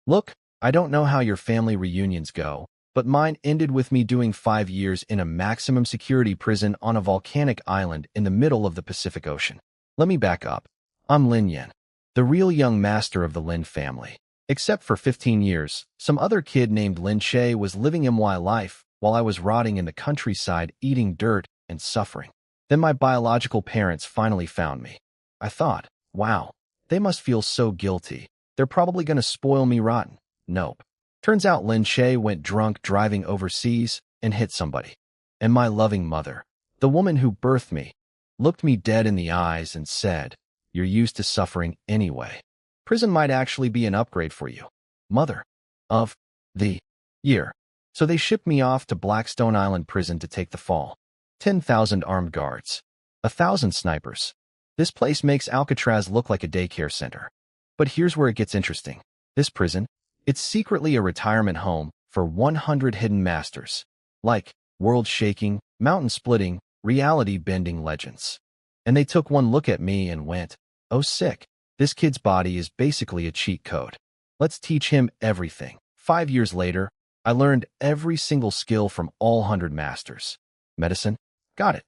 Look, I don't know how your family reunions go, but mine ended with me doing 5 years in a maximum security prison on a volcanic island in the middle of the Pacific Ocean. Let me back up. I'm Lin Yen, the real young master of the Lin family. Except for 15 years, some other kid named Lin Che was living my life while I was rotting in the countryside eating dirt and suffering. Then my biological parents finally found me. I thought, wow, they must feel so guilty. They're probably going to spoil me rotten. Nope. Turns out Lin Che went drunk driving overseas and hit somebody. And my loving mother, the woman who birthed me, looked me dead in the eyes and said, "You're used to suffering anyway. Prison might actually be an upgrade for you." Mother of the year. So they shipped me off to Blackstone Island prison to take the fall. 10,000 armed guards. 1,000 snipers. This place makes Alcatraz look like a daycare center. But here's where it gets interesting. This prison, it's secretly a retirement home for 100 hidden masters. Like world-shaking, mountain-splitting, reality-bending legends. And they took one look at me and went, "Oh, sick. This kid's body is basically a cheat code. Let's teach him everything." 5 years later, I learned every single skill from all 100 masters. Medicine? Got it.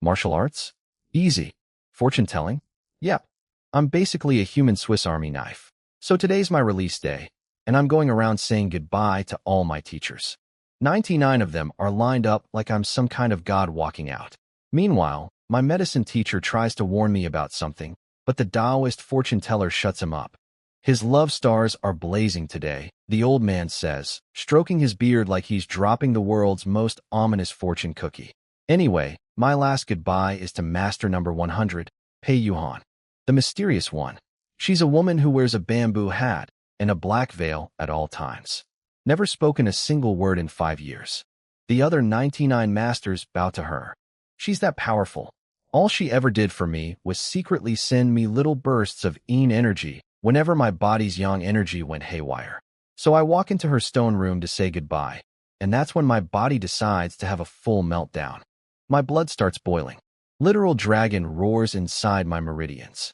Martial arts? Easy. Fortune-telling? Yep. I'm basically a human Swiss Army knife. So today's my release day, and I'm going around saying goodbye to all my teachers. 99 of them are lined up like I'm some kind of god walking out. Meanwhile, my medicine teacher tries to warn me about something, but the Taoist fortune teller shuts him up. His love stars are blazing today, the old man says, stroking his beard like he's dropping the world's most ominous fortune cookie. Anyway, my last goodbye is to master number 100, Pei Yuhan. The mysterious one. She's a woman who wears a bamboo hat and a black veil at all times. Never spoken a single word in 5 years. The other 99 masters bow to her. She's that powerful. All she ever did for me was secretly send me little bursts of yin energy whenever my body's yang energy went haywire. So I walk into her stone room to say goodbye, and that's when my body decides to have a full meltdown. My blood starts boiling. Literal dragon roars inside my meridians.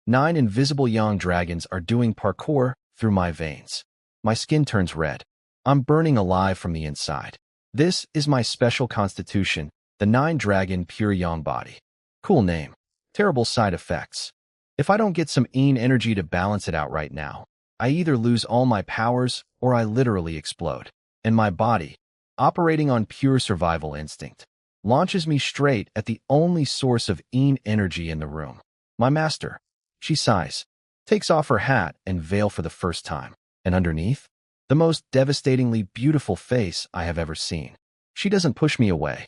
9 invisible yang dragons are doing parkour through my veins. My skin turns red. I'm burning alive from the inside. This is my special constitution, the 9-dragon pure yang body. Cool name. Terrible side effects. If I don't get some yin energy to balance it out right now, I either lose all my powers or I literally explode. And my body, operating on pure survival instinct, launches me straight at the only source of yin energy in the room. My master. She sighs, takes off her hat and veil for the first time, and underneath, the most devastatingly beautiful face I have ever seen. She doesn't push me away.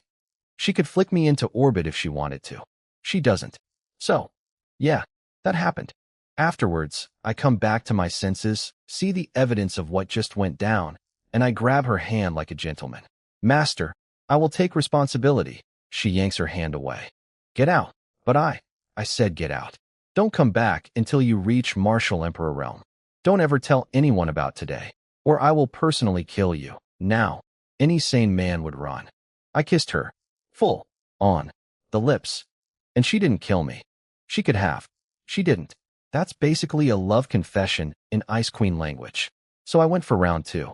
She could flick me into orbit if she wanted to. She doesn't. So, yeah, that happened. Afterwards, I come back to my senses, see the evidence of what just went down, and I grab her hand like a gentleman. "Master, I will take responsibility." She yanks her hand away. "Get out." But I said get out. Don't come back until you reach Martial Emperor realm. Don't ever tell anyone about today, or I will personally kill you. Now, any sane man would run. I kissed her, full on the lips, and she didn't kill me. She could have. She didn't. That's basically a love confession in Ice Queen language. So I went for round 2.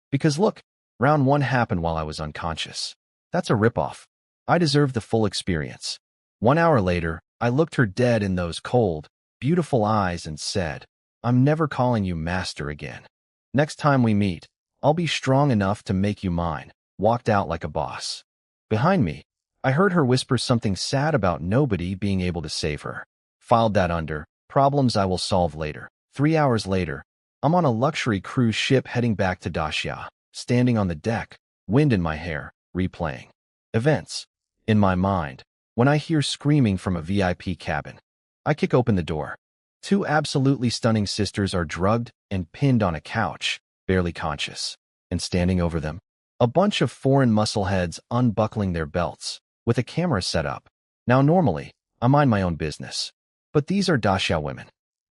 Because look, round 1 happened while I was unconscious. That's a ripoff. I deserve the full experience. 1 hour later, I looked her dead in those cold, beautiful eyes and said, "I'm never calling you master again. Next time we meet, I'll be strong enough to make you mine." Walked out like a boss. Behind me, I heard her whisper something sad about nobody being able to save her. Filed that under problems I will solve later. 3 hours later, I'm on a luxury cruise ship heading back to Daxia, standing on the deck, wind in my hair, replaying events in my mind. When I hear screaming from a VIP cabin, I kick open the door. 2 absolutely stunning sisters are drugged and pinned on a couch, barely conscious. And standing over them, a bunch of foreign muscleheads unbuckling their belts, with a camera set up. Now normally, I mind my own business. But these are Daxia women.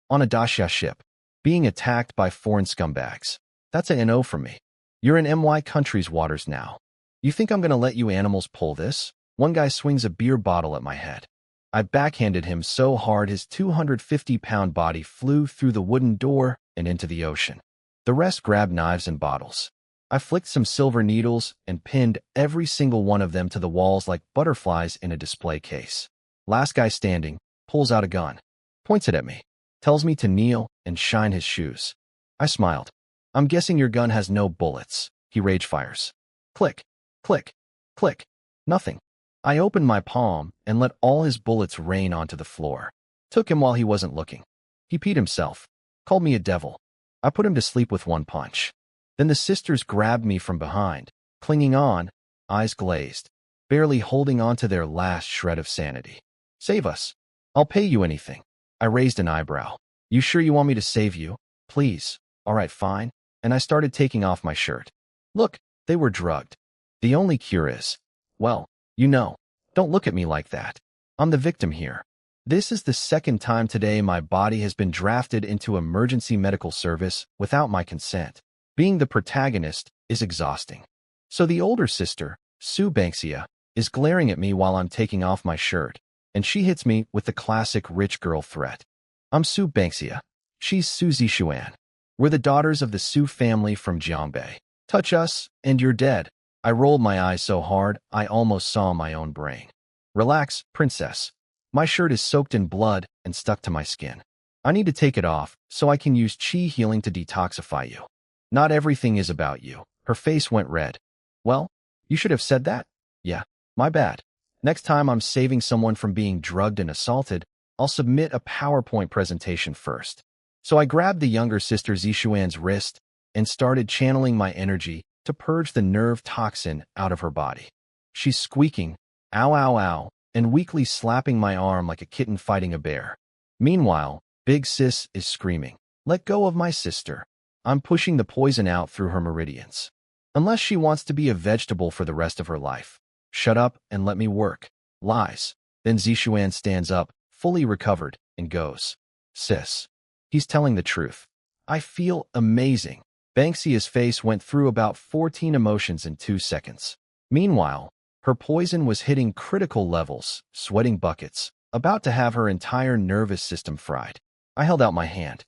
On a Daxia ship, being attacked by foreign scumbags. That's a NO for me. You're in MY country's waters now. You think I'm gonna let you animals pull this? One guy swings a beer bottle at my head. I backhanded him so hard his 250-pound body flew through the wooden door and into the ocean. The rest grabbed knives and bottles. I flicked some silver needles and pinned every single one of them to the walls like butterflies in a display case. Last guy standing pulls out a gun, points it at me, tells me to kneel and shine his shoes. I smiled. I'm guessing your gun has no bullets. He rage fires. Click, click, click. Nothing. I opened my palm and let all his bullets rain onto the floor. Took him while he wasn't looking. He peed himself. Called me a devil. I put him to sleep with one punch. Then the sisters grabbed me from behind, clinging on, eyes glazed, barely holding on to their last shred of sanity. Save us. I'll pay you anything. I raised an eyebrow. You sure you want me to save you? Please. All right, fine. And I started taking off my shirt. Look, they were drugged. The only cure is, well, don't look at me like that. I'm the victim here. This is the second time today my body has been drafted into emergency medical service without my consent. Being the protagonist is exhausting. So the older sister, Sue Banksia, is glaring at me while I'm taking off my shirt, and she hits me with the classic rich girl threat. I'm Sue Banksia. She's Susie Xuan. We're the daughters of the Sue family from Jiangbei. Touch us, and you're dead. I rolled my eyes so hard I almost saw my own brain. Relax, princess. My shirt is soaked in blood and stuck to my skin. I need to take it off so I can use chi healing to detoxify you. Not everything is about you. Her face went red. Well, you should have said that. Yeah, my bad. Next time I'm saving someone from being drugged and assaulted, I'll submit a PowerPoint presentation first. So I grabbed the younger sister Zishuan's wrist and started channeling my energy to purge the nerve toxin out of her body. She's squeaking, ow, ow, ow, and weakly slapping my arm like a kitten fighting a bear. Meanwhile, Big Sis is screaming, "Let go of my sister." I'm pushing the poison out through her meridians. Unless she wants to be a vegetable for the rest of her life. Shut up and let me work. Lies. Then Zishuan stands up, fully recovered, and goes, "Sis." He's telling the truth. I feel amazing. Banksia's face went through about 14 emotions in 2 seconds. Meanwhile, her poison was hitting critical levels, sweating buckets, about to have her entire nervous system fried. I held out my hand.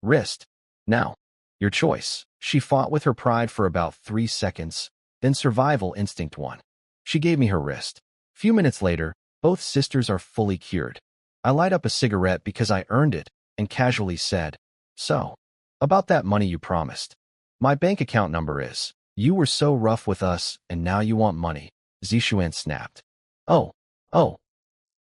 Wrist. Now, your choice. She fought with her pride for about 3 seconds, then survival instinct won. She gave me her wrist. Few minutes later, both sisters are fully cured. I light up a cigarette because I earned it, and casually said, "So, about that money you promised. My bank account number is, you were so rough with us, and now you want money." Zishuan snapped. Oh.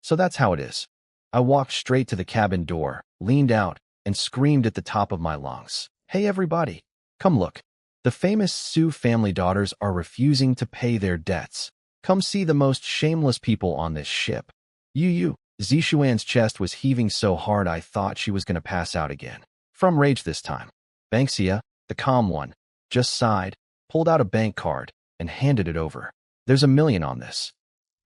So that's how it is. I walked straight to the cabin door, leaned out, and screamed at the top of my lungs. Hey everybody, come look. The famous Sue family daughters are refusing to pay their debts. Come see the most shameless people on this ship. You. Zishuan's chest was heaving so hard I thought she was going to pass out again. From rage this time. Banksia, the calm one, just sighed, pulled out a bank card, and handed it over. There's $1 million on this.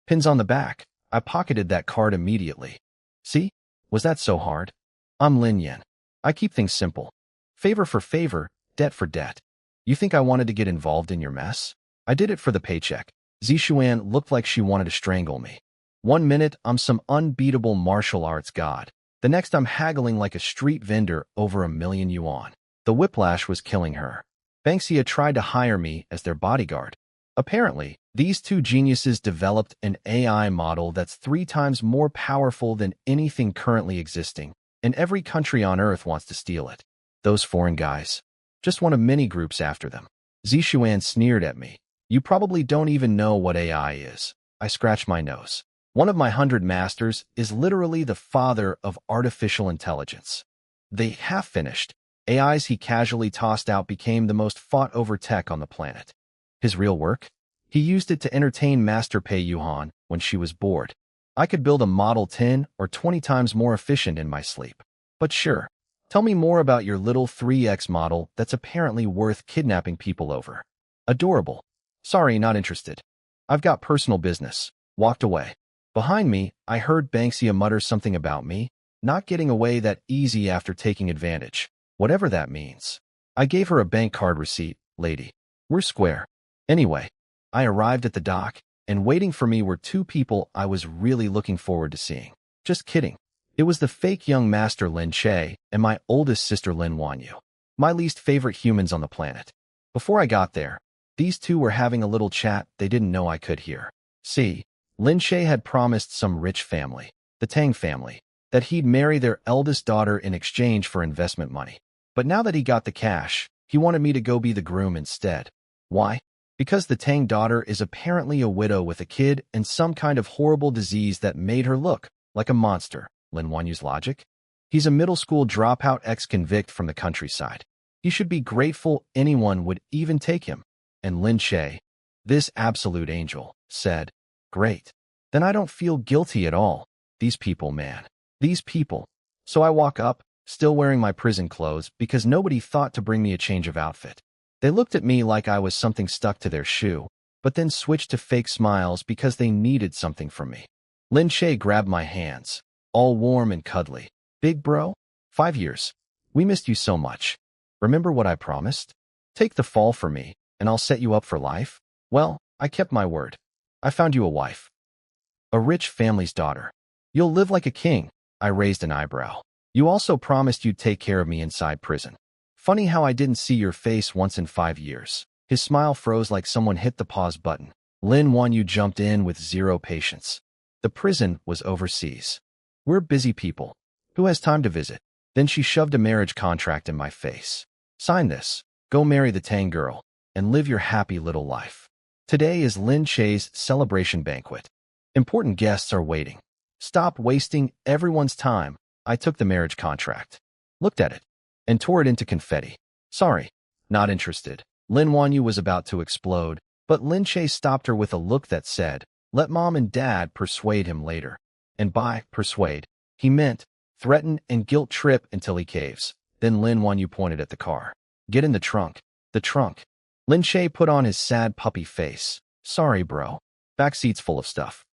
Pins on the back. I pocketed that card immediately. See? Was that so hard? I'm Lin Yen. I keep things simple. Favor for favor, debt for debt. You think I wanted to get involved in your mess? I did it for the paycheck. Zishuan looked like she wanted to strangle me. 1 minute, I'm some unbeatable martial arts god. The next, I'm haggling like a street vendor over 1 million yuan. The whiplash was killing her. Banksia tried to hire me as their bodyguard. Apparently, these two geniuses developed an AI model that's 3 times more powerful than anything currently existing, and every country on Earth wants to steal it. Those foreign guys. Just one of many groups after them. Zishuan sneered at me. You probably don't even know what AI is. I scratched my nose. One of my 100 masters is literally the father of artificial intelligence. The half-finished AIs he casually tossed out became the most fought-over tech on the planet. His real work? He used it to entertain Master Pei Yuhan when she was bored. I could build a Model 10 or 20 times more efficient in my sleep. But sure, tell me more about your little 3X model that's apparently worth kidnapping people over. Adorable. Sorry, not interested. I've got personal business. Walked away. Behind me, I heard Banksia mutter something about me not getting away that easy after taking advantage. Whatever that means. I gave her a bank card receipt, lady. We're square. Anyway, I arrived at the dock, and waiting for me were 2 people I was really looking forward to seeing. Just kidding. It was the fake young master Lin Che and my oldest sister Lin Wanyu. My least favorite humans on the planet. Before I got there, these two were having a little chat they didn't know I could hear. See, Lin Shay had promised some rich family, the Tang family, that he'd marry their eldest daughter in exchange for investment money. But now that he got the cash, he wanted me to go be the groom instead. Why? Because the Tang daughter is apparently a widow with a kid and some kind of horrible disease that made her look like a monster. Lin Wanyu's logic? He's a middle school dropout ex-convict from the countryside. He should be grateful anyone would even take him. And Lin Shay, this absolute angel, said, "Great. Then I don't feel guilty at all. These people, man. These people." So I walk up, still wearing my prison clothes because nobody thought to bring me a change of outfit. They looked at me like I was something stuck to their shoe, but then switched to fake smiles because they needed something from me. Lin Shay grabbed my hands, all warm and cuddly. "Big bro, 5 years. We missed you so much. Remember what I promised? Take the fall for me, and I'll set you up for life." Well, I kept my word. I found you a wife. A rich family's daughter. You'll live like a king. I raised an eyebrow. You also promised you'd take care of me inside prison. Funny how I didn't see your face once in 5 years. His smile froze like someone hit the pause button. Lin Wanyu jumped in with zero patience. The prison was overseas. We're busy people. Who has time to visit? Then she shoved a marriage contract in my face. Sign this. Go marry the Tang girl and live your happy little life. Today is Lin Shay's celebration banquet. Important guests are waiting. Stop wasting everyone's time. I took the marriage contract, looked at it, and tore it into confetti. Sorry, not interested. Lin Wanyu was about to explode, but Lin Shay stopped her with a look that said, "Let mom and dad persuade him later." And by persuade, he meant threaten and guilt trip until he caves. Then Lin Wanyu pointed at the car. "Get in the trunk." The trunk. Lin Shay put on his sad puppy face. "Sorry, bro. Backseat's full of stuff."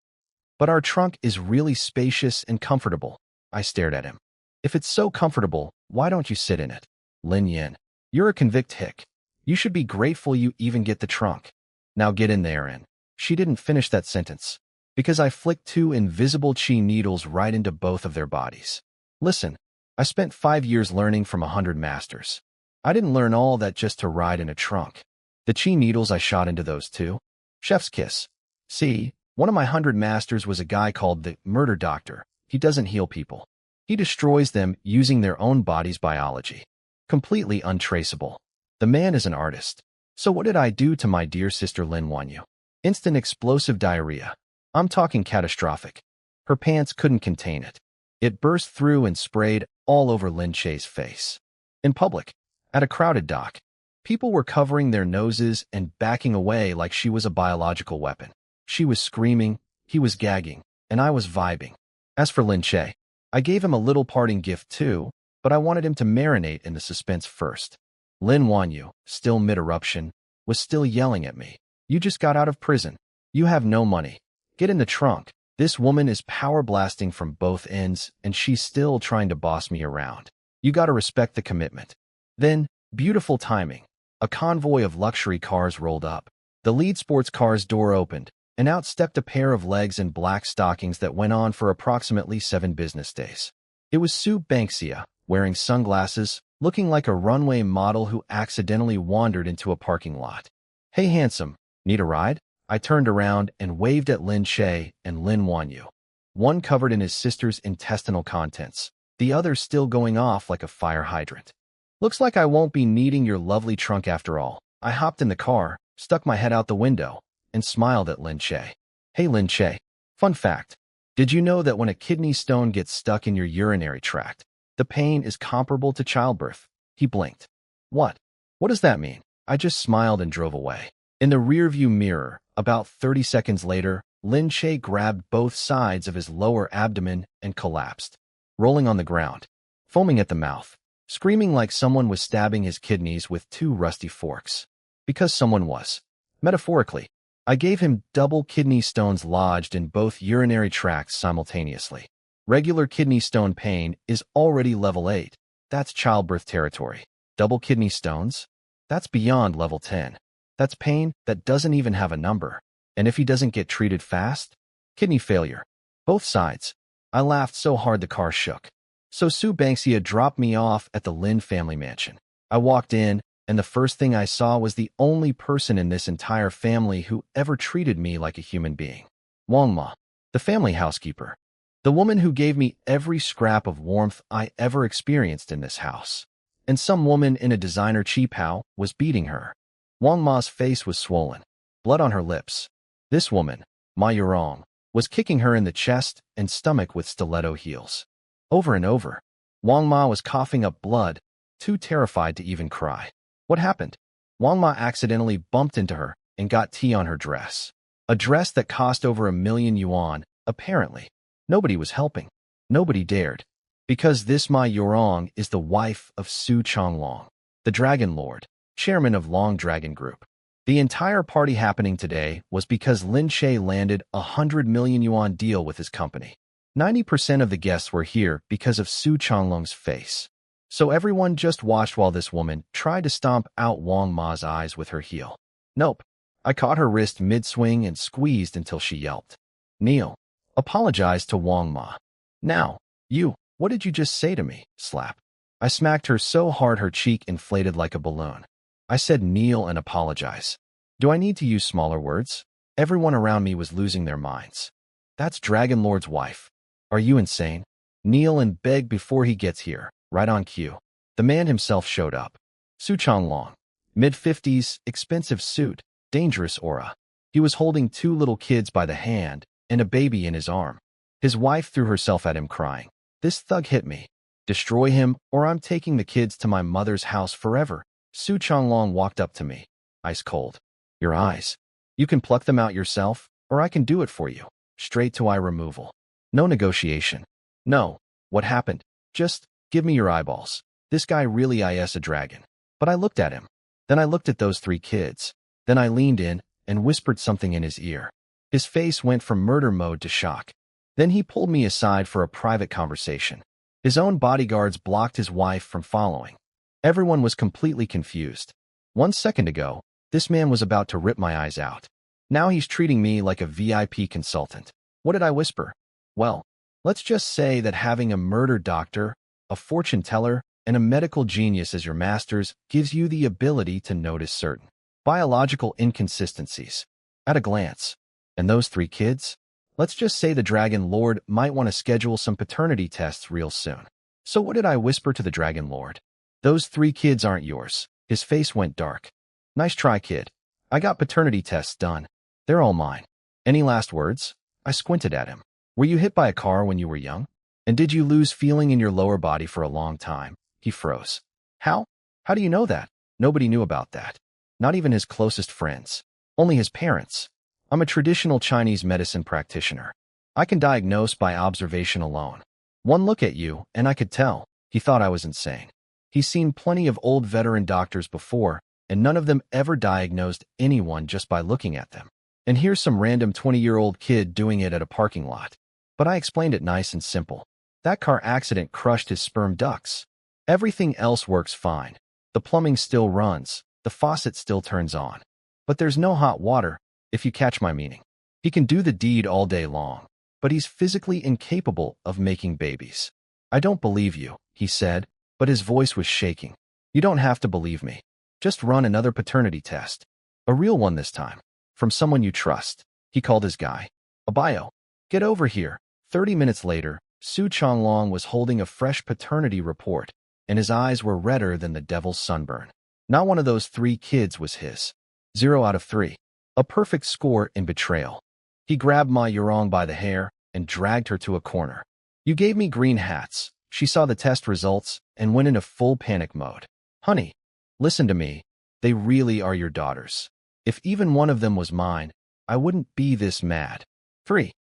"But our trunk is really spacious and comfortable." I stared at him. "If it's so comfortable, why don't you sit in it?" "Lin Yin, you're a convict hick. You should be grateful you even get the trunk. Now get in there." And she didn't finish that sentence, because I flicked 2 invisible chi needles right into both of their bodies. Listen, I spent 5 years learning from 100 masters. I didn't learn all that just to ride in a trunk. The chi needles I shot into those 2. Chef's kiss. See, one of my 100 masters was a guy called the murder doctor. He doesn't heal people. He destroys them using their own body's biology. Completely untraceable. The man is an artist. So what did I do to my dear sister Lin Wanyu? Instant explosive diarrhea. I'm talking catastrophic. Her pants couldn't contain it. It burst through and sprayed all over Lin Shay's face. In public, at a crowded dock, people were covering their noses and backing away like she was a biological weapon. She was screaming, he was gagging, and I was vibing. As for Lin Shay, I gave him a little parting gift too, but I wanted him to marinate in the suspense first. Lin Wanyu, still mid-eruption, was still yelling at me. "You just got out of prison. You have no money. Get in the trunk." This woman is power blasting from both ends, and she's still trying to boss me around. You gotta respect the commitment. Then, beautiful timing. A convoy of luxury cars rolled up. The lead sports car's door opened, and out stepped a pair of legs in black stockings that went on for approximately 7 business days. It was Sue Banksia, wearing sunglasses, looking like a runway model who accidentally wandered into a parking lot. "Hey handsome, need a ride?" I turned around and waved at Lin Shay and Lin Wanyu. One covered in his sister's intestinal contents, the other still going off like a fire hydrant. "Looks like I won't be needing your lovely trunk after all." I hopped in the car, stuck my head out the window, and smiled at Lin Shay. "Hey Lin Shay, fun fact. Did you know that when a kidney stone gets stuck in your urinary tract, the pain is comparable to childbirth?" He blinked. "What? What does that mean?" I just smiled and drove away. In the rearview mirror, about 30 seconds later, Lin Shay grabbed both sides of his lower abdomen and collapsed, rolling on the ground, foaming at the mouth, screaming like someone was stabbing his kidneys with 2 rusty forks. Because someone was. Metaphorically, I gave him double kidney stones lodged in both urinary tracts simultaneously. Regular kidney stone pain is already level 8. That's childbirth territory. Double kidney stones? That's beyond level 10. That's pain that doesn't even have a number. And if he doesn't get treated fast? Kidney failure. Both sides. I laughed so hard the car shook. So Sue Banksia dropped me off at the Lin family mansion. I walked in, and the first thing I saw was the only person in this entire family who ever treated me like a human being. Wangma, the family housekeeper. The woman who gave me every scrap of warmth I ever experienced in this house. And some woman in a designer cheapao was beating her. Wang Ma's face was swollen, blood on her lips. This woman, Ma Yurong, was kicking her in the chest and stomach with stiletto heels. Over and over, Wang Ma was coughing up blood, too terrified to even cry. What happened? Wang Ma accidentally bumped into her and got tea on her dress. A dress that cost over 1,000,000 yuan, apparently. Nobody was helping. Nobody dared. Because this Ma Yurong is the wife of Su Changlong, the Dragon Lord, chairman of Long Dragon Group. The entire party happening today was because Lin Che landed a 100,000,000 yuan deal with his company. 90% of the guests were here because of Su Changlong's face. So everyone just watched while this woman tried to stomp out Wang Ma's eyes with her heel. Nope. I caught her wrist mid-swing and squeezed until she yelped. Kneel. Apologized to Wang Ma. Now, you, what did you just say to me? Slap. I smacked her so hard her cheek inflated like a balloon. I said kneel and apologize. Do I need to use smaller words? Everyone around me was losing their minds. That's Dragon Lord's wife. Are you insane? Kneel and beg before he gets here. Right on cue. The man himself showed up. Su Changlong. Mid-50s, expensive suit, dangerous aura. He was holding 2 little kids by the hand and a baby in his arm. His wife threw herself at him crying. This thug hit me. Destroy him, or I'm taking the kids to my mother's house forever. Su Changlong walked up to me. Ice cold. Your eyes. You can pluck them out yourself, or I can do it for you. Straight to eye removal. No negotiation. No. What happened? Just give me your eyeballs. This guy really is a dragon. But I looked at him. Then I looked at those 3 kids. Then I leaned in and whispered something in his ear. His face went from murder mode to shock. Then he pulled me aside for a private conversation. His own bodyguards blocked his wife from following. Everyone was completely confused. 1 second ago, this man was about to rip my eyes out. Now he's treating me like a VIP consultant. What did I whisper? Well, let's just say that having a murder doctor, a fortune teller, and a medical genius as your masters gives you the ability to notice certain biological inconsistencies at a glance. And those 3 kids? Let's just say the Dragon Lord might want to schedule some paternity tests real soon. So what did I whisper to the Dragon Lord? Those 3 kids aren't yours. His face went dark. Nice try, kid. I got paternity tests done. They're all mine. Any last words? I squinted at him. Were you hit by a car when you were young? And did you lose feeling in your lower body for a long time? He froze. How? How do you know that? Nobody knew about that. Not even his closest friends. Only his parents. I'm a traditional Chinese medicine practitioner. I can diagnose by observation alone. One look at you, and I could tell. He thought I was insane. He's seen plenty of old veteran doctors before, and none of them ever diagnosed anyone just by looking at them. And here's some random 20-year-old kid doing it at a parking lot. But I explained it nice and simple. That car accident crushed his sperm ducts. Everything else works fine. The plumbing still runs. The faucet still turns on. But there's no hot water, if you catch my meaning. He can do the deed all day long, but he's physically incapable of making babies. I don't believe you, he said, but his voice was shaking. You don't have to believe me. Just run another paternity test. A real one this time. From someone you trust. He called his guy. Abayo, get over here. 30 minutes later, Su Changlong was holding a fresh paternity report, and his eyes were redder than the devil's sunburn. Not one of those 3 kids was his. 0 out of 3. A perfect score in betrayal. He grabbed Ma Yurong by the hair and dragged her to a corner. You gave me green hats. She saw the test results and went into full panic mode. Honey, listen to me. They really are your daughters. If even one of them was mine, I wouldn't be this mad. 3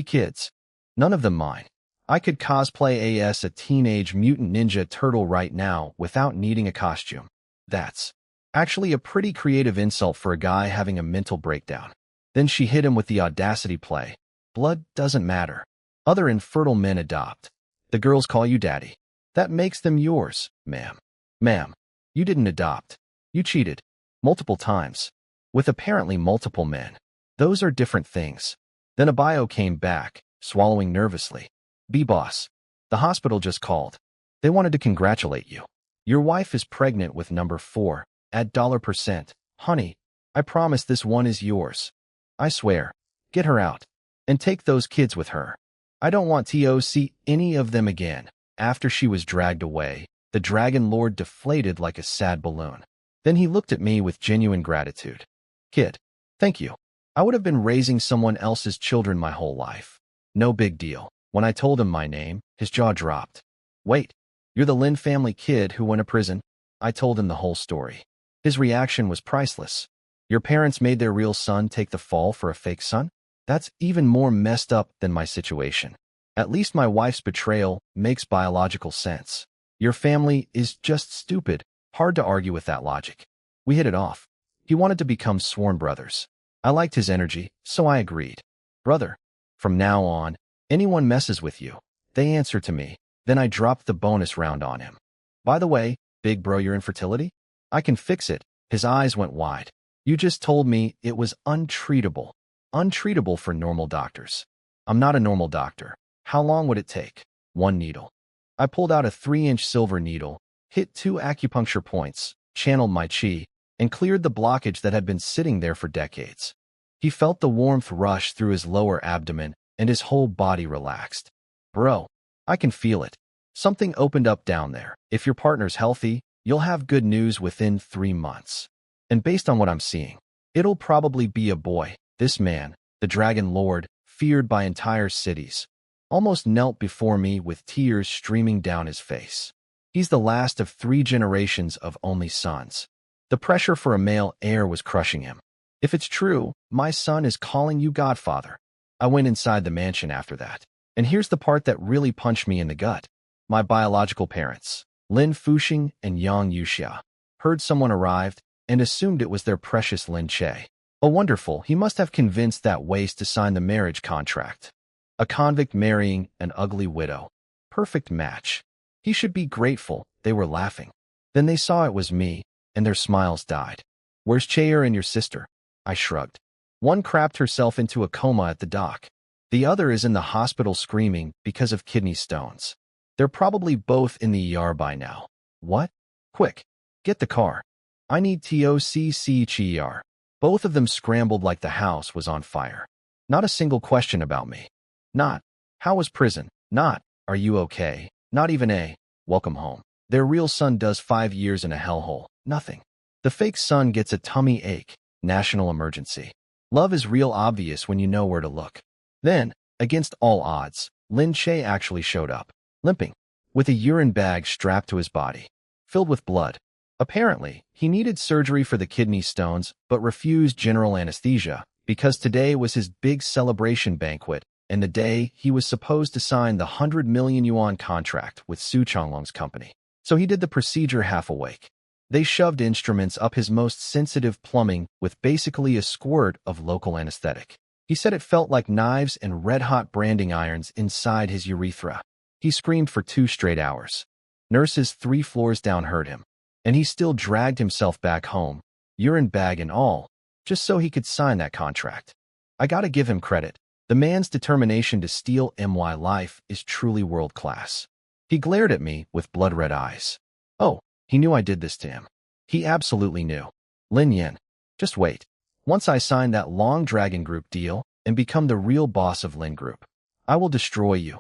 kids. None of them mine. I could cosplay as a teenage mutant ninja turtle right now without needing a costume. That's actually a pretty creative insult for a guy having a mental breakdown. Then she hit him with the audacity play. Blood doesn't matter. Other infertile men adopt. The girls call you daddy. That makes them yours, ma'am. Ma'am, you didn't adopt. You cheated. Multiple times. With apparently multiple men. Those are different things. Then Abayo came back, swallowing nervously. B-boss. The hospital just called. They wanted to congratulate you. Your wife is pregnant with number 4, at $%. Honey, I promise this one is yours. I swear. Get her out. And take those kids with her. I don't want to see any of them again. After she was dragged away, the Dragon Lord deflated like a sad balloon. Then he looked at me with genuine gratitude. Kid, thank you. I would have been raising someone else's children my whole life. No big deal. When I told him my name, his jaw dropped. Wait, you're the Lin family kid who went to prison? I told him the whole story. His reaction was priceless. Your parents made their real son take the fall for a fake son? That's even more messed up than my situation. At least my wife's betrayal makes biological sense. Your family is just stupid. Hard to argue with that logic. We hit it off. He wanted to become sworn brothers. I liked his energy, so I agreed. Brother, from now on, anyone messes with you, they answer to me. Then I dropped the bonus round on him. By the way, big bro, your infertility? I can fix it. His eyes went wide. You just told me it was untreatable. Untreatable for normal doctors. I'm not a normal doctor. How long would it take? 1 needle. I pulled out a 3-inch silver needle, hit 2 acupuncture points, channeled my chi, and cleared the blockage that had been sitting there for decades. He felt the warmth rush through his lower abdomen, and his whole body relaxed. Bro, I can feel it. Something opened up down there. If your partner's healthy, you'll have good news within 3 months. And based on what I'm seeing, it'll probably be a boy. This man, the Dragon Lord, feared by entire cities, almost knelt before me with tears streaming down his face. He's the last of 3 generations of only sons. The pressure for a male heir was crushing him. If it's true, my son is calling you godfather. I went inside the mansion after that. And here's the part that really punched me in the gut. My biological parents, Lin Fuxing and Yang Yuxia, heard someone arrived and assumed it was their precious Lin Che. Oh, wonderful, he must have convinced that waste to sign the marriage contract. A convict marrying an ugly widow. Perfect match. He should be grateful. They were laughing. Then they saw it was me, and their smiles died. Where's Cheer and your sister? I shrugged. One crapped herself into a coma at the dock. The other is in the hospital screaming because of kidney stones. They're probably both in the ER by now. What? Quick, get the car. I need TOCC. Both of them scrambled like the house was on fire. Not a single question about me. Not, how was prison? Not, are you okay? Not even a, welcome home. Their real son does 5 years in a hellhole. Nothing. The fake son gets a tummy ache. National emergency. Love is real obvious when you know where to look. Then, against all odds, Lin Che actually showed up, limping, with a urine bag strapped to his body, filled with blood. Apparently, he needed surgery for the kidney stones but refused general anesthesia because today was his big celebration banquet and the day he was supposed to sign the 100 million yuan contract with Su Changlong's company. So he did the procedure half awake. They shoved instruments up his most sensitive plumbing with basically a squirt of local anesthetic. He said it felt like knives and red-hot branding irons inside his urethra. He screamed for 2 straight hours. Nurses 3 floors down heard him, and he still dragged himself back home, urine bag and all, just so he could sign that contract. I gotta give him credit. The man's determination to steal my life is truly world-class. He glared at me with blood-red eyes. Oh, he knew I did this to him. He absolutely knew. Lin Yin, just wait. Once I sign that Long Dragon Group deal and become the real boss of Lin Group, I will destroy you.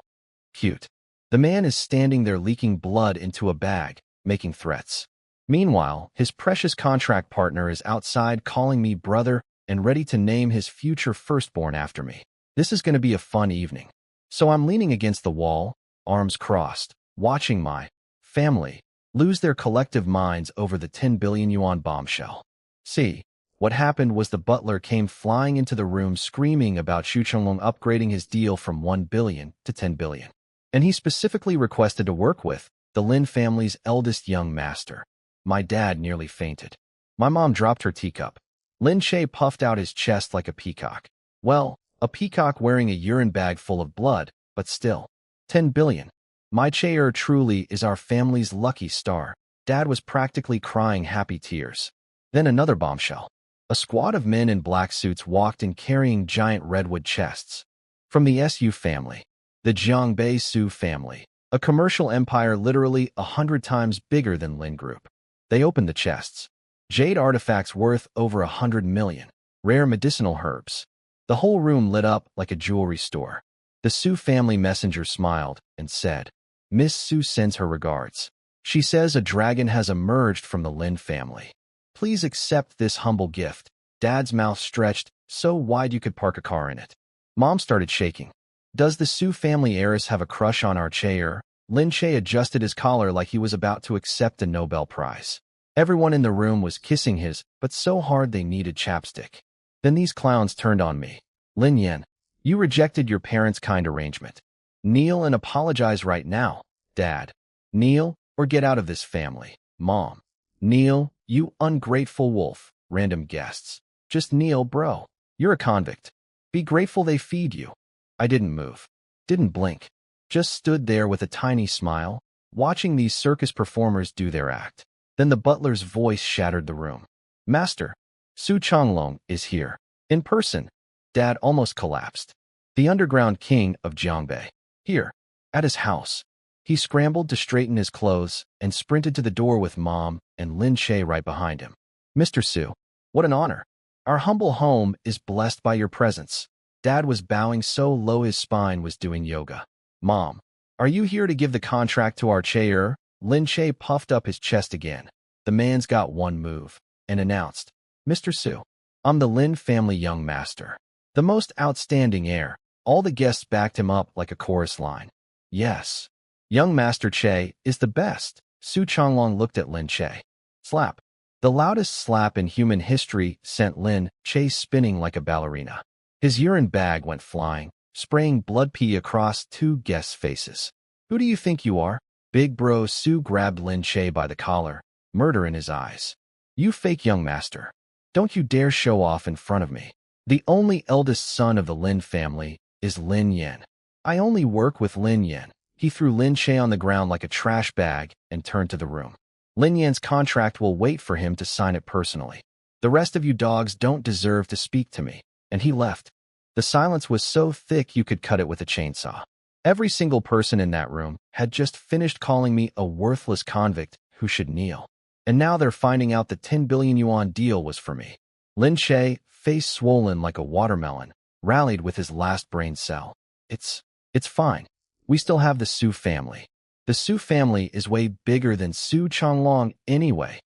Cute. The man is standing there leaking blood into a bag, making threats. Meanwhile, his precious contract partner is outside calling me brother and ready to name his future firstborn after me. This is going to be a fun evening. So I'm leaning against the wall, arms crossed, watching my family lose their collective minds over the 10 billion yuan bombshell. See, what happened was the butler came flying into the room screaming about Xu Chenglong upgrading his deal from 1 billion to 10 billion. And he specifically requested to work with the Lin family's eldest young master. My dad nearly fainted. My mom dropped her teacup. Lin Che puffed out his chest like a peacock. Well, a peacock wearing a urine bag full of blood, but still. 10 billion. My Che truly is our family's lucky star. Dad was practically crying happy tears. Then another bombshell. A squad of men in black suits walked in carrying giant redwood chests. From the Su family. The Jiangbei Su family. A commercial empire literally 100 times bigger than Lin Group. They opened the chests. Jade artifacts worth over 100 million. Rare medicinal herbs. The whole room lit up like a jewelry store. The Su family messenger smiled and said, Miss Su sends her regards. She says a dragon has emerged from the Lin family. Please accept this humble gift. Dad's mouth stretched so wide you could park a car in it. Mom started shaking. Does the Su family heiress have a crush on our heir? Lin Che adjusted his collar like he was about to accept a Nobel Prize. Everyone in the room was kissing his, but so hard they needed chapstick. Then these clowns turned on me. Lin Yan, you rejected your parents' kind arrangement. Kneel and apologize right now, Dad. Kneel or get out of this family. Mom. Kneel, you ungrateful wolf. Random guests. Just kneel, bro. You're a convict. Be grateful they feed you. I didn't move. Didn't blink. Just stood there with a tiny smile, watching these circus performers do their act. Then the butler's voice shattered the room. Master, Su Changlong is here. In person. Dad almost collapsed. The underground king of Jiangbei. Here. At his house. He scrambled to straighten his clothes and sprinted to the door with Mom and Lin Che right behind him. Mr. Su, what an honor. Our humble home is blessed by your presence. Dad was bowing so low his spine was doing yoga. Mom, are you here to give the contract to our heir? Lin Che puffed up his chest again. The man's got one move, and announced, Mr. Su, I'm the Lin family young master. The most outstanding heir. All the guests backed him up like a chorus line. Yes. Young Master Che is the best. Su Changlong looked at Lin Che. Slap. The loudest slap in human history sent Lin Che spinning like a ballerina. His urine bag went flying, spraying blood pee across two guests' faces. Who do you think you are? Big bro Su grabbed Lin Che by the collar, murder in his eyes. You fake young master. Don't you dare show off in front of me. The only eldest son of the Lin family is Lin Yan. I only work with Lin Yan. He threw Lin Che on the ground like a trash bag and turned to the room. Lin Yan's contract will wait for him to sign it personally. The rest of you dogs don't deserve to speak to me. And he left. The silence was so thick you could cut it with a chainsaw. Every single person in that room had just finished calling me a worthless convict who should kneel. And now they're finding out the 10 billion yuan deal was for me. Lin Che, face swollen like a watermelon, rallied with his last brain cell. It's fine. We still have the Su family. The Su family is way bigger than Su Changlong anyway.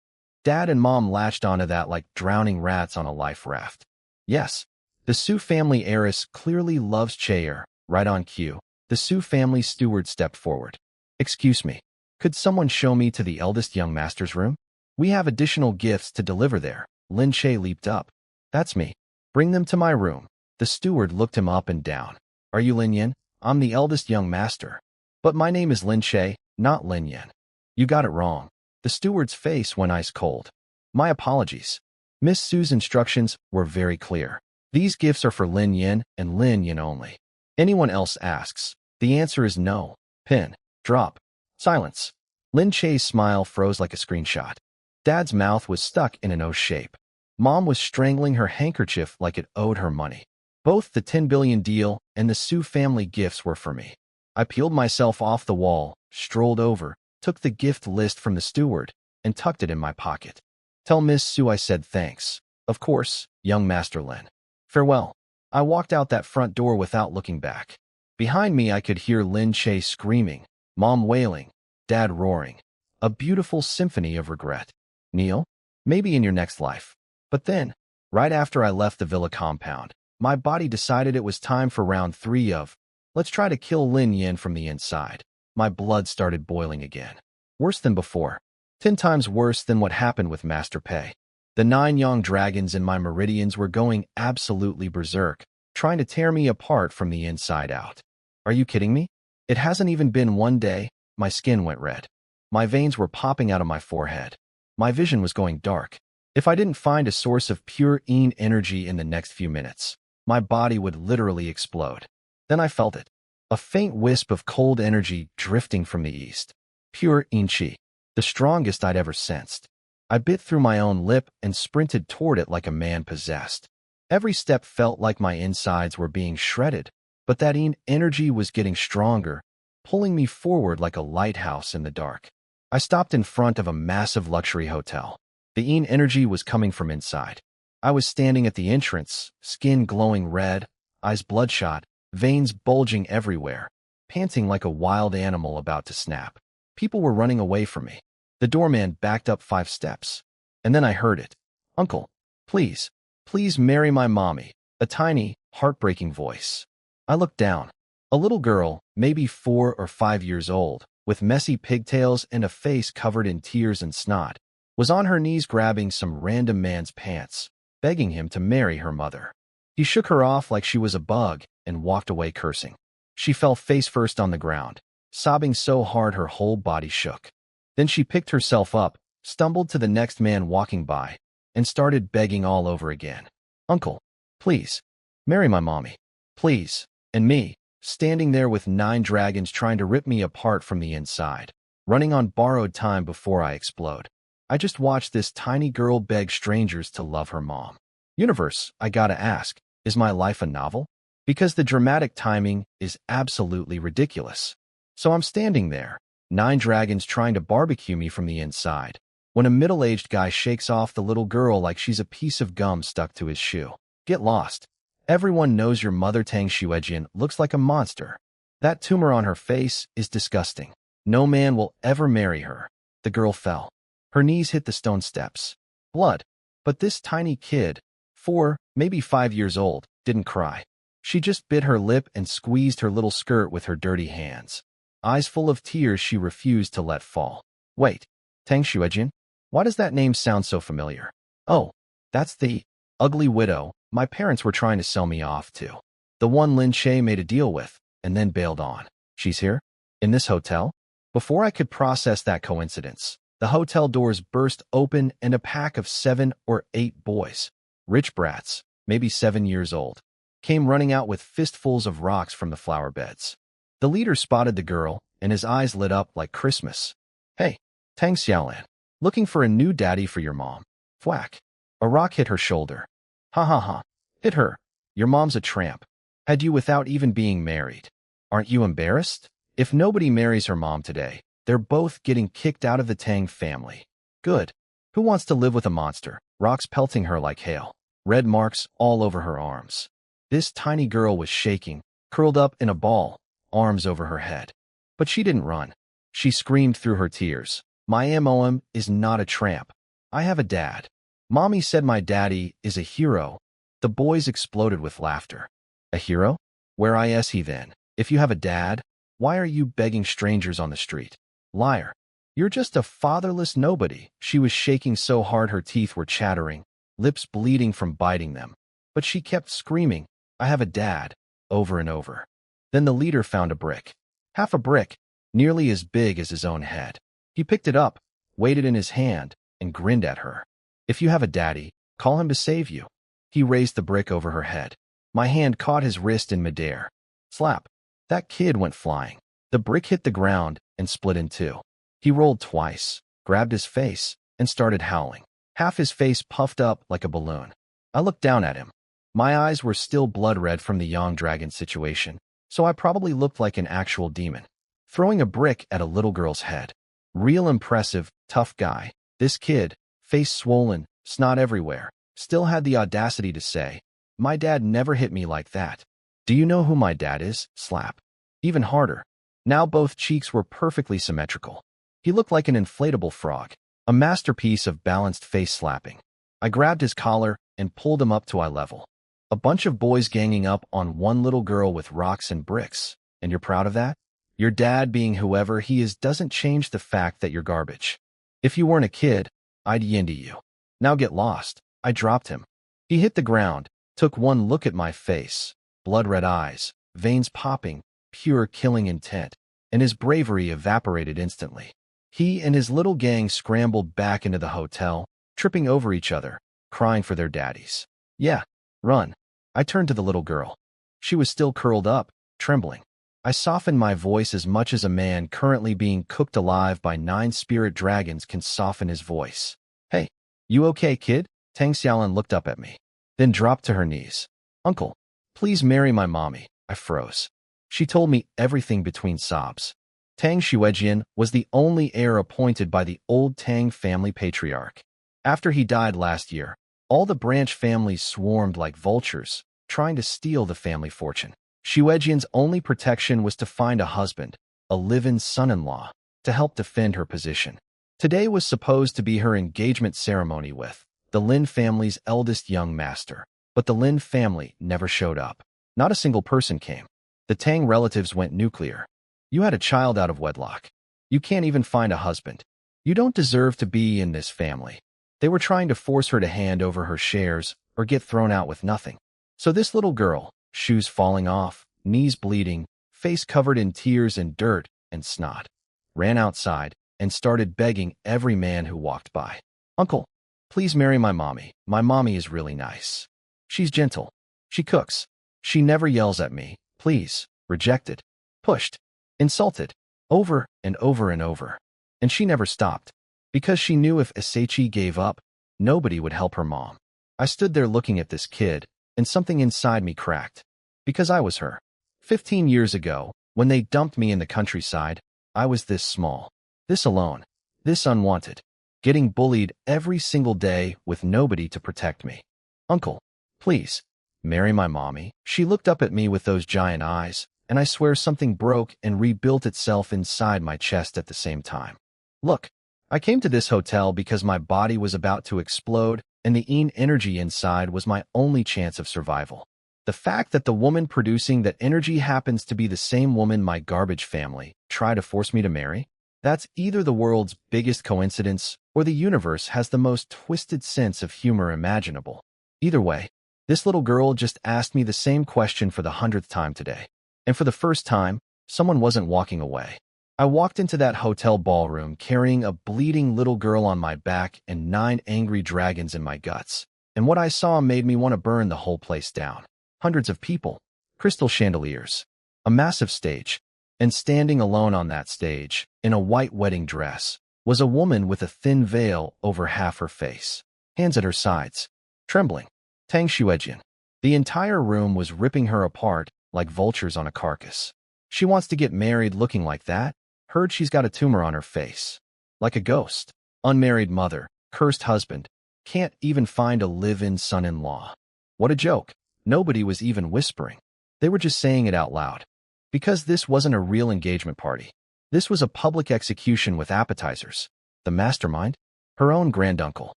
Dad and Mom latched onto that like drowning rats on a life raft. Yes, the Su family heiress clearly loves Cheer. Right on cue, the Su family steward stepped forward. Excuse me, could someone show me to the eldest young master's room? We have additional gifts to deliver there. Lin Che leaped up. That's me. Bring them to my room. The steward looked him up and down. Are you Lin Yan? I'm the eldest young master. But my name is Lin Che, not Lin Yan. You got it wrong. The steward's face went ice cold. My apologies. Miss Su's instructions were very clear. These gifts are for Lin Yan and Lin Yan only. Anyone else asks, the answer is no. Pin. Drop. Silence. Lin Che's smile froze like a screenshot. Dad's mouth was stuck in an O shape. Mom was strangling her handkerchief like it owed her money. Both the 10 billion deal and the Su family gifts were for me. I peeled myself off the wall, strolled over, took the gift list from the steward, and tucked it in my pocket. Tell Miss Su I said thanks. Of course, young Master Lin. Farewell. I walked out that front door without looking back. Behind me I could hear Lin Che screaming, Mom wailing, Dad roaring. A beautiful symphony of regret. Neil? Maybe in your next life. But then, right after I left the villa compound, my body decided it was time for round 3 of, let's try to kill Lin Yan from the inside. My blood started boiling again. Worse than before. 10 times worse than what happened with Master Pei. The 9 young dragons in my meridians were going absolutely berserk, trying to tear me apart from the inside out. Are you kidding me? It hasn't even been 1 day, my skin went red. My veins were popping out of my forehead. My vision was going dark. If I didn't find a source of pure Yin energy in the next few minutes, my body would literally explode. Then I felt it. A faint wisp of cold energy drifting from the east. Pure Yin Qi. The strongest I'd ever sensed. I bit through my own lip and sprinted toward it like a man possessed. Every step felt like my insides were being shredded, but that Yin energy was getting stronger, pulling me forward like a lighthouse in the dark. I stopped in front of a massive luxury hotel. The energy was coming from inside. I was standing at the entrance, skin glowing red, eyes bloodshot, veins bulging everywhere, panting like a wild animal about to snap. People were running away from me. The doorman backed up 5 steps. And then I heard it. "Uncle, please, please marry my mommy." A tiny, heartbreaking voice. I looked down. A little girl, maybe 4 or 5 years old, with messy pigtails and a face covered in tears and snot, was on her knees grabbing some random man's pants, begging him to marry her mother. He shook her off like she was a bug and walked away cursing. She fell face first on the ground, sobbing so hard her whole body shook. Then she picked herself up, stumbled to the next man walking by, and started begging all over again. "Uncle, please, marry my mommy, please." And me, standing there with 9 dragons trying to rip me apart from the inside, running on borrowed time before I explode. I just watched this tiny girl beg strangers to love her mom. Universe, I gotta ask, is my life a novel? Because the dramatic timing is absolutely ridiculous. So I'm standing there, 9 dragons trying to barbecue me from the inside, when a middle-aged guy shakes off the little girl like she's a piece of gum stuck to his shoe. Get lost. Everyone knows your mother Tang Xuejian looks like a monster. That tumor on her face is disgusting. No man will ever marry her. The girl fell. Her knees hit the stone steps. Blood. But this tiny kid, 4, maybe 5 years old, didn't cry. She just bit her lip and squeezed her little skirt with her dirty hands. Eyes full of tears she refused to let fall. Wait, Tang Xuejian? Why does that name sound so familiar? Oh, that's the ugly widow my parents were trying to sell me off to. The one Lin Che made a deal with, and then bailed on. She's here? In this hotel? Before I could process that coincidence, the hotel doors burst open and a pack of 7 or 8 boys, rich brats, maybe 7 years old, came running out with fistfuls of rocks from the flower beds. The leader spotted the girl, and his eyes lit up like Christmas. "Hey, Tang Xiaolan, looking for a new daddy for your mom." Thwack. A rock hit her shoulder. "Ha ha ha. Hit her. Your mom's a tramp. Had you without even being married. Aren't you embarrassed? If nobody marries her mom today, they're both getting kicked out of the Tang family." Good. Who wants to live with a monster? Rocks pelting her like hail. Red marks all over her arms. This tiny girl was shaking, curled up in a ball, arms over her head. But she didn't run. She screamed through her tears. "My mom is not a tramp. I have a dad. Mommy said my daddy is a hero." The boys exploded with laughter. "A hero? Where is he then? If you have a dad, why are you begging strangers on the street? Liar. You're just a fatherless nobody." She was shaking so hard her teeth were chattering, lips bleeding from biting them. But she kept screaming, "I have a dad," over and over. Then the leader found a brick. Half a brick, nearly as big as his own head. He picked it up, weighed it in his hand, and grinned at her. "If you have a daddy, call him to save you." He raised the brick over her head. My hand caught his wrist in midair. Slap. That kid went flying. The brick hit the ground and split in 2. He rolled twice, grabbed his face, and started howling. Half his face puffed up like a balloon. I looked down at him. My eyes were still blood red from the young dragon situation, so I probably looked like an actual demon. Throwing a brick at a little girl's head. Real impressive, tough guy. This kid, face swollen, snot everywhere, still had the audacity to say, "My dad never hit me like that." "Do you know who my dad is?" Slap. Even harder. Now both cheeks were perfectly symmetrical. He looked like an inflatable frog, a masterpiece of balanced face slapping. I grabbed his collar and pulled him up to eye level. A bunch of boys ganging up on one little girl with rocks and bricks. And you're proud of that? Your dad being whoever he is doesn't change the fact that you're garbage. If you weren't a kid, I'd yin to you. Now get lost. I dropped him. He hit the ground, took one look at my face, blood-red eyes, veins popping, pure killing intent, and his bravery evaporated instantly. He and his little gang scrambled back into the hotel, tripping over each other, crying for their daddies. "Yeah, run." I turned to the little girl. She was still curled up, trembling. I softened my voice as much as a man currently being cooked alive by 9 spirit dragons can soften his voice. "Hey, you okay, kid?" Tang Xiaolan looked up at me, then dropped to her knees. "Uncle, please marry my mommy." I froze. She told me everything between sobs. Tang Xuejian was the only heir appointed by the old Tang family patriarch. After he died last year, all the branch families swarmed like vultures, trying to steal the family fortune. Xuejian's only protection was to find a husband, a live-in son-in-law, to help defend her position. Today was supposed to be her engagement ceremony with the Lin family's eldest young master, but the Lin family never showed up. Not a single person came. The Tang relatives went nuclear. You had a child out of wedlock. You can't even find a husband. You don't deserve to be in this family. They were trying to force her to hand over her shares or get thrown out with nothing. So this little girl, shoes falling off, knees bleeding, face covered in tears and dirt and snot, ran outside and started begging every man who walked by. Uncle, please marry my mommy. My mommy is really nice. She's gentle. She cooks. She never yells at me. Please. Rejected. Pushed. Insulted. Over and over and over. And she never stopped. Because she knew if Asachi gave up, nobody would help her mom. I stood there looking at this kid, and something inside me cracked. Because I was her. 15 years ago, when they dumped me in the countryside, I was this small. This alone. This unwanted. Getting bullied every single day with nobody to protect me. Uncle, please, marry my mommy. She looked up at me with those giant eyes, and I swear something broke and rebuilt itself inside my chest at the same time. Look, I came to this hotel because my body was about to explode, and the energy inside was my only chance of survival. The fact that the woman producing that energy happens to be the same woman my garbage family tried to force me to marry, that's either the world's biggest coincidence or the universe has the most twisted sense of humor imaginable. Either way, this little girl just asked me the same question for the 100th time today. And for the first time, someone wasn't walking away. I walked into that hotel ballroom carrying a bleeding little girl on my back and 9 angry dragons in my guts. And what I saw made me want to burn the whole place down. Hundreds of people, crystal chandeliers, a massive stage, and standing alone on that stage, in a white wedding dress, was a woman with a thin veil over half her face, hands at her sides, trembling. Tang Xuejian. The entire room was ripping her apart like vultures on a carcass. She wants to get married looking like that? Heard she's got a tumor on her face. Like a ghost. Unmarried mother, cursed husband, can't even find a live-in son-in-law. What a joke. Nobody was even whispering. They were just saying it out loud. Because this wasn't a real engagement party. This was a public execution with appetizers. The mastermind? Her own granduncle.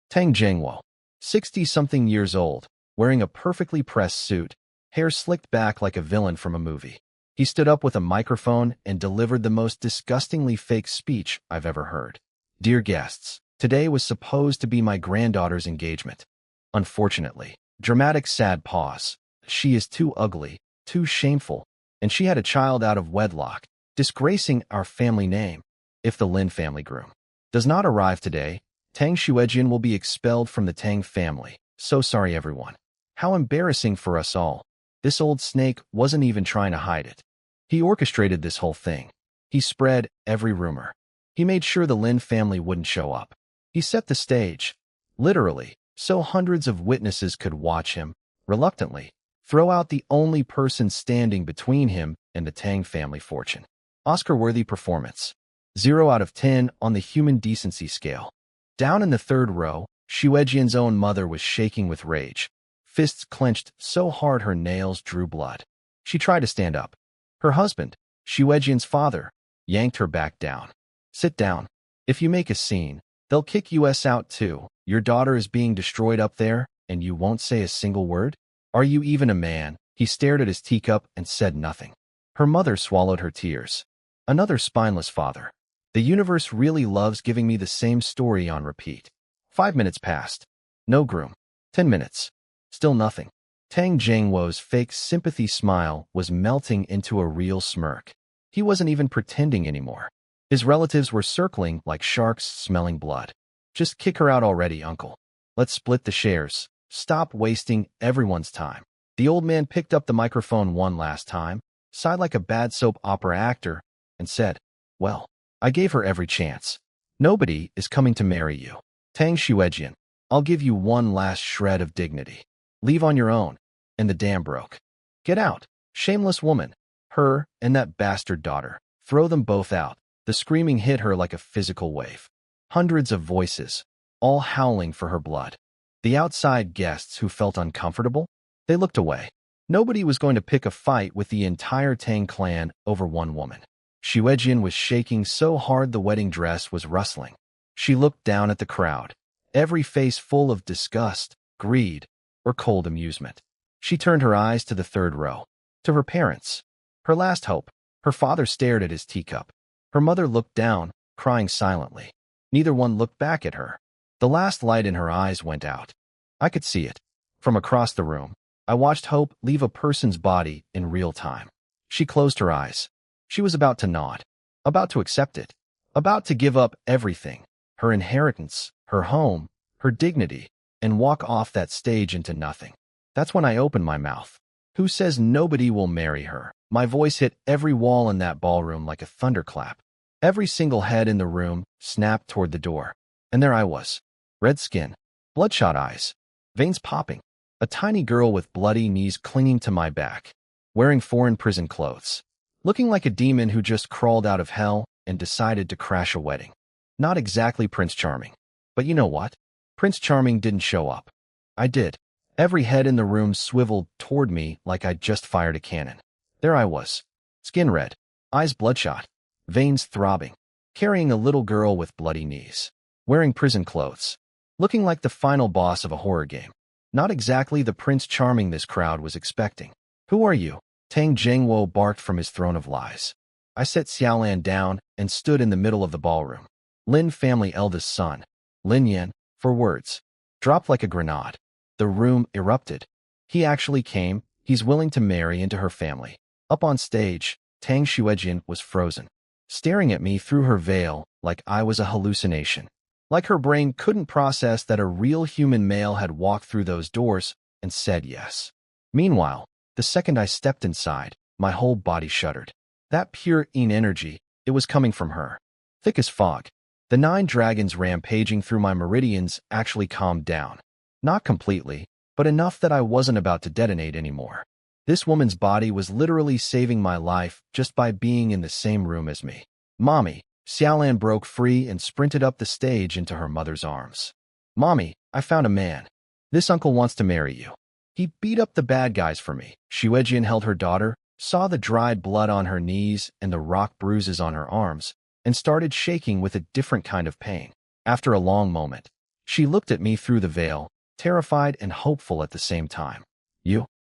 Tang Zhengwo. 60-something years old, wearing a perfectly pressed suit, hair slicked back like a villain from a movie. He stood up with a microphone and delivered the most disgustingly fake speech I've ever heard. Dear guests, today was supposed to be my granddaughter's engagement. Unfortunately, dramatic sad pause. She is too ugly, too shameful, and she had a child out of wedlock, disgracing our family name. If the Lin family groom does not arrive today, Tang Xuejian will be expelled from the Tang family. So sorry, everyone. How embarrassing for us all. This old snake wasn't even trying to hide it. He orchestrated this whole thing. He spread every rumor. He made sure the Lin family wouldn't show up. He set the stage, literally, so hundreds of witnesses could watch him, reluctantly, throw out the only person standing between him and the Tang family fortune. Oscar-worthy performance. 0 out of 10 on the human decency scale. Down in the third row, Xuejian's own mother was shaking with rage. Fists clenched so hard her nails drew blood. She tried to stand up. Her husband, Xuejian's father, yanked her back down. Sit down. If you make a scene, they'll kick us out too. Your daughter is being destroyed up there, and you won't say a single word? Are you even a man? He stared at his teacup and said nothing. Her mother swallowed her tears. Another spineless father. The universe really loves giving me the same story on repeat. 5 minutes passed. No groom. 10 minutes. Still nothing. Tang Zhengwo's fake sympathy smile was melting into a real smirk. He wasn't even pretending anymore. His relatives were circling like sharks smelling blood. Just kick her out already, uncle. Let's split the shares. Stop wasting everyone's time. The old man picked up the microphone one last time, sighed like a bad soap opera actor, and said, well, I gave her every chance. Nobody is coming to marry you. Tang Xuejian, I'll give you one last shred of dignity. Leave on your own. And the dam broke. Get out, shameless woman. Her and that bastard daughter. Throw them both out. The screaming hit her like a physical wave. Hundreds of voices, all howling for her blood. The outside guests who felt uncomfortable, they looked away. Nobody was going to pick a fight with the entire Tang clan over one woman. Xuejian was shaking so hard the wedding dress was rustling. She looked down at the crowd, every face full of disgust, greed, or cold amusement. She turned her eyes to the third row, to her parents. Her last hope. Her father stared at his teacup. Her mother looked down, crying silently. Neither one looked back at her. The last light in her eyes went out. I could see it. From across the room, I watched hope leave a person's body in real time. She closed her eyes. She was about to nod, about to accept it, about to give up everything, her inheritance, her home, her dignity, and walk off that stage into nothing. That's when I opened my mouth. Who says nobody will marry her? My voice hit every wall in that ballroom like a thunderclap. Every single head in the room snapped toward the door. And there I was. Red skin, bloodshot eyes, veins popping. A tiny girl with bloody knees clinging to my back, wearing foreign prison clothes. Looking like a demon who just crawled out of hell and decided to crash a wedding. Not exactly Prince Charming. But you know what? Prince Charming didn't show up. I did. Every head in the room swiveled toward me like I'd just fired a cannon. There I was. Skin red, eyes bloodshot, veins throbbing, carrying a little girl with bloody knees, wearing prison clothes, looking like the final boss of a horror game. Not exactly the Prince Charming this crowd was expecting. Who are you? Tang Zhengwo barked from his throne of lies. I set Xiaolan down and stood in the middle of the ballroom. Lin family eldest son, Lin Yan, for words, dropped like a grenade. The room erupted. He actually came. He's willing to marry into her family. Up on stage, Tang Xuejian was frozen, staring at me through her veil like I was a hallucination. Like her brain couldn't process that a real human male had walked through those doors and said yes. Meanwhile, the second I stepped inside, my whole body shuddered. That pure Yin energy, it was coming from her. Thick as fog. The 9 dragons rampaging through my meridians actually calmed down. Not completely, but enough that I wasn't about to detonate anymore. This woman's body was literally saving my life just by being in the same room as me. Mommy, Xiaolan broke free and sprinted up the stage into her mother's arms. Mommy, I found a man. This uncle wants to marry you. He beat up the bad guys for me. Xuejian held her daughter, saw the dried blood on her knees and the rock bruises on her arms, and started shaking with a different kind of pain. After a long moment, she looked at me through the veil, terrified and hopeful at the same time.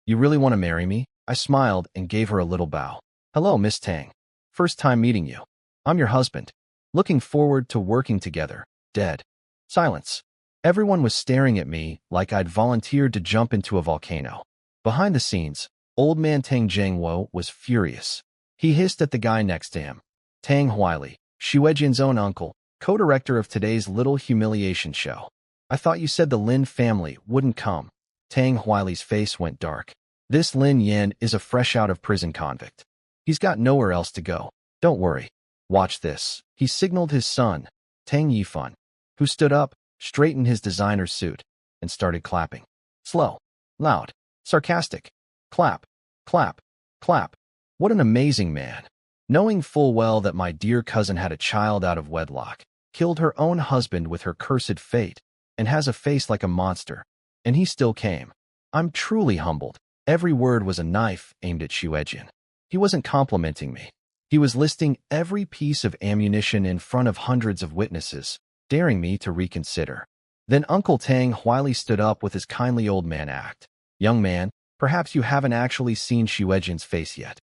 You really want to marry me? I smiled and gave her a little bow. Hello, Miss Tang. First time meeting you. I'm your husband. Looking forward to working together. Dead. Silence. Everyone was staring at me like I'd volunteered to jump into a volcano. Behind the scenes, old man Tang Zhengwo was furious. He hissed at the guy next to him. Tang Huili, Xuejian's own uncle, co-director of today's little humiliation show. I thought you said the Lin family wouldn't come. Tang Huili's face went dark. This Lin Yan is a fresh out of prison convict. He's got nowhere else to go. Don't worry. Watch this. He signaled his son, Tang Yifan, who stood up, straightened his designer suit, and started clapping. Slow, loud, sarcastic. Clap, clap, clap. What an amazing man. Knowing full well that my dear cousin had a child out of wedlock, killed her own husband with her cursed fate, and has a face like a monster, and he still came. I'm truly humbled. Every word was a knife aimed at Xuejian. He wasn't complimenting me. He was listing every piece of ammunition in front of hundreds of witnesses, daring me to reconsider. Then Uncle Tang Huili stood up with his kindly old man act. Young man, perhaps you haven't actually seen Xuejian's face yet.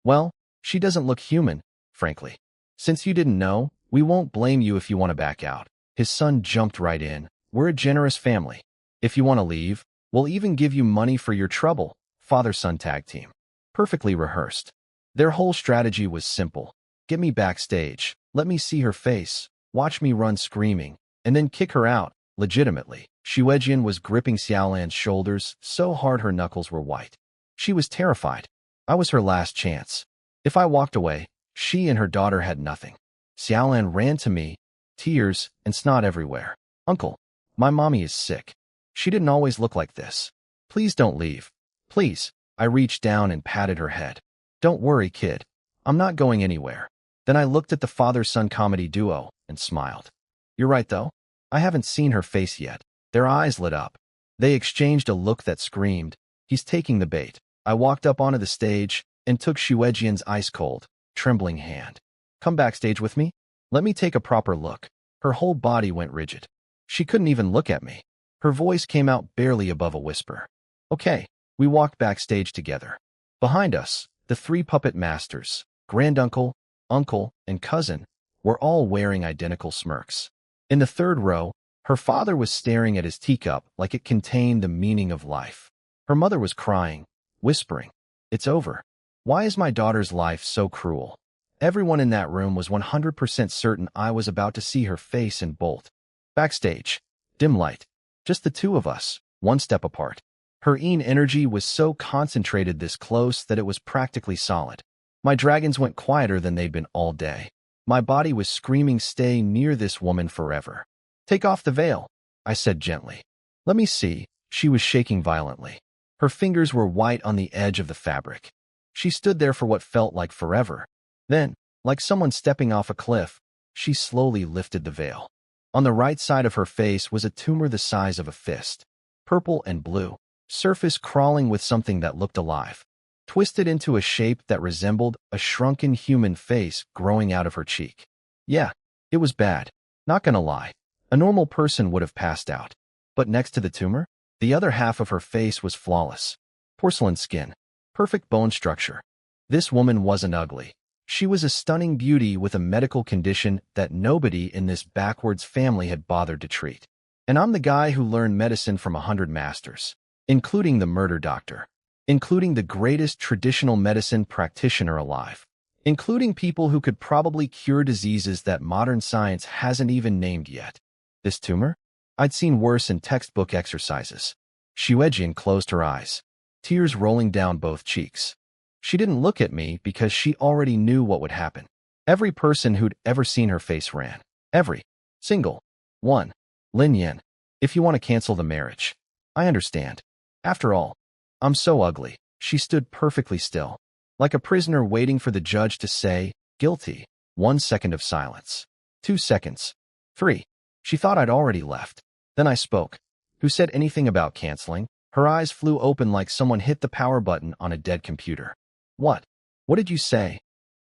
Well, she doesn't look human, frankly. Since you didn't know, we won't blame you if you want to back out. His son jumped right in. We're a generous family. If you want to leave, we'll even give you money for your trouble. Father-son tag team. Perfectly rehearsed. Their whole strategy was simple. Get me backstage, let me see her face, watch me run screaming, and then kick her out, legitimately. Xuejian was gripping Xiaolan's shoulders so hard her knuckles were white. She was terrified. I was her last chance. If I walked away, she and her daughter had nothing. Xiaolan ran to me, tears and snot everywhere. Uncle, my mommy is sick. She didn't always look like this. Please don't leave. Please. I reached down and patted her head. Don't worry, kid. I'm not going anywhere. Then I looked at the father-son comedy duo and smiled. You're right, though. I haven't seen her face yet. Their eyes lit up. They exchanged a look that screamed, he's taking the bait. I walked up onto the stage and took Shuejian's ice-cold, trembling hand. Come backstage with me? Let me take a proper look. Her whole body went rigid. She couldn't even look at me. Her voice came out barely above a whisper. Okay, we walked backstage together. Behind us, the three puppet masters, granduncle, uncle, and cousin, were all wearing identical smirks. In the third row, her father was staring at his teacup like it contained the meaning of life. Her mother was crying, whispering, "It's over. Why is my daughter's life so cruel?" Everyone in that room was 100% certain I was about to see her face and bolt. Backstage, dim light, just the two of us, one step apart. Her energy was so concentrated this close that it was practically solid. My dragons went quieter than they'd been all day. My body was screaming, stay near this woman forever. Take off the veil, I said gently. Let me see. She was shaking violently. Her fingers were white on the edge of the fabric. She stood there for what felt like forever. Then, like someone stepping off a cliff, she slowly lifted the veil. On the right side of her face was a tumor the size of a fist, purple and blue, surface crawling with something that looked alive, twisted into a shape that resembled a shrunken human face growing out of her cheek. Yeah, it was bad, not gonna lie. A normal person would have passed out. But next to the tumor, the other half of her face was flawless. Porcelain skin, perfect bone structure. This woman wasn't ugly. She was a stunning beauty with a medical condition that nobody in this backwards family had bothered to treat. And I'm the guy who learned medicine from 100 masters, including the murder doctor, including the greatest traditional medicine practitioner alive, including people who could probably cure diseases that modern science hasn't even named yet. This tumor? I'd seen worse in textbook exercises. Shuejian closed her eyes, tears rolling down both cheeks. She didn't look at me because she already knew what would happen. Every person who'd ever seen her face ran. Every single one. Lin Yen, if you want to cancel the marriage. I understand. After all, I'm so ugly. She stood perfectly still, like a prisoner waiting for the judge to say, guilty. 1 second of silence. 2 seconds. 3. She thought I'd already left. Then I spoke. Who said anything about canceling? Her eyes flew open like someone hit the power button on a dead computer. What? What did you say?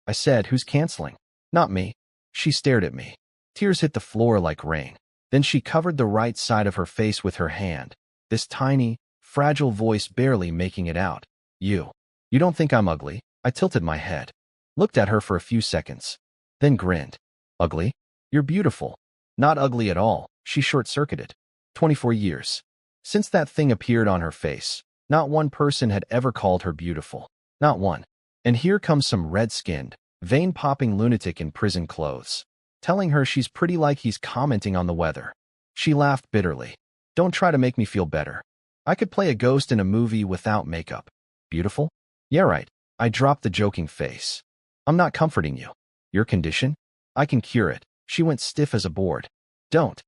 I said, who's canceling? Not me. She stared at me. Tears hit the floor like rain. Then she covered the right side of her face with her hand, this tiny, fragile voice barely making it out. You don't think I'm ugly? I tilted my head, looked at her for a few seconds, then grinned. Ugly? You're beautiful. Not ugly at all, she short-circuited. 24 years. Since that thing appeared on her face, not one person had ever called her beautiful. Not one. And here comes some red-skinned, vein-popping lunatic in prison clothes, telling her she's pretty like he's commenting on the weather. She laughed bitterly. Don't try to make me feel better. I could play a ghost in a movie without makeup. Beautiful? Yeah, right. I dropped the joking face. I'm not comforting you. Your condition? I can cure it. She went stiff as a board. Don't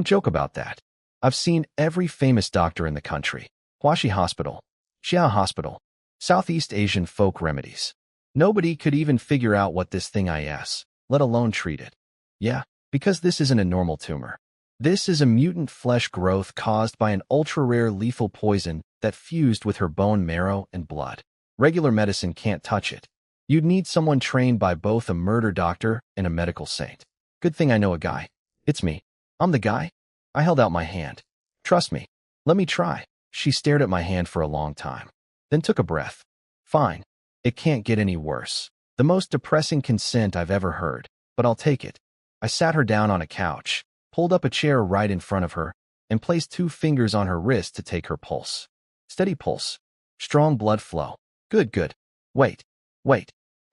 joke about that. I've seen every famous doctor in the country. Huaxi Hospital, Xia Hospital, Southeast Asian folk remedies. Nobody could even figure out what this thing is, let alone treat it. Yeah, because this isn't a normal tumor. This is a mutant flesh growth caused by an ultra-rare lethal poison that fused with her bone marrow and blood. Regular medicine can't touch it. You'd need someone trained by both a murder doctor and a medical saint. Good thing I know a guy. It's me. I'm the guy. I held out my hand. Trust me. Let me try. She stared at my hand for a long time, then took a breath. Fine. It can't get any worse. The most depressing consent I've ever heard, but I'll take it. I sat her down on a couch, pulled up a chair right in front of her, and placed 2 fingers on her wrist to take her pulse. Steady pulse. Strong blood flow. Good. Wait.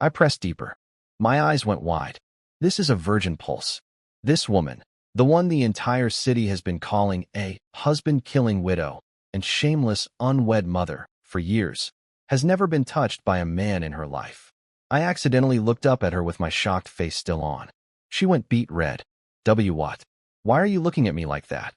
I pressed deeper. My eyes went wide. This is a virgin pulse. This woman, the one the entire city has been calling a husband-killing widow and shameless unwed mother for years, has never been touched by a man in her life. I accidentally looked up at her with my shocked face still on. She went beet red. What? Why are you looking at me like that?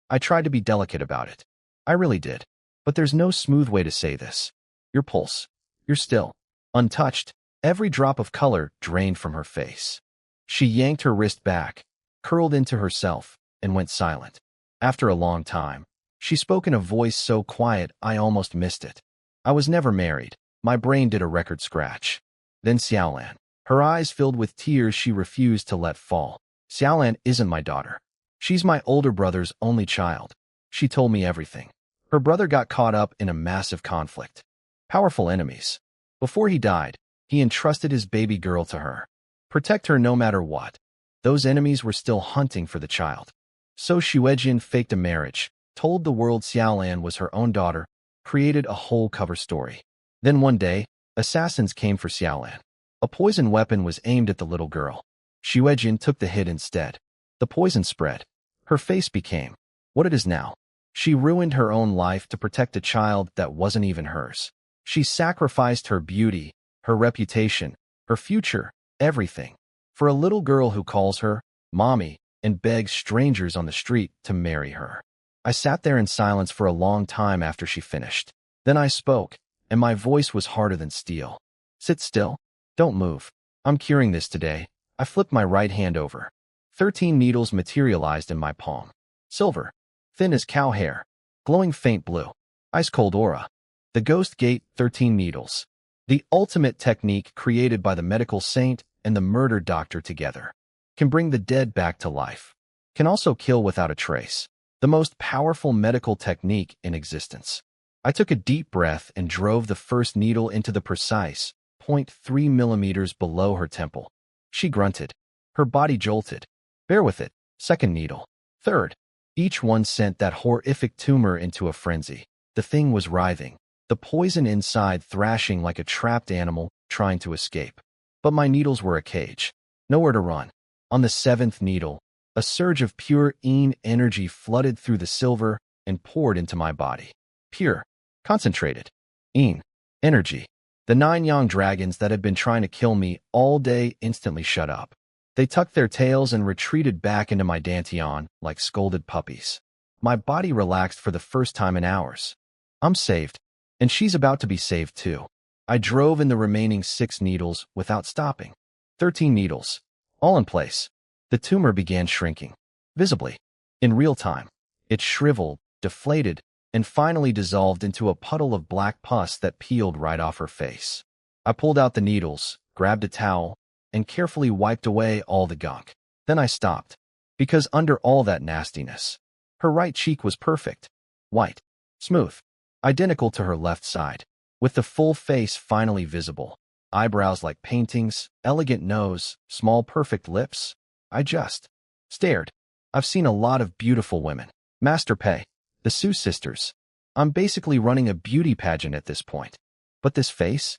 I tried to be delicate about it. I really did. But there's no smooth way to say this. Your pulse. You're still. Untouched, every drop of color drained from her face. She yanked her wrist back, curled into herself, and went silent. After a long time, she spoke in a voice so quiet I almost missed it. I was never married. My brain did a record scratch. Then Xiaolan. Her eyes filled with tears she refused to let fall. Xiaolan isn't my daughter. She's my older brother's only child. She told me everything. Her brother got caught up in a massive conflict. Powerful enemies. Before he died, he entrusted his baby girl to her. Protect her no matter what. Those enemies were still hunting for the child. So Xuejin faked a marriage, told the world Xiaolan was her own daughter, created a whole cover story. Then one day, assassins came for Xiaolan. A poison weapon was aimed at the little girl. Xuejin took the hit instead. The poison spread. Her face became what it is now. She ruined her own life to protect a child that wasn't even hers. She sacrificed her beauty, her reputation, her future, everything, for a little girl who calls her mommy and begs strangers on the street to marry her. I sat there in silence for a long time after she finished. Then I spoke, and my voice was harder than steel. Sit still. Don't move. I'm curing this today. I flipped my right hand over. 13 needles materialized in my palm. Silver. Thin as cow hair. Glowing faint blue. Ice-cold aura. The ghost gate, 13 needles. The ultimate technique created by the medical saint and the murder doctor together. Can bring the dead back to life. Can also kill without a trace. The most powerful medical technique in existence. I took a deep breath and drove the first needle into the precise 0.3 millimeters below her temple. She grunted. Her body jolted. Bear with it. Second needle. Third. Each one sent that horrific tumor into a frenzy. The thing was writhing. The poison inside thrashing like a trapped animal trying to escape. But my needles were a cage. Nowhere to run. On the seventh needle, a surge of pure yin energy flooded through the silver and poured into my body. Pure. Concentrated. Yin. Energy. The 9 young dragons that had been trying to kill me all day instantly shut up. They tucked their tails and retreated back into my dantian like scolded puppies. My body relaxed for the first time in hours. I'm saved. And she's about to be saved too. I drove in the remaining 6 needles without stopping. 13 needles. All in place. The tumor began shrinking. Visibly. In real time. It shriveled, deflated, and finally dissolved into a puddle of black pus that peeled right off her face. I pulled out the needles, grabbed a towel, and carefully wiped away all the gunk. Then I stopped. Because under all that nastiness, her right cheek was perfect. White. Smooth. Identical to her left side. With the full face finally visible. Eyebrows like paintings, elegant nose, small perfect lips. I just stared. I've seen a lot of beautiful women. Master Pei. The Su sisters. I'm basically running a beauty pageant at this point. But this face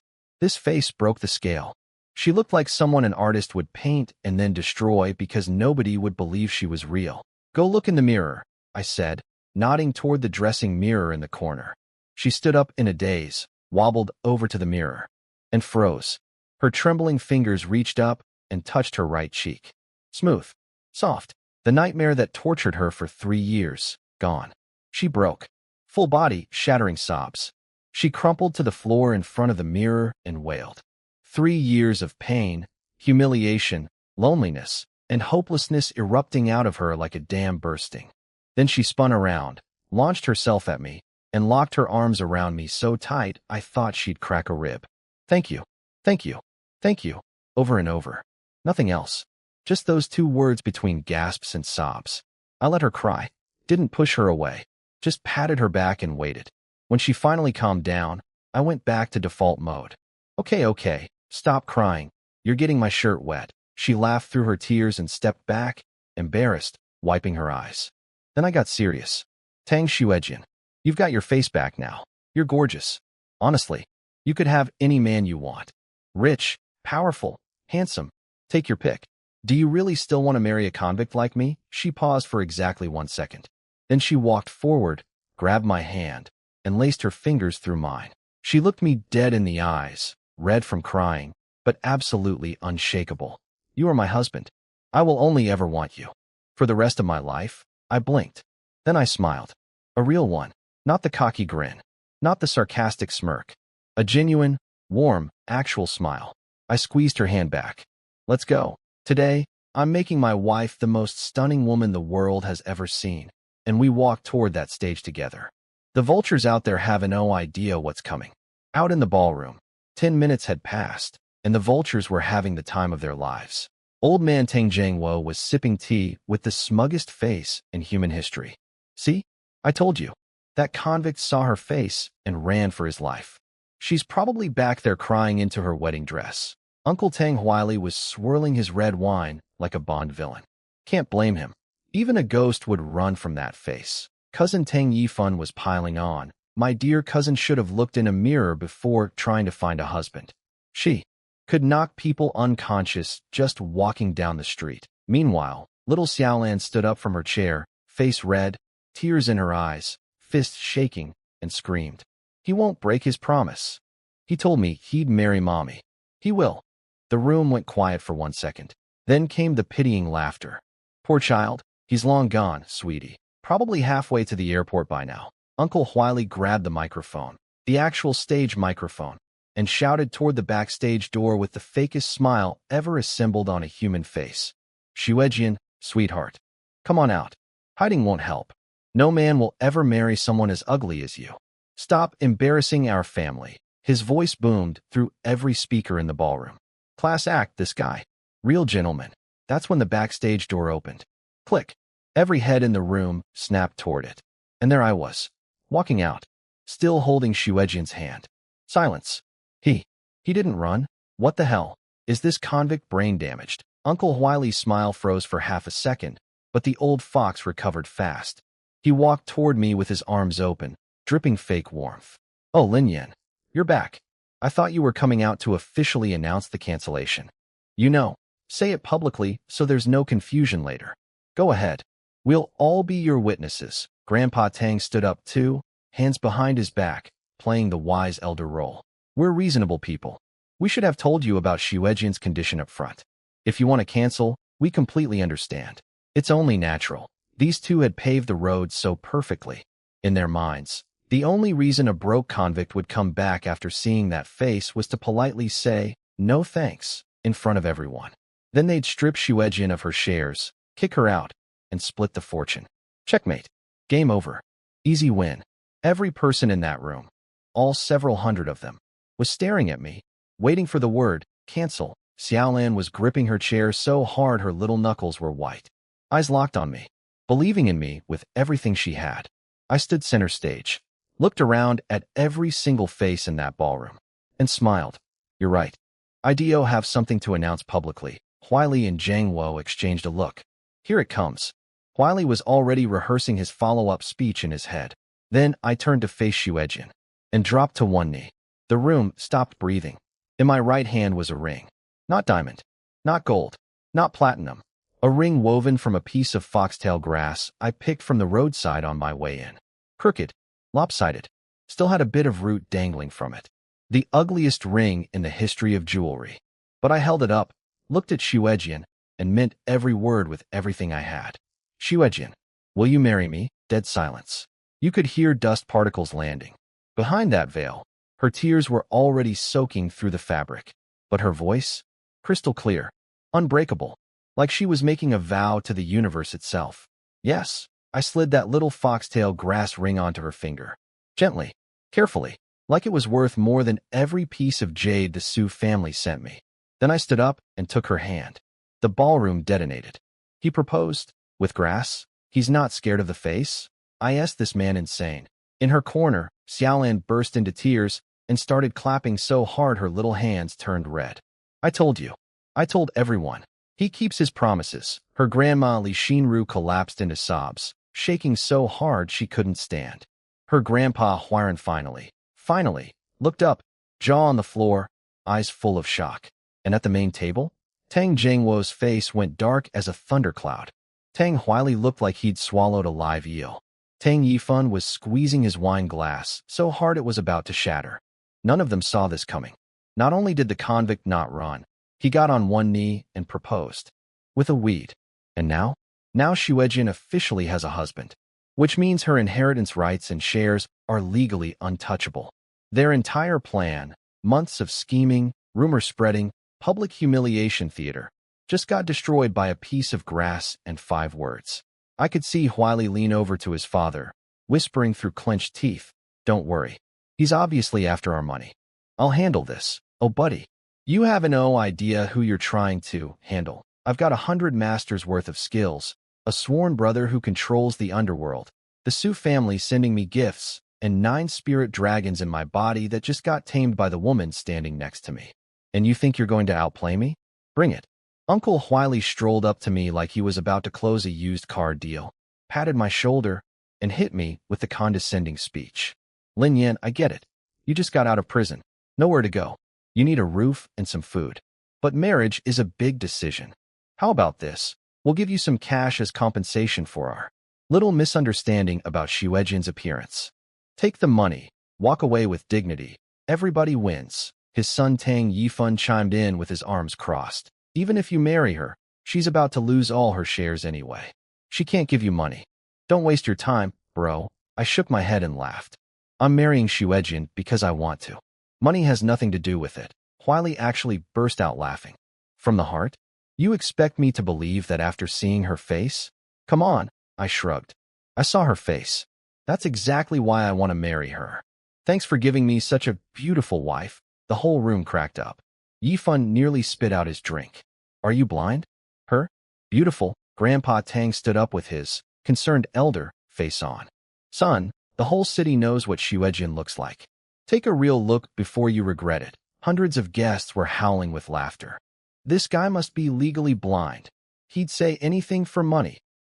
broke the scale. She looked like someone an artist would paint and then destroy because nobody would believe she was real. Go look in the mirror, I said, nodding toward the dressing mirror in the corner. She stood up in a daze, wobbled over to the mirror, and froze. Her trembling fingers reached up and touched her right cheek. Smooth. Soft. The nightmare that tortured her for 3 years, gone. She broke. Full body, shattering sobs. She crumpled to the floor in front of the mirror and wailed. 3 years of pain, humiliation, loneliness, and hopelessness erupting out of her like a dam bursting. Then she spun around, launched herself at me, and locked her arms around me so tight I thought she'd crack a rib. Thank you. Thank you. Thank you. Over and over. Nothing else. Just those 2 words between gasps and sobs. I let her cry. Didn't push her away. Just patted her back and waited. When she finally calmed down, I went back to default mode. Okay. Stop crying. You're getting my shirt wet. She laughed through her tears and stepped back, embarrassed, wiping her eyes. Then I got serious. Tang Xuejin. You've got your face back now. You're gorgeous. Honestly, you could have any man you want. Rich, powerful, handsome. Take your pick. Do you really still want to marry a convict like me? She paused for exactly 1 second. Then she walked forward, grabbed my hand, and laced her fingers through mine. She looked me dead in the eyes, red from crying, but absolutely unshakable. You are my husband. I will only ever want you. For the rest of my life. I blinked. Then I smiled. A real one. Not the cocky grin. Not the sarcastic smirk. A genuine, Warm, actual smile. I squeezed her hand back. Let's go. Today, I'm making my wife the most stunning woman the world has ever seen. And we walked toward that stage together. The vultures out there have no idea what's coming. Out in the ballroom, 10 minutes had passed, and the vultures were having the time of their lives. Old man Tang Jiangwo was sipping tea with the smuggest face in human history. See? I told you. That convict saw her face and ran for his life. She's probably back there crying into her wedding dress. Uncle Tang Huili was swirling his red wine like a Bond villain. Can't blame him. Even a ghost would run from that face. Cousin Tang Yifan was piling on. My dear cousin should have looked in a mirror before trying to find a husband. She could knock people unconscious just walking down the street. Meanwhile, little Xiaolan stood up from her chair, face red, tears in her eyes, fists shaking, and screamed. He won't break his promise. He told me he'd marry mommy. He will. The room went quiet for 1 second. Then came the pitying laughter. Poor child, he's long gone, sweetie. Probably halfway to the airport by now. Uncle Huili grabbed the microphone, the actual stage microphone, and shouted toward the backstage door with the fakest smile ever assembled on a human face. Xuejian, sweetheart, come on out. Hiding won't help. No man will ever marry someone as ugly as you. Stop embarrassing our family. His voice boomed through every speaker in the ballroom. Class act, this guy. Real gentleman. That's when the backstage door opened. Click. Every head in the room snapped toward it. And there I was, walking out, still holding Xuejian's hand. Silence. He didn't run. What the hell? Is this convict brain damaged? Uncle Huili's smile froze for half a second, but the old fox recovered fast. He walked toward me with his arms open, dripping fake warmth. Oh, Lin Yan, you're back. I thought you were coming out to officially announce the cancellation. You know, say it publicly so there's no confusion later. Go ahead. We'll all be your witnesses. Grandpa Tang stood up too, hands behind his back, playing the wise elder role. We're reasonable people. We should have told you about Xuejian's condition up front. If you want to cancel, we completely understand. It's only natural. These two had paved the road so perfectly. In their minds, the only reason a broke convict would come back after seeing that face was to politely say, no thanks, in front of everyone. Then they'd strip Xuejian of her shares, kick her out, and split the fortune. Checkmate. Game over. Easy win. Every person in that room, all several hundred of them, was staring at me, waiting for the word, cancel. Xiaolan was gripping her chair so hard her little knuckles were white. Eyes locked on me, believing in me with everything she had. I stood center stage, looked around at every single face in that ballroom, and smiled. You're right. I do have something to announce publicly. Huili and Jiangwo exchanged a look. Here it comes. Huili was already rehearsing his follow-up speech in his head. Then I turned to face Xuejian and dropped to one knee. The room stopped breathing. In my right hand was a ring. Not diamond, not gold, not platinum. A ring woven from a piece of foxtail grass I picked from the roadside on my way in. Crooked, lopsided, still had a bit of root dangling from it. The ugliest ring in the history of jewelry. But I held it up, looked at Xuejian, and meant every word with everything I had. Xuejian, will you marry me? Dead silence. You could hear dust particles landing. Behind that veil, her tears were already soaking through the fabric. But her voice? Crystal clear, unbreakable, like she was making a vow to the universe itself. Yes, I slid that little foxtail grass ring onto her finger. Gently, carefully, like it was worth more than every piece of jade the Su family sent me. Then I stood up and took her hand. The ballroom detonated. He proposed, with grass? He's not scared of the face? I asked this man insane. In her corner, Xiaolan burst into tears and started clapping so hard her little hands turned red. I told you. I told everyone. He keeps his promises. Her grandma Li Xinru collapsed into sobs, shaking so hard she couldn't stand. Her grandpa Huiran finally, looked up, jaw on the floor, eyes full of shock. And at the main table, Tang Jiangwo's face went dark as a thundercloud. Tang Huili looked like he'd swallowed a live eel. Tang Yifan was squeezing his wine glass so hard it was about to shatter. None of them saw this coming. Not only did the convict not run, he got on one knee and proposed. With a weed. And now? Now Xuejian officially has a husband, which means her inheritance rights and shares are legally untouchable. Their entire plan, Months of scheming, rumor spreading, public humiliation theater just got destroyed by a piece of grass and 5 words. I could see Huili lean over to his father, whispering through clenched teeth, "Don't worry. He's obviously after our money. I'll handle this. Oh, buddy. You have no idea who you're trying to handle. I've got 100 masters worth of skills, a sworn brother who controls the underworld, the Su family sending me gifts, and 9 spirit dragons in my body that just got tamed by the woman standing next to me. And you think you're going to outplay me? Bring it." Uncle Huili strolled up to me like he was about to close a used car deal, patted my shoulder, and hit me with the condescending speech. "Lin Yan, I get it. You just got out of prison. Nowhere to go. You need a roof and some food. But marriage is a big decision. How about this? We'll give you some cash as compensation for our little misunderstanding about Xuejian's appearance. Take the money, walk away with dignity. Everybody wins." His son Tang Yifan chimed in with his arms crossed. "Even if you marry her, she's about to lose all her shares anyway. She can't give you money. Don't waste your time, bro." I shook my head and laughed. "I'm marrying Xuejian because I want to. Money has nothing to do with it." Huili actually burst out laughing. "From the heart? You expect me to believe that after seeing her face?" "Come on," I shrugged. "I saw her face. That's exactly why I want to marry her. Thanks for giving me such a beautiful wife." The whole room cracked up. Yifan nearly spit out his drink. "Are you blind? Her? Beautiful." Grandpa Tang stood up with his concerned elder face on. "Son, the whole city knows what Xuejian looks like. Take a real look before you regret it." Hundreds of guests were howling with laughter. "This guy must be legally blind. He'd say anything for money.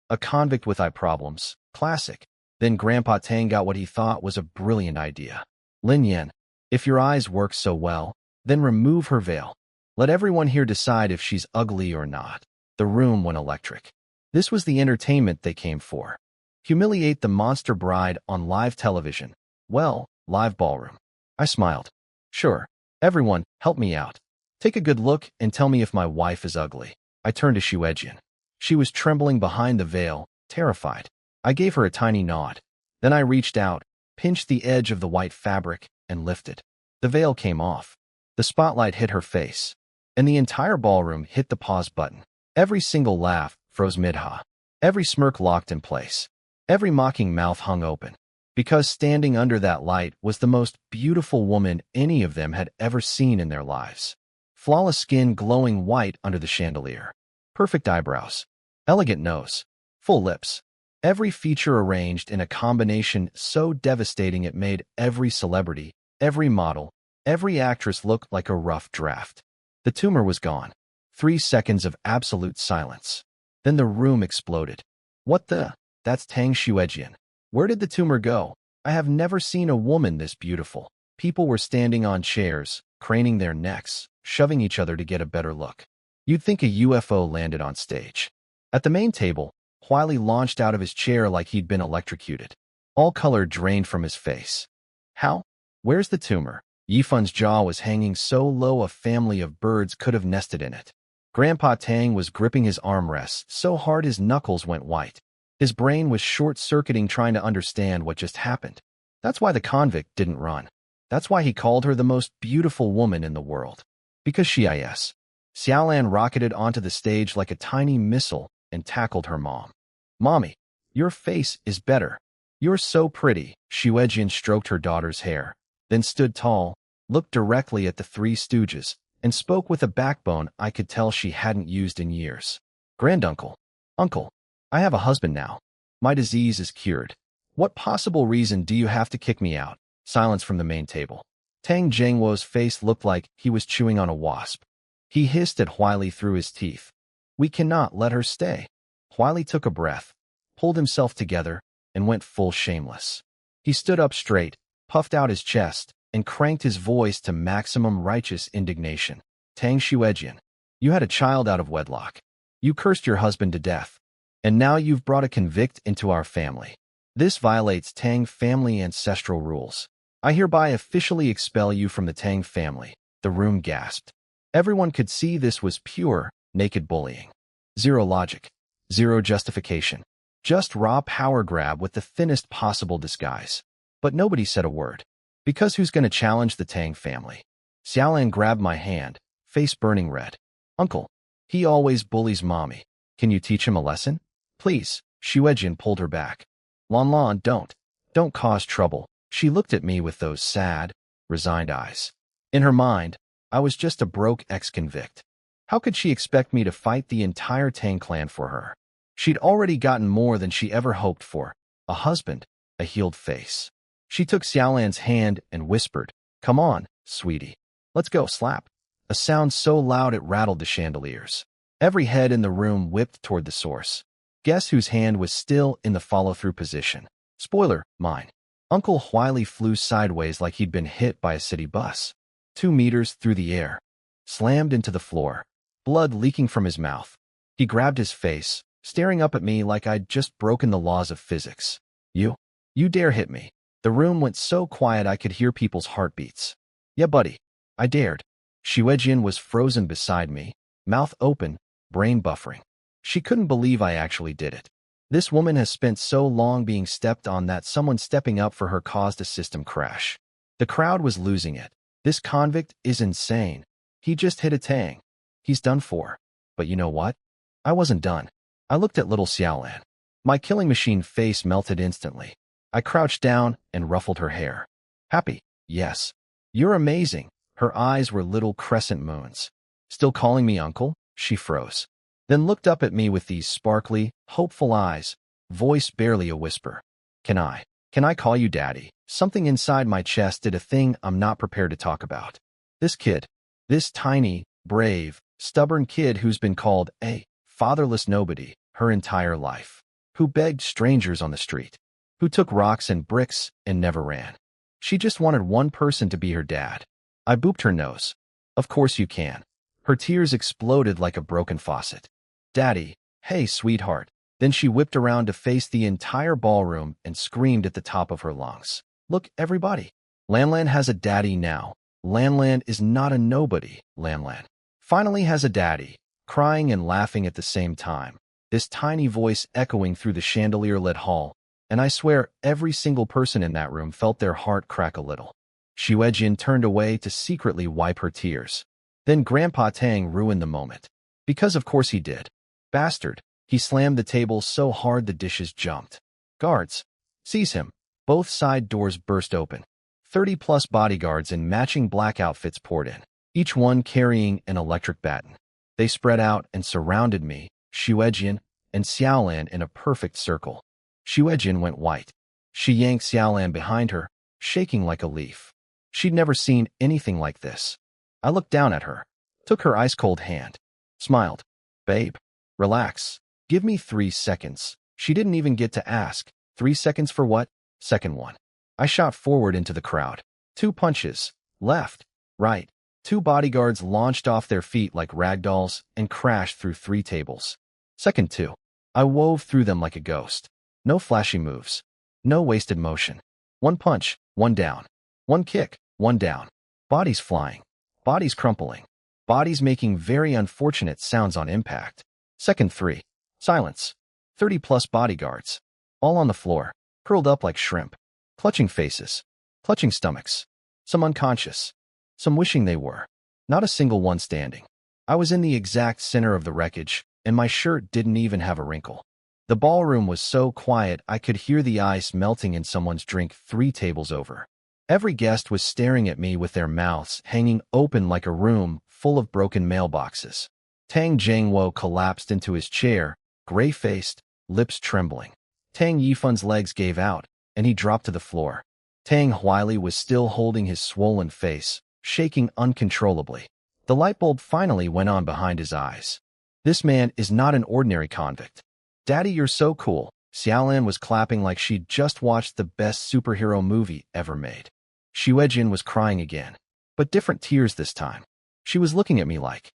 A convict with eye problems. Classic." Then Grandpa Tang got what he thought was a brilliant idea. "Lin Yan, if your eyes work so well, then remove her veil. Let everyone here decide if she's ugly or not." The room went electric. This was the entertainment they came for. Humiliate the monster bride on live television. Well, live ballroom. I smiled. "Sure. Everyone, help me out. Take a good look and tell me if my wife is ugly." I turned to Xuejian. She was trembling behind the veil, terrified. I gave her a tiny nod. Then I reached out, pinched the edge of the white fabric, and lifted. The veil came off. The spotlight hit her face, and the entire ballroom hit the pause button. Every single laugh froze mid-ha. Every smirk locked in place. Every mocking mouth hung open. Because standing under that light was the most beautiful woman any of them had ever seen in their lives. Flawless skin glowing white under the chandelier. Perfect eyebrows. Elegant nose. Full lips. Every feature arranged in a combination so devastating it made every celebrity, every model, every actress look like a rough draft. The tumor was gone. 3 seconds of absolute silence. Then the room exploded. "What the? That's Tang Xuejian. Where did the tumor go? I have never seen a woman this beautiful." People were standing on chairs, craning their necks, shoving each other to get a better look. You'd think a UFO landed on stage. At the main table, Huili launched out of his chair like he'd been electrocuted. All color drained from his face. "How? Where's the tumor?" Yifan's jaw was hanging so low a family of birds could have nested in it. Grandpa Tang was gripping his armrests so hard his knuckles went white. His brain was short-circuiting trying to understand what just happened. That's why the convict didn't run. That's why he called her the most beautiful woman in the world. Because she is. Xiaolan rocketed onto the stage like a tiny missile and tackled her mom. "Mommy, your face is better. You're so pretty." Xuejian stroked her daughter's hair, then stood tall, looked directly at the 3 stooges, and spoke with a backbone I could tell she hadn't used in years. "Granduncle, uncle, I have a husband now. My disease is cured. What possible reason do you have to kick me out?" Silence from the main table. Tang Zhengwo's face looked like he was chewing on a wasp. He hissed at Huili through his teeth. "We cannot let her stay." Huili took a breath, pulled himself together, and went full shameless. He stood up straight, puffed out his chest, and cranked his voice to maximum righteous indignation. "Tang Xuejian, you had a child out of wedlock. You cursed your husband to death. And now you've brought a convict into our family. This violates Tang family ancestral rules. I hereby officially expel you from the Tang family." The room gasped. Everyone could see this was pure, naked bullying. Zero logic. Zero justification. Just raw power grab with the thinnest possible disguise. But nobody said a word. Because who's going to challenge the Tang family? Xiaolan grabbed my hand, face burning red. Uncle, he always bullies mommy. Can you teach him a lesson? Please. Xuejin pulled her back. Lan, don't. Don't cause trouble. She looked at me with those sad, resigned eyes. In her mind, I was just a broke ex-convict. How could she expect me to fight the entire Tang clan for her? She'd already gotten more than she ever hoped for. A husband, a healed face. She took Xiaolan's hand and whispered, "Come on, sweetie. Let's go, slap." A sound so loud it rattled the chandeliers. Every head in the room whipped toward the source. Guess whose hand was still in the follow-through position? Spoiler, mine. Uncle Huili flew sideways like he'd been hit by a city bus. 2 meters through the air. Slammed into the floor. Blood leaking from his mouth. He grabbed his face, staring up at me like I'd just broken the laws of physics. You dare hit me. The room went so quiet I could hear people's heartbeats. Yeah, buddy. I dared. Xuejin was frozen beside me, mouth open, brain buffering. She couldn't believe I actually did it. This woman has spent so long being stepped on that someone stepping up for her caused a system crash. The crowd was losing it. This convict is insane. He just hit a Tang. He's done for. But you know what? I wasn't done. I looked at little Xiaolan. My killing machine face melted instantly. I crouched down and ruffled her hair. Happy? Yes. You're amazing. Her eyes were little crescent moons. Still calling me uncle? She froze. Then looked up at me with these sparkly, hopeful eyes, voice barely a whisper. Can I call you daddy? Something inside my chest did a thing I'm not prepared to talk about. This kid, this tiny, brave, stubborn kid who's been called a fatherless nobody her entire life, who begged strangers on the street, who took rocks and bricks and never ran. She just wanted one person to be her dad. I booped her nose. Of course you can. Her tears exploded like a broken faucet. Daddy, hey sweetheart. Then she whipped around to face the entire ballroom and screamed at the top of her lungs. Look, everybody. Lanlan has a daddy now. Lanlan is not a nobody. Lanlan finally has a daddy, crying and laughing at the same time. This tiny voice echoing through the chandelier-lit hall, and I swear every single person in that room felt their heart crack a little. Xuejin turned away to secretly wipe her tears. Then Grandpa Tang ruined the moment. Because of course he did. Bastard. He slammed the table so hard the dishes jumped. Guards. Seize him. Both side doors burst open. 30-plus bodyguards in matching black outfits poured in, each one carrying an electric baton. They spread out and surrounded me, Xuejin, and Xiaolan in a perfect circle. Xuejin went white. She yanked Xiaolan behind her, shaking like a leaf. She'd never seen anything like this. I looked down at her, took her ice-cold hand, smiled. Babe, relax. Give me 3 seconds. She didn't even get to ask. 3 seconds for what? Second one. I shot forward into the crowd. 2 punches. Left. Right. 2 bodyguards launched off their feet like ragdolls and crashed through 3 tables. Second 2. I wove through them like a ghost. No flashy moves. No wasted motion. 1 punch, 1 down. 1 kick, 1 down. Bodies flying. Bodies crumpling. Bodies making very unfortunate sounds on impact. Second 3. Silence. 30-plus bodyguards. All on the floor, curled up like shrimp. Clutching faces. Clutching stomachs. Some unconscious. Some wishing they were. Not a single one standing. I was in the exact center of the wreckage, and my shirt didn't even have a wrinkle. The ballroom was so quiet I could hear the ice melting in someone's drink 3 tables over. Every guest was staring at me with their mouths hanging open like a room full of broken mailboxes. Tang Jingwo collapsed into his chair, gray-faced, lips trembling. Tang Yifun's legs gave out, and he dropped to the floor. Tang Huili was still holding his swollen face, shaking uncontrollably. The light bulb finally went on behind his eyes. This man is not an ordinary convict. Daddy, you're so cool. Xiaolan was clapping like she'd just watched the best superhero movie ever made. Xuejin was crying again, but different tears this time. She was looking at me like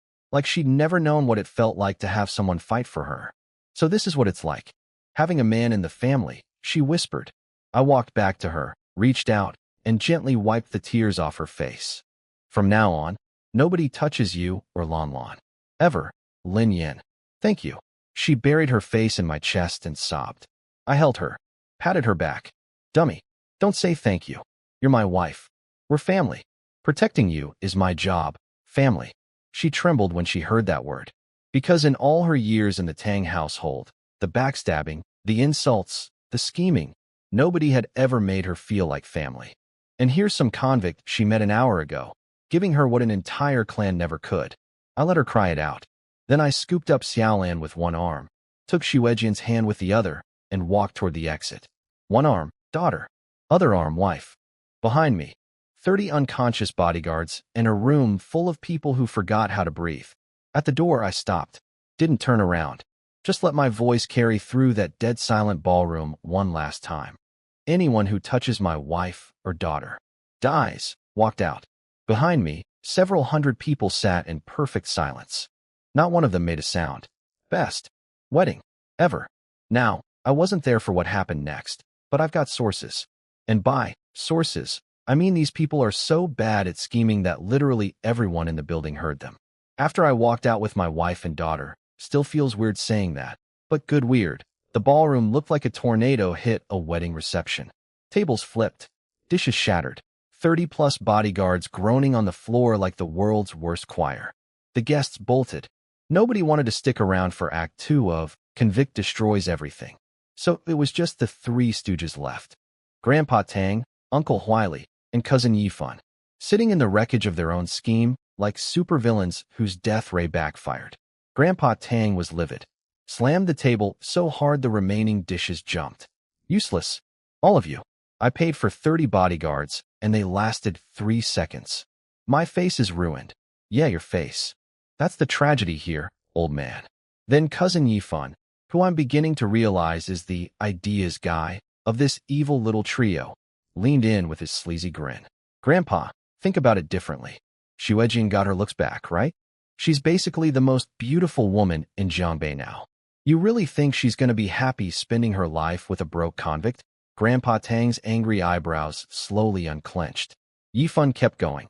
she'd never known what it felt like to have someone fight for her. So this is what it's like. Having a man in the family, she whispered. I walked back to her, reached out, and gently wiped the tears off her face. From now on, nobody touches you or Lan. Ever, Lin Yin. Thank you. She buried her face in my chest and sobbed. I held her, patted her back. Dummy, don't say thank you. You're my wife. We're family. Protecting you is my job, family. She trembled when she heard that word. Because in all her years in the Tang household, the backstabbing, the insults, the scheming, nobody had ever made her feel like family. And here's some convict she met an hour ago, giving her what an entire clan never could. I let her cry it out. Then I scooped up Xiaolan with one arm, took Xuejian's hand with the other, and walked toward the exit. One arm, daughter. Other arm, wife. Behind me, 30 unconscious bodyguards and a room full of people who forgot how to breathe. At the door, I stopped, didn't turn around. Just let my voice carry through that dead silent ballroom one last time. Anyone who touches my wife or daughter dies. Walked out. Behind me, several hundred people sat in perfect silence. Not one of them made a sound. Best wedding ever. Now, I wasn't there for what happened next, but I've got sources. And by sources, I mean these people are so bad at scheming that literally everyone in the building heard them. After I walked out with my wife and daughter, still feels weird saying that, but good weird, the ballroom looked like a tornado hit a wedding reception. Tables flipped, dishes shattered, 30-plus bodyguards groaning on the floor like the world's worst choir. The guests bolted. Nobody wanted to stick around for Act 2 of Convict Destroys Everything. So it was just the three stooges left. Grandpa Tang, Uncle Huili, and Cousin Yifan, sitting in the wreckage of their own scheme, like supervillains whose death ray backfired. Grandpa Tang was livid. Slammed the table so hard the remaining dishes jumped. Useless. All of you. I paid for 30 bodyguards, and they lasted 3 seconds. My face is ruined. Yeah, your face. That's the tragedy here, old man. Then Cousin Yifan, who I'm beginning to realize is the ideas guy of this evil little trio, leaned in with his sleazy grin. Grandpa, think about it differently. Xuejian got her looks back, right? She's basically the most beautiful woman in Jiangbei now. You really think she's going to be happy spending her life with a broke convict? Grandpa Tang's angry eyebrows slowly unclenched. Yifan kept going.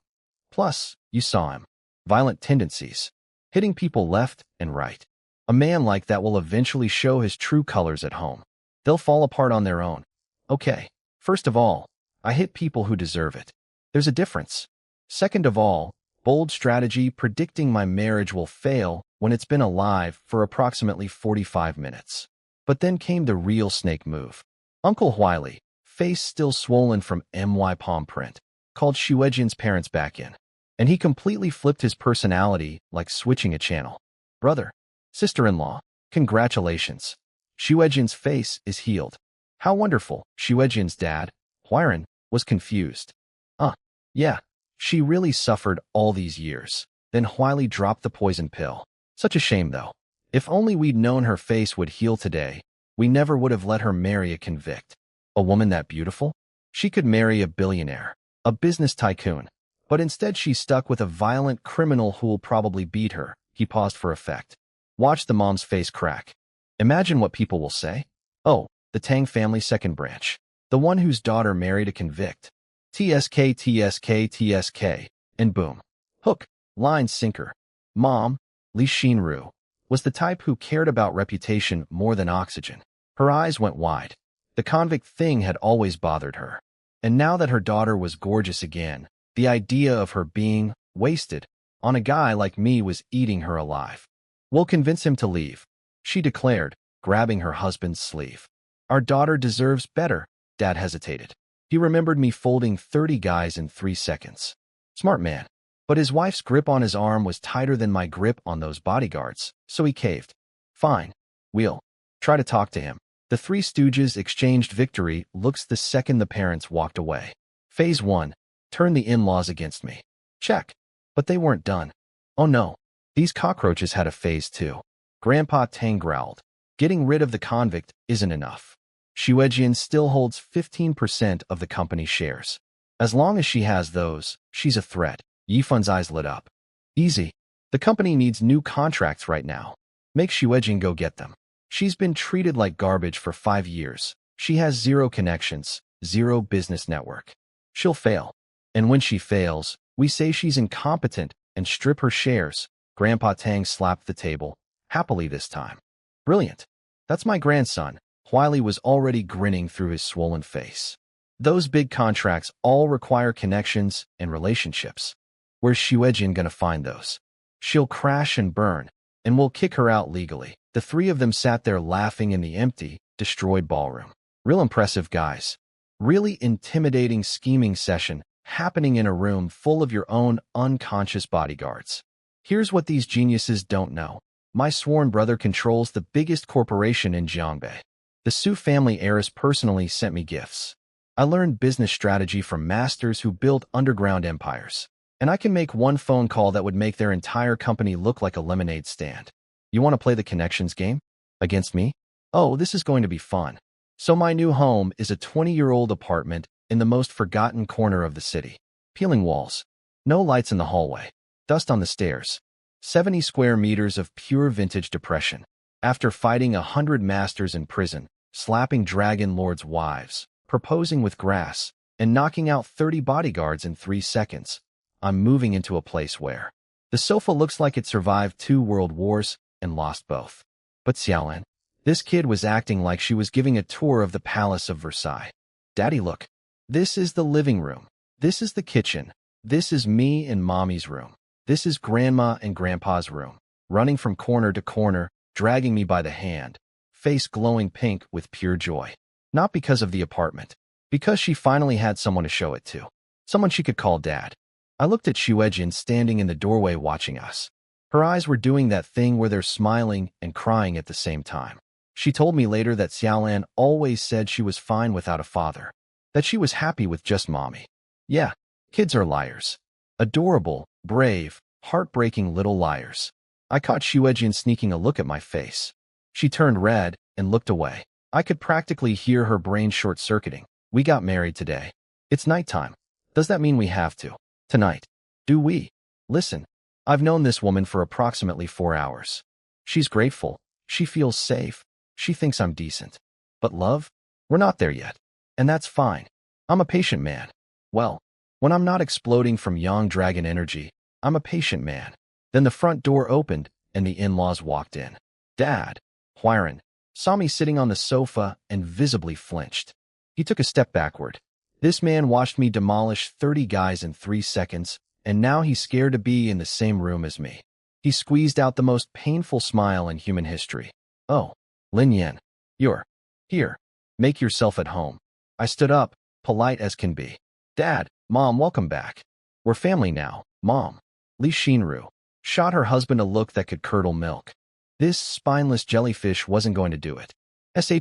Plus, you saw him. Violent tendencies. Hitting people left and right. A man like that will eventually show his true colors at home. They'll fall apart on their own. Okay, first of all, I hit people who deserve it. There's a difference. Second of all, bold strategy predicting my marriage will fail when it's been alive for approximately 45 minutes. But then came the real snake move. Uncle Huili, face still swollen from MY palm print, called Xuejian's parents back in. And he completely flipped his personality like switching a channel. Brother, sister-in-law, congratulations. Xuejian's face is healed. How wonderful. Xuejian's dad, Huiran, was confused. Yeah, she really suffered all these years. Then Huili dropped the poison pill. Such a shame, though. If only we'd known her face would heal today, we never would have let her marry a convict. A woman that beautiful? She could marry a billionaire, a business tycoon. But instead she's stuck with a violent criminal who'll probably beat her. He paused for effect. Watch the mom's face crack. Imagine what people will say. Oh, the Tang family second branch. The one whose daughter married a convict. TSK, TSK, TSK. And boom. Hook, line, sinker. Mom, Li Xinru, was the type who cared about reputation more than oxygen. Her eyes went wide. The convict thing had always bothered her. And now that her daughter was gorgeous again, the idea of her being wasted on a guy like me was eating her alive. We'll convince him to leave, she declared, grabbing her husband's sleeve. Our daughter deserves better. Dad hesitated. He remembered me folding 30 guys in 3 seconds. Smart man. But his wife's grip on his arm was tighter than my grip on those bodyguards, so he caved. Fine. We'll try to talk to him. The three stooges exchanged victory looks the second the parents walked away. Phase 1. Turn the in-laws against me. Check. But they weren't done. Oh no. These cockroaches had a phase 2. Grandpa Tang growled. Getting rid of the convict isn't enough. Xuejian still holds 15% of the company's shares. As long as she has those, she's a threat. Yifan's eyes lit up. Easy. The company needs new contracts right now. Make Xuejian go get them. She's been treated like garbage for 5 years. She has 0 connections, 0 business network. She'll fail. And when she fails, we say she's incompetent and strip her shares. Grandpa Tang slapped the table, happily this time. Brilliant. That's my grandson. Huili was already grinning through his swollen face. Those big contracts all require connections and relationships. Where's Xuejin gonna find those? She'll crash and burn, and we'll kick her out legally. The three of them sat there laughing in the empty, destroyed ballroom. Real impressive guys. Really intimidating scheming session happening in a room full of your own unconscious bodyguards. Here's what these geniuses don't know. My sworn brother controls the biggest corporation in Jiangbei. The Su family heiress personally sent me gifts. I learned business strategy from masters who built underground empires. And I can make one phone call that would make their entire company look like a lemonade stand. You want to play the connections game? Against me? Oh, this is going to be fun. So my new home is a 20-year-old apartment in the most forgotten corner of the city. Peeling walls. No lights in the hallway. Dust on the stairs. 70 square meters of pure vintage depression. After fighting 100 masters in prison, slapping dragon lords' wives, proposing with grass, and knocking out 30 bodyguards in 3 seconds, I'm moving into a place where the sofa looks like it survived 2 world wars and lost both. But Xiaolan, this kid was acting like she was giving a tour of the Palace of Versailles. Daddy, look. This is the living room. This is the kitchen. This is me and Mommy's room. This is Grandma and Grandpa's room. Running from corner to corner, dragging me by the hand, face glowing pink with pure joy. Not because of the apartment. Because she finally had someone to show it to. Someone she could call Dad. I looked at Xuejin standing in the doorway watching us. Her eyes were doing that thing where they're smiling and crying at the same time. She told me later that Xiaolan always said she was fine without a father. That she was happy with just Mommy. Yeah, kids are liars. Adorable, brave, heartbreaking little liars. I caught Xuejin sneaking a look at my face. She turned red and looked away. I could practically hear her brain short-circuiting. We got married today. It's nighttime. Does that mean we have to? Tonight. Do we? Listen, I've known this woman for approximately 4 hours. She's grateful. She feels safe. She thinks I'm decent. But love? We're not there yet. And that's fine. I'm a patient man. Well, when I'm not exploding from young dragon energy, I'm a patient man. Then the front door opened, and the in-laws walked in. Dad, Huiran, saw me sitting on the sofa and visibly flinched. He took a step backward. This man watched me demolish 30 guys in 3 seconds, and now he's scared to be in the same room as me. He squeezed out the most painful smile in human history. Oh, Lin Yan, you're here. Make yourself at home. I stood up, polite as can be. Dad, Mom, welcome back. We're family now, Mom. Li Xinru shot her husband a look that could curdle milk. This spineless jellyfish wasn't going to do it.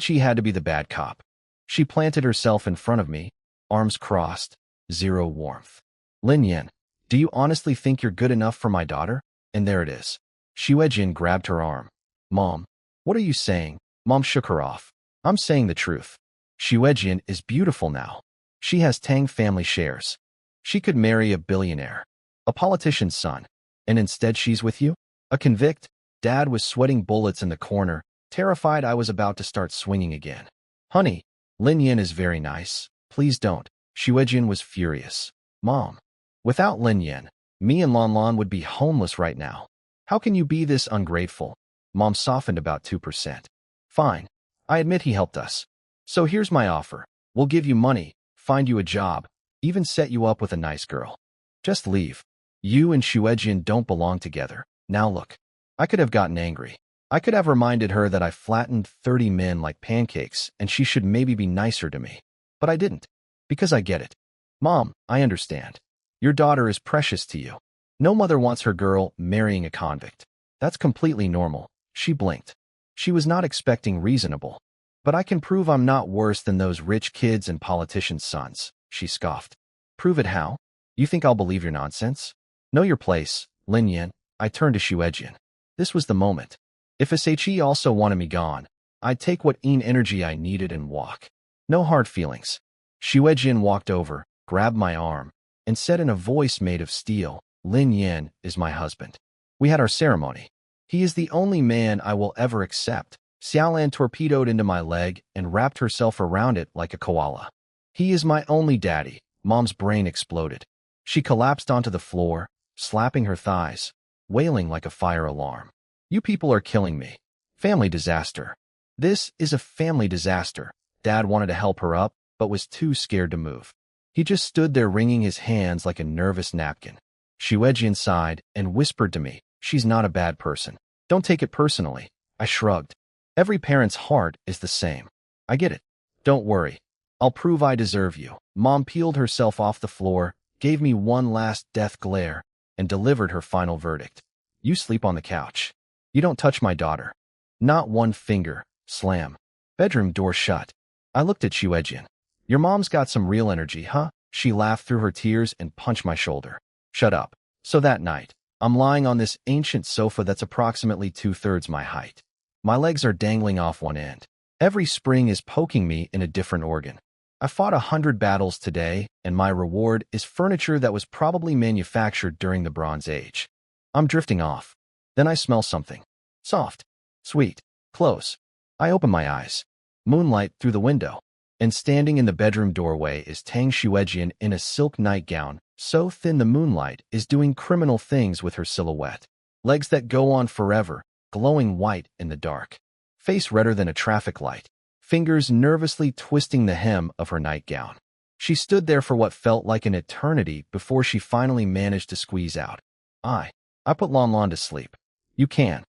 She had to be the bad cop. She planted herself in front of me, arms crossed, zero warmth. Lin Yan, do you honestly think you're good enough for my daughter? And there it is. Xuejin grabbed her arm. Mom, what are you saying? Mom shook her off. I'm saying the truth. Xuejin is beautiful now. She has Tang family shares. She could marry a billionaire, a politician's son, and instead she's with you? A convict? Dad was sweating bullets in the corner, terrified I was about to start swinging again. Honey, Lin Yan is very nice. Please don't. Xuejin was furious. Mom, without Lin Yan, me and Lan Lan would be homeless right now. How can you be this ungrateful? Mom softened about 2%. Fine. I admit he helped us. So here's my offer. We'll give you money, find you a job, even set you up with a nice girl. Just leave. You and Xuejin don't belong together. Now look. I could have gotten angry. I could have reminded her that I flattened 30 men like pancakes and she should maybe be nicer to me. But I didn't. Because I get it. Mom, I understand. Your daughter is precious to you. No mother wants her girl marrying a convict. That's completely normal. She blinked. She was not expecting reasonable. But I can prove I'm not worse than those rich kids and politicians' sons, she scoffed. Prove it how? You think I'll believe your nonsense? Know your place, Lin Yan. I turned to Xuejin. This was the moment. If Shi also wanted me gone, I'd take what energy I needed and walk. No hard feelings. Xuejin walked over, grabbed my arm, and said in a voice made of steel, Lin Yan is my husband. We had our ceremony. He is the only man I will ever accept. Xiaolan torpedoed into my leg and wrapped herself around it like a koala. He is my only daddy. Mom's brain exploded. She collapsed onto the floor, slapping her thighs, wailing like a fire alarm. You people are killing me. Family disaster. This is a family disaster. Dad wanted to help her up, but was too scared to move. He just stood there wringing his hands like a nervous napkin. Xiuejian sighed and whispered to me, "She's not a bad person. Don't take it personally." I shrugged. Every parent's heart is the same. I get it. Don't worry. I'll prove I deserve you. Mom peeled herself off the floor, gave me one last death glare, and delivered her final verdict. You sleep on the couch. You don't touch my daughter. Not one finger. Slam. Bedroom door shut. I looked at Xiuejian. Your mom's got some real energy, huh? She laughed through her tears and punched my shoulder. Shut up. So that night, I'm lying on this ancient sofa that's approximately 2/3 my height. My legs are dangling off one end. Every spring is poking me in a different organ. I fought 100 battles today, and my reward is furniture that was probably manufactured during the Bronze Age. I'm drifting off. Then I smell something. Soft. Sweet. Close. I open my eyes. Moonlight through the window. And standing in the bedroom doorway is Tang Xiuejian in a silk nightgown, so thin the moonlight is doing criminal things with her silhouette. Legs that go on forever, glowing white in the dark. Face redder than a traffic light. Fingers nervously twisting the hem of her nightgown. She stood there for what felt like an eternity before she finally managed to squeeze out. I put Lon Lon to sleep. You can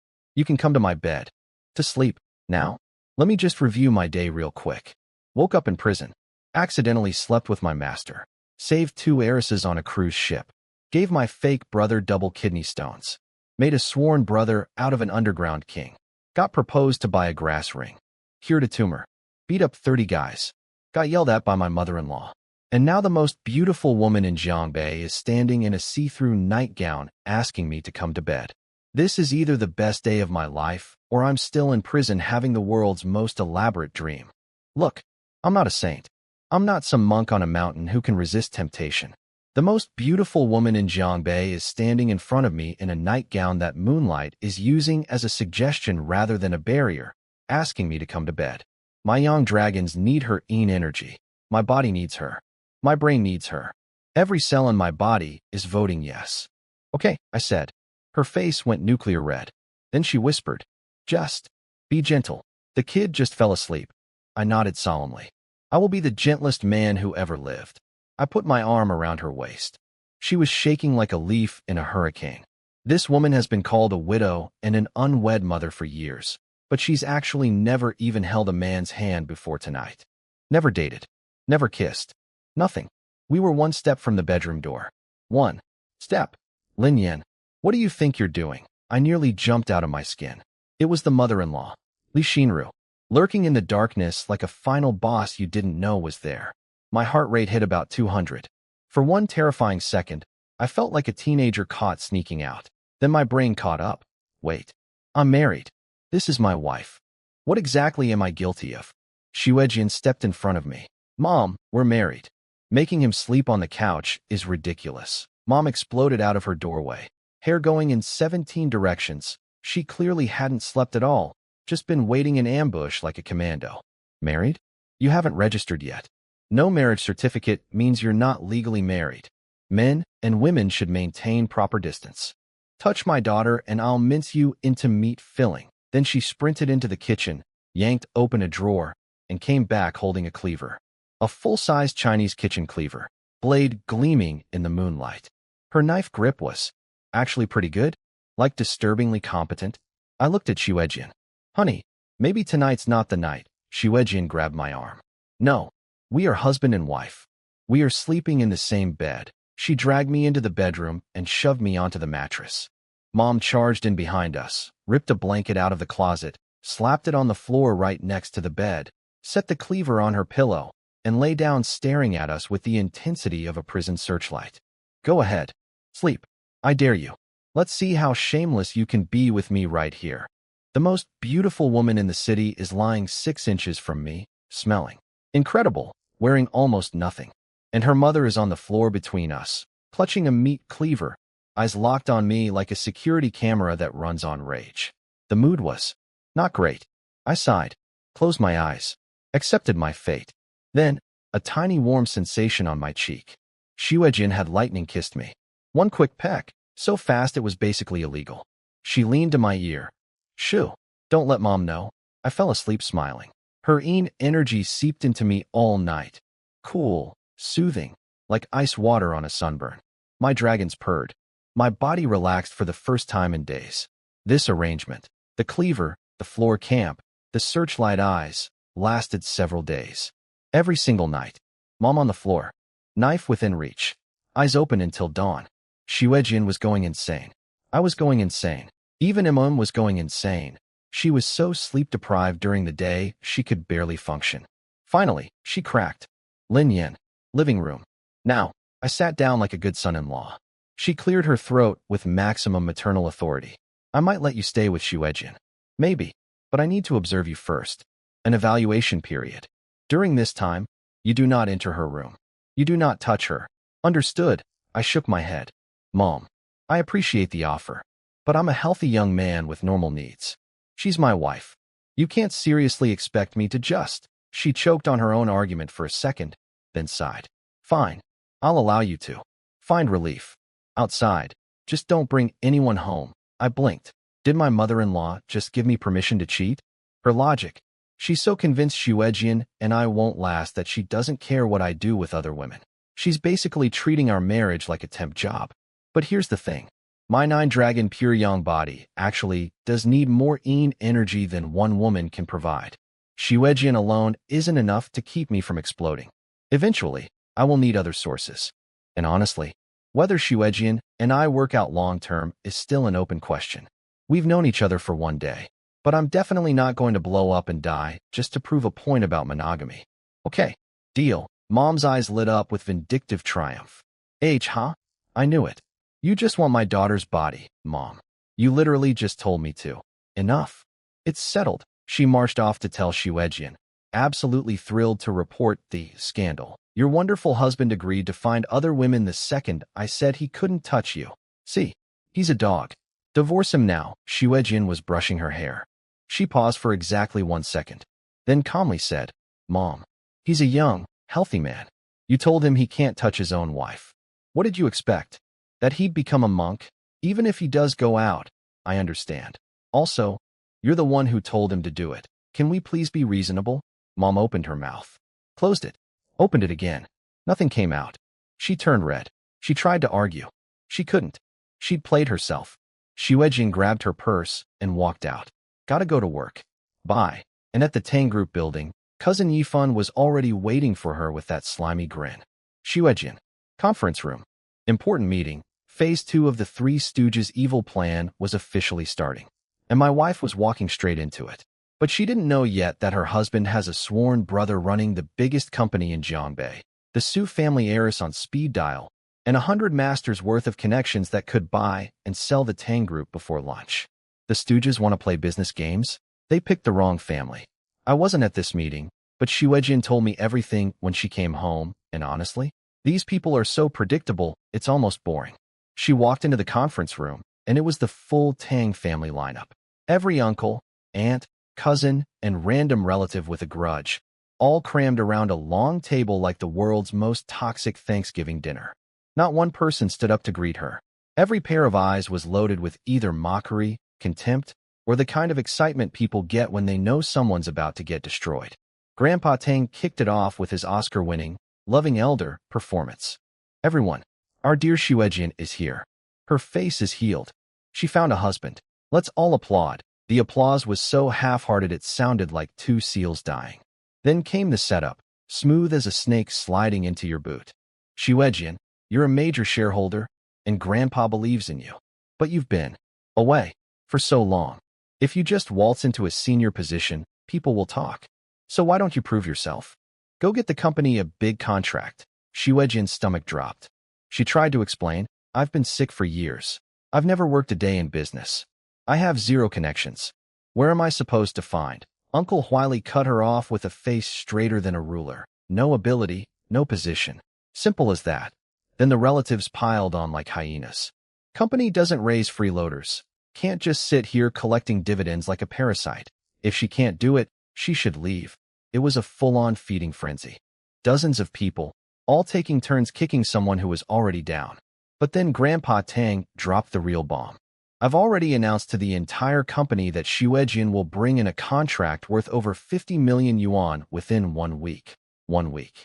come to my bed. To sleep, now? Let me just review my day real quick. Woke up in prison. Accidentally slept with my master. Saved 2 heiresses on a cruise ship. Gave my fake brother double kidney stones. Made a sworn brother out of an underground king. Got proposed to by a grass ring. Cured a tumor. Beat up 30 guys. Got yelled at by my mother-in-law. And now the most beautiful woman in Jiangbei is standing in a see-through nightgown asking me to come to bed. This is either the best day of my life, or I'm still in prison having the world's most elaborate dream. Look, I'm not a saint. I'm not some monk on a mountain who can resist temptation. The most beautiful woman in Jiangbei is standing in front of me in a nightgown that moonlight is using as a suggestion rather than a barrier, asking me to come to bed. My young dragons need her energy. My body needs her. My brain needs her. Every cell in my body is voting yes. Okay, I said. Her face went nuclear red. Then she whispered, "Just be gentle. The kid just fell asleep." I nodded solemnly. I will be the gentlest man who ever lived. I put my arm around her waist. She was shaking like a leaf in a hurricane. This woman has been called a widow and an unwed mother for years, but she's actually never even held a man's hand before tonight. Never dated. Never kissed. Nothing. We were one step from the bedroom door. One step. Lin Yan, what do you think you're doing? I nearly jumped out of my skin. It was the mother-in-law, Li Xinru, lurking in the darkness like a final boss you didn't know was there. My heart rate hit about 200. For one terrifying second, I felt like a teenager caught sneaking out. Then my brain caught up. Wait. I'm married. This is my wife. What exactly am I guilty of? Xiuejian stepped in front of me. Mom, we're married. Making him sleep on the couch is ridiculous. Mom exploded out of her doorway. Hair going in 17 directions. She clearly hadn't slept at all, just been waiting in ambush like a commando. Married? You haven't registered yet. No marriage certificate means you're not legally married. Men and women should maintain proper distance. Touch my daughter and I'll mince you into meat filling. Then she sprinted into the kitchen, yanked open a drawer, and came back holding a cleaver. A full-size Chinese kitchen cleaver, blade gleaming in the moonlight. Her knife grip was actually pretty good, like disturbingly competent. I looked at Xiuejian. Honey, maybe tonight's not the night. Xiuejian grabbed my arm. No, we are husband and wife. We are sleeping in the same bed. She dragged me into the bedroom and shoved me onto the mattress. Mom charged in behind us, ripped a blanket out of the closet, slapped it on the floor right next to the bed, set the cleaver on her pillow, and lay down staring at us with the intensity of a prison searchlight. Go ahead. Sleep. I dare you. Let's see how shameless you can be with me right here. The most beautiful woman in the city is lying 6 inches from me, smelling incredible, wearing almost nothing. And her mother is on the floor between us, clutching a meat cleaver, eyes locked on me like a security camera that runs on rage. The mood was not great. I sighed, closed my eyes, accepted my fate. Then, a tiny warm sensation on my cheek. Xiuejian had lightning kissed me. One quick peck, so fast it was basically illegal. She leaned to my ear. Shoo, don't let Mom know. I fell asleep smiling. Her energy seeped into me all night. Cool, soothing, like ice water on a sunburn. My dragons purred. My body relaxed for the first time in days. This arrangement, the cleaver, the floor camp, the searchlight eyes, lasted several days. Every single night. Mom on the floor, knife within reach, eyes open until dawn. Xuejin was going insane. I was going insane. Even Imam was going insane. She was so sleep-deprived during the day, she could barely function. Finally, she cracked. Lin Yin. Living room. Now, I sat down like a good son-in-law. She cleared her throat with maximum maternal authority. I might let you stay with Xuejin. Maybe, but I need to observe you first. An evaluation period. During this time, you do not enter her room. You do not touch her. Understood. I shook my head. Mom, I appreciate the offer, but I'm a healthy young man with normal needs. She's my wife. You can't seriously expect me to just. She choked on her own argument for a second, then sighed. Fine. I'll allow you to. Find relief. Outside. Just don't bring anyone home. I blinked. Did my mother-in-law just give me permission to cheat? Her logic. She's so convinced Xuejin and I won't last that she doesn't care what I do with other women. She's basically treating our marriage like a temp job. But here's the thing. My 9-dragon pure yang body actually does need more yin energy than one woman can provide. Xuejin alone isn't enough to keep me from exploding. Eventually, I will need other sources. And honestly, whether Xuejin and I work out long-term is still an open question. We've known each other for one day, but I'm definitely not going to blow up and die just to prove a point about monogamy. Okay, deal. Mom's eyes lit up with vindictive triumph. Huh? I knew it. You just want my daughter's body, Mom. You literally just told me to. Enough. It's settled. She marched off to tell Xuejin, absolutely thrilled to report the scandal. Your wonderful husband agreed to find other women the second I said he couldn't touch you. See, he's a dog. Divorce him now. Xuejin was brushing her hair. She paused for exactly 1 second, then calmly said, Mom, he's a young, healthy man. You told him he can't touch his own wife. What did you expect? That he'd become a monk? Even if he does go out, I understand. Also, you're the one who told him to do it. Can we please be reasonable? Mom opened her mouth, closed it, opened it again. Nothing came out. She turned red. She tried to argue. She couldn't. She'd played herself. Xuejin grabbed her purse and walked out. Gotta go to work. Bye. And at the Tang Group building, Cousin Yifan was already waiting for her with that slimy grin. Xuejin. Conference room. Important meeting. Phase 2 of the Three Stooges' evil plan was officially starting. And my wife was walking straight into it. But she didn't know yet that her husband has a sworn brother running the biggest company in Jiangbei, the Su family heiress on speed dial, and 100 masters worth of connections that could buy and sell the Tang Group before lunch. The Stooges want to play business games? They picked the wrong family. I wasn't at this meeting, but Xuejin told me everything when she came home, and honestly, these people are so predictable, it's almost boring. She walked into the conference room, and it was the full Tang family lineup. Every uncle, aunt, cousin, and random relative with a grudge, all crammed around a long table like the world's most toxic Thanksgiving dinner. Not one person stood up to greet her. Every pair of eyes was loaded with either mockery, contempt, or the kind of excitement people get when they know someone's about to get destroyed. Grandpa Tang kicked it off with his Oscar-winning, loving elder performance. Everyone, our dear Xuejin is here. Her face is healed. She found a husband. Let's all applaud. The applause was so half-hearted it sounded like 2 seals dying. Then came the setup, smooth as a snake sliding into your boot. Xuejin, you're a major shareholder, and Grandpa believes in you. But you've been away for so long. If you just waltz into a senior position, people will talk. So why don't you prove yourself? Go get the company a big contract. Xuejin's stomach dropped. She tried to explain, I've been sick for years. I've never worked a day in business. I have 0 connections. Where am I supposed to find? Uncle Huili cut her off with a face straighter than a ruler. No ability, no position. Simple as that. Then the relatives piled on like hyenas. Company doesn't raise freeloaders. Can't just sit here collecting dividends like a parasite. If she can't do it, she should leave. It was a full-on feeding frenzy. Dozens of people, all taking turns kicking someone who was already down. But then Grandpa Tang dropped the real bomb. I've already announced to the entire company that Xuejin will bring in a contract worth over 50 million yuan within 1 week. 1 week.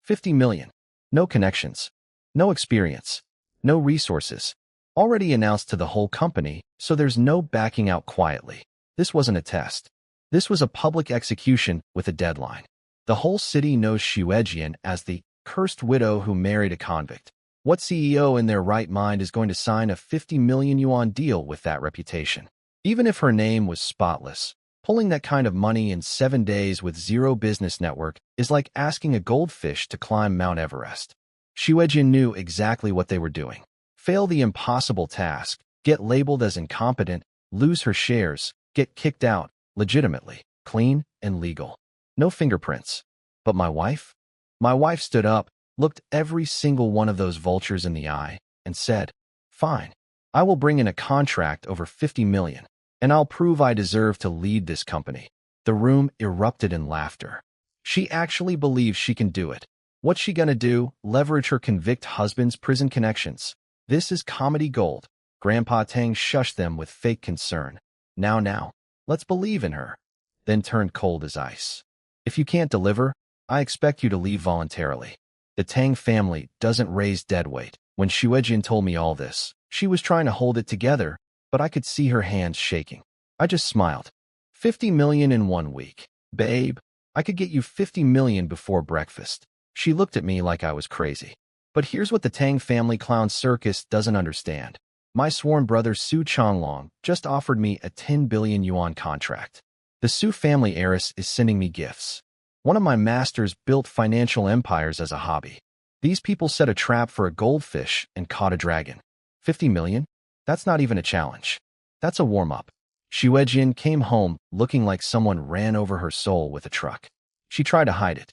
50 million. No connections. No experience. No resources. Already announced to the whole company, so there's no backing out quietly. This wasn't a test. This was a public execution with a deadline. The whole city knows Xuejian as the cursed widow who married a convict. What CEO in their right mind is going to sign a 50 million yuan deal with that reputation? Even if her name was spotless, pulling that kind of money in 7 days with zero business network is like asking a goldfish to climb Mount Everest. Xuejian knew exactly what they were doing. Fail the impossible task, get labeled as incompetent, lose her shares, get kicked out, legitimately, clean and legal. No fingerprints. But my wife? My wife stood up, looked every single one of those vultures in the eye, and said, "Fine. I will bring in a contract over 50 million, and I'll prove I deserve to lead this company." The room erupted in laughter. She actually believes she can do it. What's she gonna do? Leverage her convict husband's prison connections? This is comedy gold. Grandpa Tang shushed them with fake concern. Now, let's believe in her. Then turned cold as ice. If you can't deliver, I expect you to leave voluntarily. The Tang family doesn't raise deadweight. When Xuejian told me all this, she was trying to hold it together, but I could see her hands shaking. I just smiled. 50 million in 1 week. Babe, I could get you 50 million before breakfast. She looked at me like I was crazy. But here's what the Tang family clown circus doesn't understand. My sworn brother Su Changlong just offered me a 10 billion yuan contract. The Su family heiress is sending me gifts. One of my masters built financial empires as a hobby. These people set a trap for a goldfish and caught a dragon. 50 million? That's not even a challenge. That's a warm-up. Xuejian came home looking like someone ran over her soul with a truck. She tried to hide it.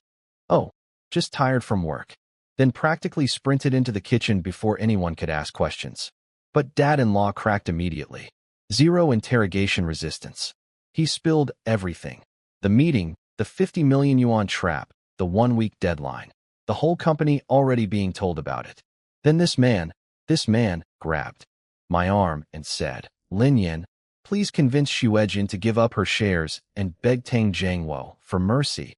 Oh, just tired from work. Then practically sprinted into the kitchen before anyone could ask questions. But dad-in-law cracked immediately. Zero interrogation resistance. He spilled everything. The meeting, the 50 million yuan trap, the 1-week deadline. The whole company already being told about it. Then this man, grabbed my arm and said, "Lin Yan, please convince Xuejian to give up her shares and beg Tang Jiangwo for mercy."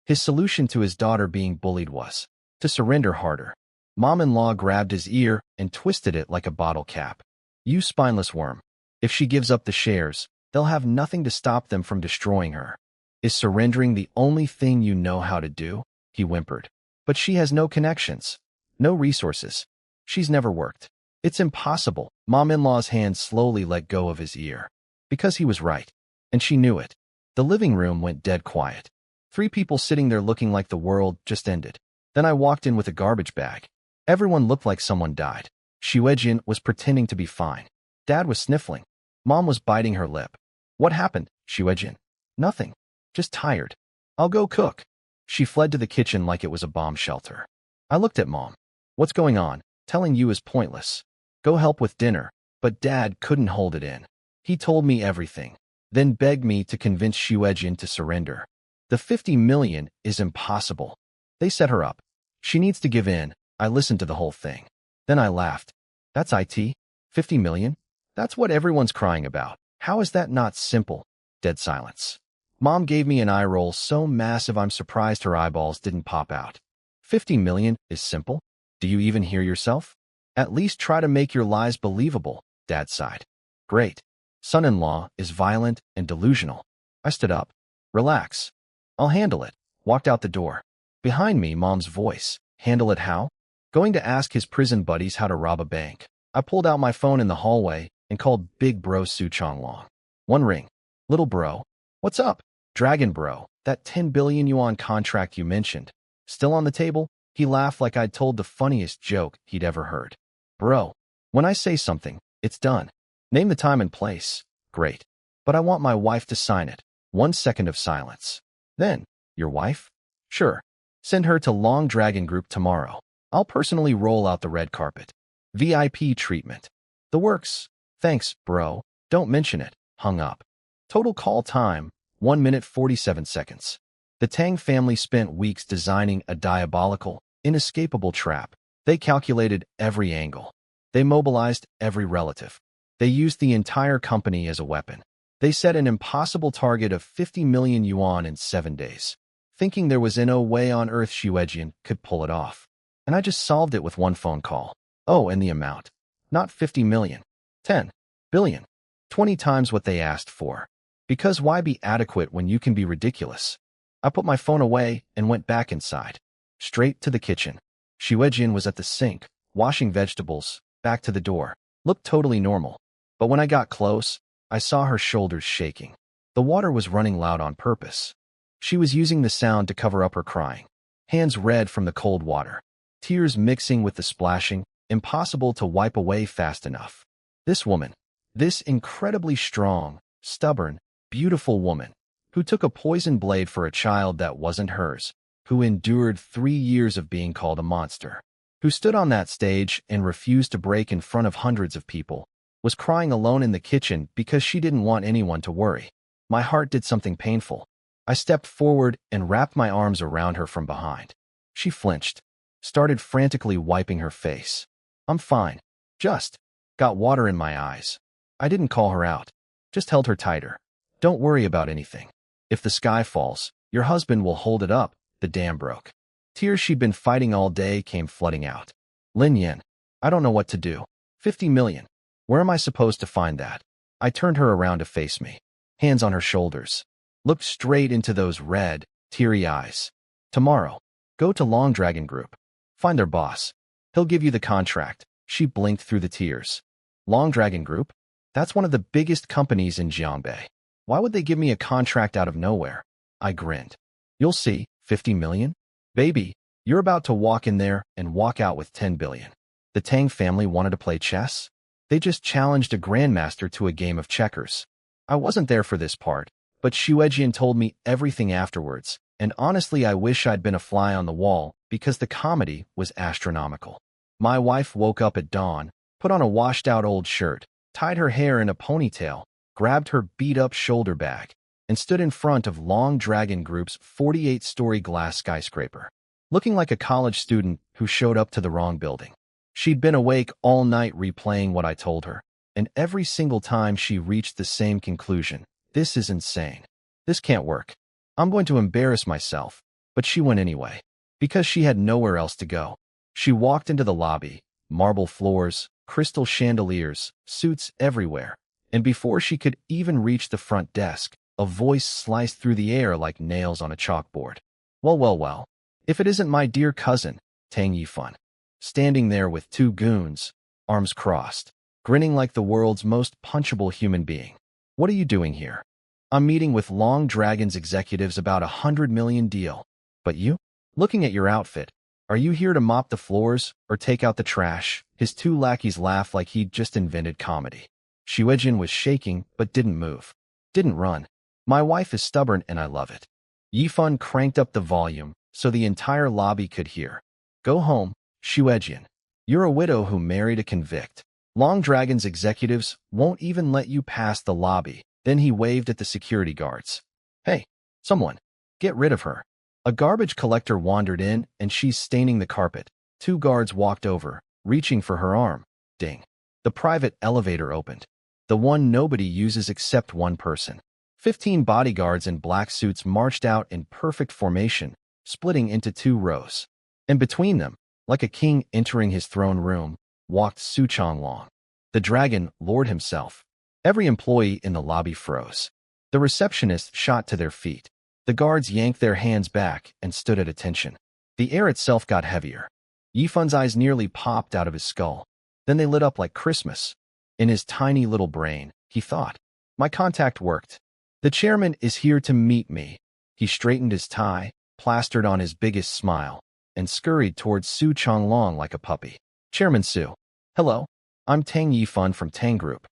His solution to his daughter being bullied was to surrender harder. Mom-in-law grabbed his ear and twisted it like a bottle cap. "You spineless worm. If she gives up the shares, they'll have nothing to stop them from destroying her. Is surrendering the only thing you know how to do?" He whimpered. "But she has no connections. No resources. She's never worked. It's impossible." Mom-in-law's hand slowly let go of his ear. Because he was right. And she knew it. The living room went dead quiet. 3 people sitting there looking like the world just ended. Then I walked in with a garbage bag. Everyone looked like someone died. Xuejian was pretending to be fine. Dad was sniffling. Mom was biting her lip. "What happened, Xuejian?" "Nothing. Just tired. I'll go cook." She fled to the kitchen like it was a bomb shelter. I looked at Mom. "What's going on? Telling you is pointless. Go help with dinner." But Dad couldn't hold it in. He told me everything, then begged me to convince Xuejian to surrender. The 50 million is impossible. They set her up. She needs to give in. I listened to the whole thing. Then I laughed. "That's IT? 50 million? That's what everyone's crying about. How is that not simple?" Dead silence. Mom gave me an eye roll so massive I'm surprised her eyeballs didn't pop out. 50 million is simple? Do you even hear yourself? At least try to make your lies believable, Dad sighed. Great. Son-in-law is violent and delusional. I stood up. Relax. I'll handle it. Walked out the door. Behind me, Mom's voice. Handle it how? Going to ask his prison buddies how to rob a bank. I pulled out my phone in the hallway and called Big Bro Su Changlong. 1 ring. Little bro. What's up? Dragon bro. That 10 billion yuan contract you mentioned. Still on the table? He laughed like I'd told the funniest joke he'd ever heard. Bro, when I say something, it's done. Name the time and place. Great. But I want my wife to sign it. 1 second of silence. Then, your wife? Sure. Send her to Long Dragon Group tomorrow. I'll personally roll out the red carpet. VIP treatment. The works. Thanks, bro. Don't mention it. Hung up. Total call time, 1 minute 47 seconds. The Tang family spent weeks designing a diabolical, inescapable trap. They calculated every angle. They mobilized every relative. They used the entire company as a weapon. They set an impossible target of 50 million yuan in 7 days. thinking there was no way on earth Shiwejian could pull it off. And I just solved it with one phone call. Oh, and the amount. Not 50 million. 10 billion. 20 times what they asked for. Because why be adequate when you can be ridiculous? I put my phone away and went back inside. Straight to the kitchen. Shiwejian was at the sink, washing vegetables, back to the door. Looked totally normal. But when I got close, I saw her shoulders shaking. The water was running loud on purpose. She was using the sound to cover up her crying. Hands red from the cold water. Tears mixing with the splashing, impossible to wipe away fast enough. This woman, this incredibly strong, stubborn, beautiful woman, who took a poison blade for a child that wasn't hers, who endured 3 years of being called a monster, who stood on that stage and refused to break in front of hundreds of people, was crying alone in the kitchen because she didn't want anyone to worry. My heart did something painful. I stepped forward and wrapped my arms around her from behind. She flinched, started frantically wiping her face. I'm fine. Just got water in my eyes. I didn't call her out, just held her tighter. Don't worry about anything. If the sky falls, your husband will hold it up. The dam broke. Tears she'd been fighting all day came flooding out. Lin Yen, I don't know what to do. 50 million. Where am I supposed to find that? I turned her around to face me. Hands on her shoulders. Looked straight into those red, teary eyes. Tomorrow, go to Long Dragon Group. Find their boss. He'll give you the contract. She blinked through the tears. Long Dragon Group? That's one of the biggest companies in Jiangbei. Why would they give me a contract out of nowhere? I grinned. You'll see, 50 million? Baby, you're about to walk in there and walk out with 10 billion. The Tang family wanted to play chess? They just challenged a grandmaster to a game of checkers. I wasn't there for this part, but Shiwejian told me everything afterwards, and honestly I wish I'd been a fly on the wall because the comedy was astronomical. My wife woke up at dawn, put on a washed-out old shirt, tied her hair in a ponytail, grabbed her beat-up shoulder bag, and stood in front of Long Dragon Group's 48-story glass skyscraper, looking like a college student who showed up to the wrong building. She'd been awake all night replaying what I told her, and every single time she reached the same conclusion. This is insane. This can't work. I'm going to embarrass myself. But she went anyway, because she had nowhere else to go. She walked into the lobby, marble floors, crystal chandeliers, suits everywhere, and before she could even reach the front desk, a voice sliced through the air like nails on a chalkboard. Well, well, well. If it isn't my dear cousin, Tang Yifan, standing there with 2 goons, arms crossed, grinning like the world's most punchable human being. What are you doing here? I'm meeting with Long Dragon's executives about a 100 million deal. But you? Looking at your outfit, are you here to mop the floors or take out the trash? His 2 lackeys laughed like he'd just invented comedy. Shiwejian was shaking but didn't move. Didn't run. My wife is stubborn and I love it. Yifan cranked up the volume so the entire lobby could hear. Go home, Shiwejian. You're a widow who married a convict. Long Dragon's executives won't even let you pass the lobby. Then he waved at the security guards. Hey, someone, get rid of her. A garbage collector wandered in and she's staining the carpet. 2 guards walked over, reaching for her arm. Ding. The private elevator opened. The one nobody uses except one person. 15 bodyguards in black suits marched out in perfect formation, splitting into 2 rows. And between them, like a king entering his throne room, walked Su Changlong, the dragon lord himself. Every employee in the lobby froze. The receptionists shot to their feet. The guards yanked their hands back and stood at attention. The air itself got heavier. Yifan's eyes nearly popped out of his skull. Then they lit up like Christmas. In his tiny little brain, he thought, my contact worked. The chairman is here to meet me. He straightened his tie, plastered on his biggest smile, and scurried towards Su Changlong like a puppy. Chairman Su. Hello. I'm Tang Yifan from Tang Group.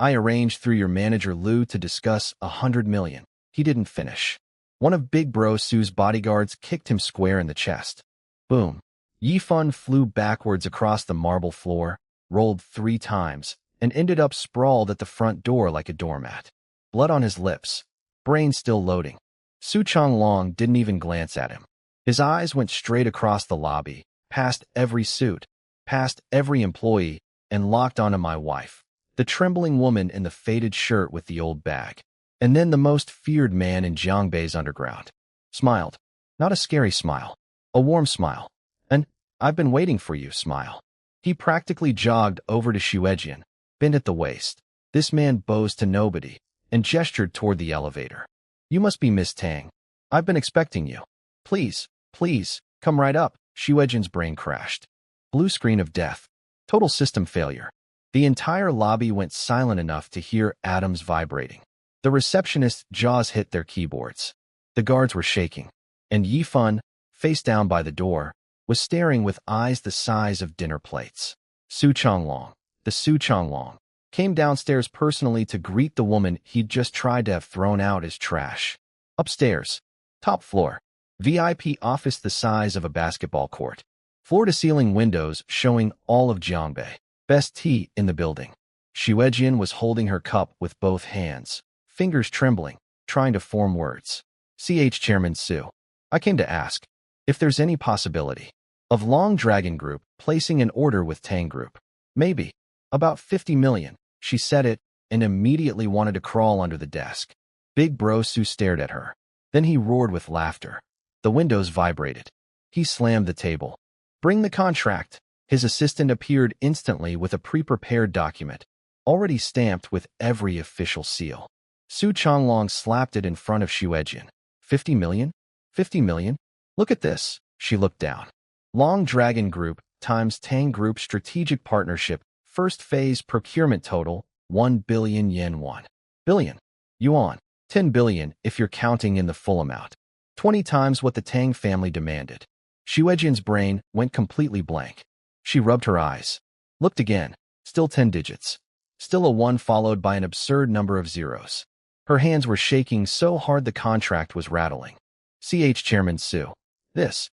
I arranged through your manager Lu to discuss 100 million. He didn't finish. One of Big Bro Su's bodyguards kicked him square in the chest. Boom. Yifan flew backwards across the marble floor, rolled 3 times, and ended up sprawled at the front door like a doormat. Blood on his lips, brain still loading. Su Changlong didn't even glance at him. His eyes went straight across the lobby, past every suit, past every employee, and locked onto my wife, the trembling woman in the faded shirt with the old bag, and then the most feared man in Jiangbei's underground. Smiled. Not a scary smile. A warm smile. An "I've been waiting for you" smile. He practically jogged over to Xuejian, bent at the waist. This man bows to nobody, and gestured toward the elevator. "You must be Miss Tang. I've been expecting you. Please, please, come right up." Xuejian's brain crashed. Blue screen of death. Total system failure. The entire lobby went silent enough to hear atoms vibrating. The receptionist's jaws hit their keyboards. The guards were shaking. And Yifan, face down by the door, was staring with eyes the size of dinner plates. Su Changlong, the Su Changlong, came downstairs personally to greet the woman he'd just tried to have thrown out as trash. Upstairs. Top floor. VIP office the size of a basketball court. Floor-to-ceiling windows showing all of Jiangbei. Best tea in the building. Xuejian was holding her cup with both hands, fingers trembling, trying to form words. Chairman Su, I came to ask if there's any possibility of Long Dragon Group placing an order with Tang Group. Maybe. About 50 million. She said it and immediately wanted to crawl under the desk. Big Bro Su stared at her. Then he roared with laughter. The windows vibrated. He slammed the table. Bring the contract. His assistant appeared instantly with a pre-prepared document, already stamped with every official seal. Su Changlong slapped it in front of Xuejian. 50 million? 50 million? Look at this. She looked down. Long Dragon Group times Tang Group strategic partnership. First phase procurement total, 1 billion yen. 1 billion yuan. 10 billion if you're counting in the full amount. 20 times what the Tang family demanded. Xuejian's brain went completely blank. She rubbed her eyes. Looked again. Still 10 digits. Still a 1 followed by an absurd number of zeros. Her hands were shaking so hard the contract was rattling. Chairman Su. This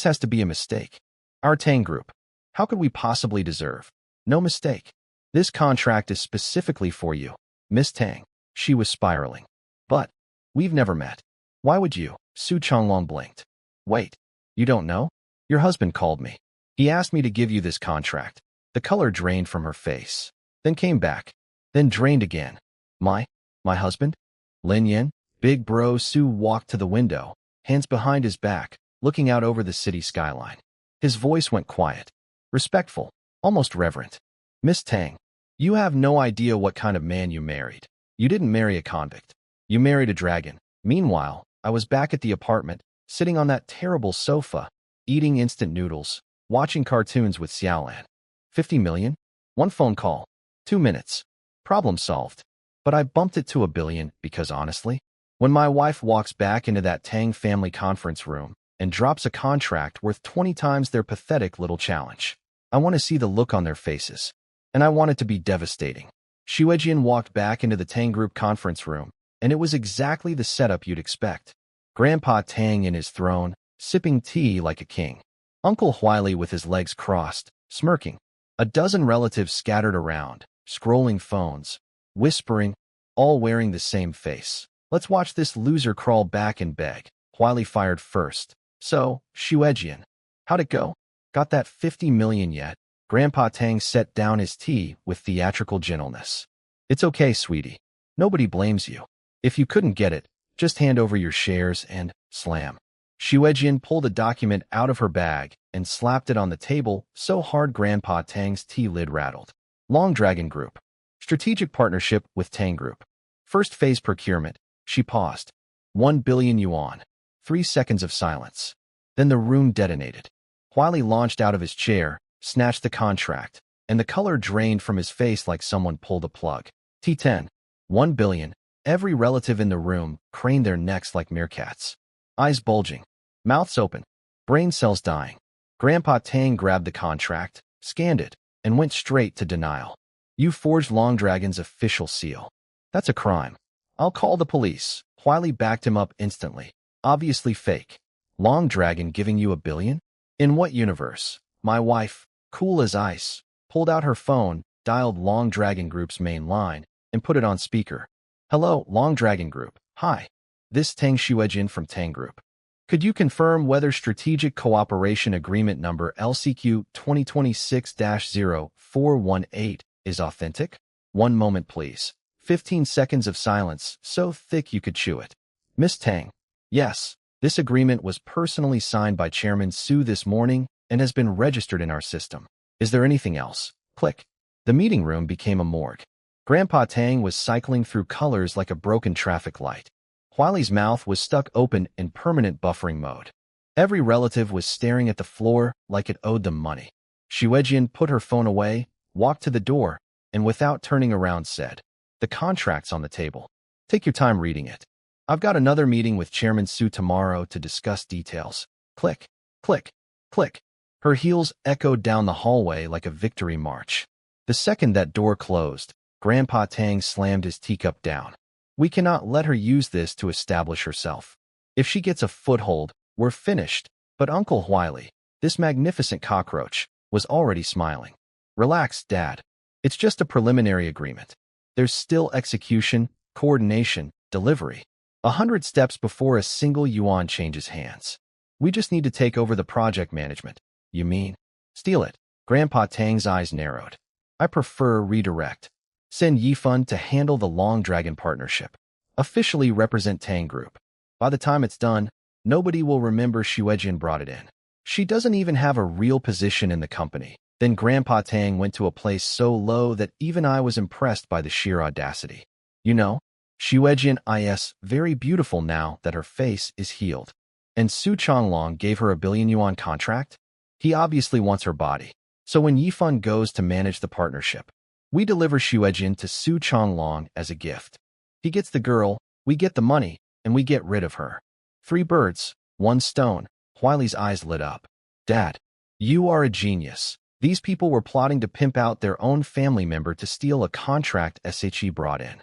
has to be a mistake. Our Tang Group. How could we possibly deserve? No mistake. This contract is specifically for you, Miss Tang. She was spiraling. But we've never met. Why would you? Su Changlong blinked. Wait. You don't know? Your husband called me. He asked me to give you this contract. The color drained from her face. Then came back. Then drained again. My husband? Lin Yin? Big Bro Su walked to the window, hands behind his back, looking out over the city skyline. His voice went quiet. Respectful. Almost reverent. Miss Tang, you have no idea what kind of man you married. You didn't marry a convict. You married a dragon. Meanwhile, I was back at the apartment, sitting on that terrible sofa, eating instant noodles, watching cartoons with Xiaolan. 50 million? 1 phone call. 2 minutes. Problem solved. But I bumped it to 1 billion because honestly, when my wife walks back into that Tang family conference room and drops a contract worth 20 times their pathetic little challenge, I want to see the look on their faces. And I want it to be devastating. Xuejian walked back into the Tang Group conference room, and it was exactly the setup you'd expect. Grandpa Tang in his throne, sipping tea like a king. Uncle Huili with his legs crossed, smirking. A dozen relatives scattered around, scrolling phones, whispering, all wearing the same face. Let's watch this loser crawl back and beg. Huili fired first. So, Xuejian, how'd it go? Got that 50 million yet? Grandpa Tang set down his tea with theatrical gentleness. It's okay, sweetie. Nobody blames you. If you couldn't get it, just hand over your shares and slam. Xuejian pulled a document out of her bag and slapped it on the table so hard Grandpa Tang's tea lid rattled. Long Dragon Group. Strategic partnership with Tang Group. First phase procurement. She paused. 1 billion yuan. 3 seconds of silence. Then the room detonated. Huili launched out of his chair, snatched the contract, and the color drained from his face like someone pulled a plug. T10. 1 billion. Every relative in the room craned their necks like meerkats. Eyes bulging. Mouths open. Brain cells dying. Grandpa Tang grabbed the contract, scanned it, and went straight to denial. You forged Long Dragon's official seal. That's a crime. I'll call the police. Huili backed him up instantly. Obviously fake. Long Dragon giving you 1 billion? In what universe? My wife, cool as ice, pulled out her phone, dialed Long Dragon Group's main line, and put it on speaker. Hello, Long Dragon Group. Hi. This Tang Xuejian from Tang Group. Could you confirm whether Strategic Cooperation Agreement number LCQ 2026-0418 is authentic? 1 moment, please. 15 seconds of silence, so thick you could chew it. Miss Tang. Yes. This agreement was personally signed by Chairman Su this morning and has been registered in our system. Is there anything else? Click. The meeting room became a morgue. Grandpa Tang was cycling through colors like a broken traffic light. Huali's mouth was stuck open in permanent buffering mode. Every relative was staring at the floor like it owed them money. Xuejian put her phone away, walked to the door, and without turning around said, "The contract's on the table. Take your time reading it. I've got another meeting with Chairman Su tomorrow to discuss details." Click, click, click. Her heels echoed down the hallway like a victory march. The second that door closed, Grandpa Tang slammed his teacup down. "We cannot let her use this to establish herself. If she gets a foothold, we're finished." But Uncle Huili, this magnificent cockroach, was already smiling. "Relax, Dad. It's just a preliminary agreement. There's still execution, coordination, delivery. 100 steps before a single yuan changes hands. We just need to take over the project management." "You mean steal it?" Grandpa Tang's eyes narrowed. "I prefer redirect. Send Yifan to handle the Long Dragon partnership. Officially represent Tang Group. By the time it's done, nobody will remember Xuejian brought it in. She doesn't even have a real position in the company." Then Grandpa Tang went to a place so low that even I was impressed by the sheer audacity. "You know, Xuejian is very beautiful now that her face is healed. And Su Changlong gave her a billion-yuan contract? He obviously wants her body. So when Yifan goes to manage the partnership, we deliver Xuejian to Su Changlong as a gift. He gets the girl, we get the money, and we get rid of her. 3 birds, 1 stone." Huili's eyes lit up. "Dad, you are a genius. These people were plotting to pimp out their own family member to steal a contract SHE brought in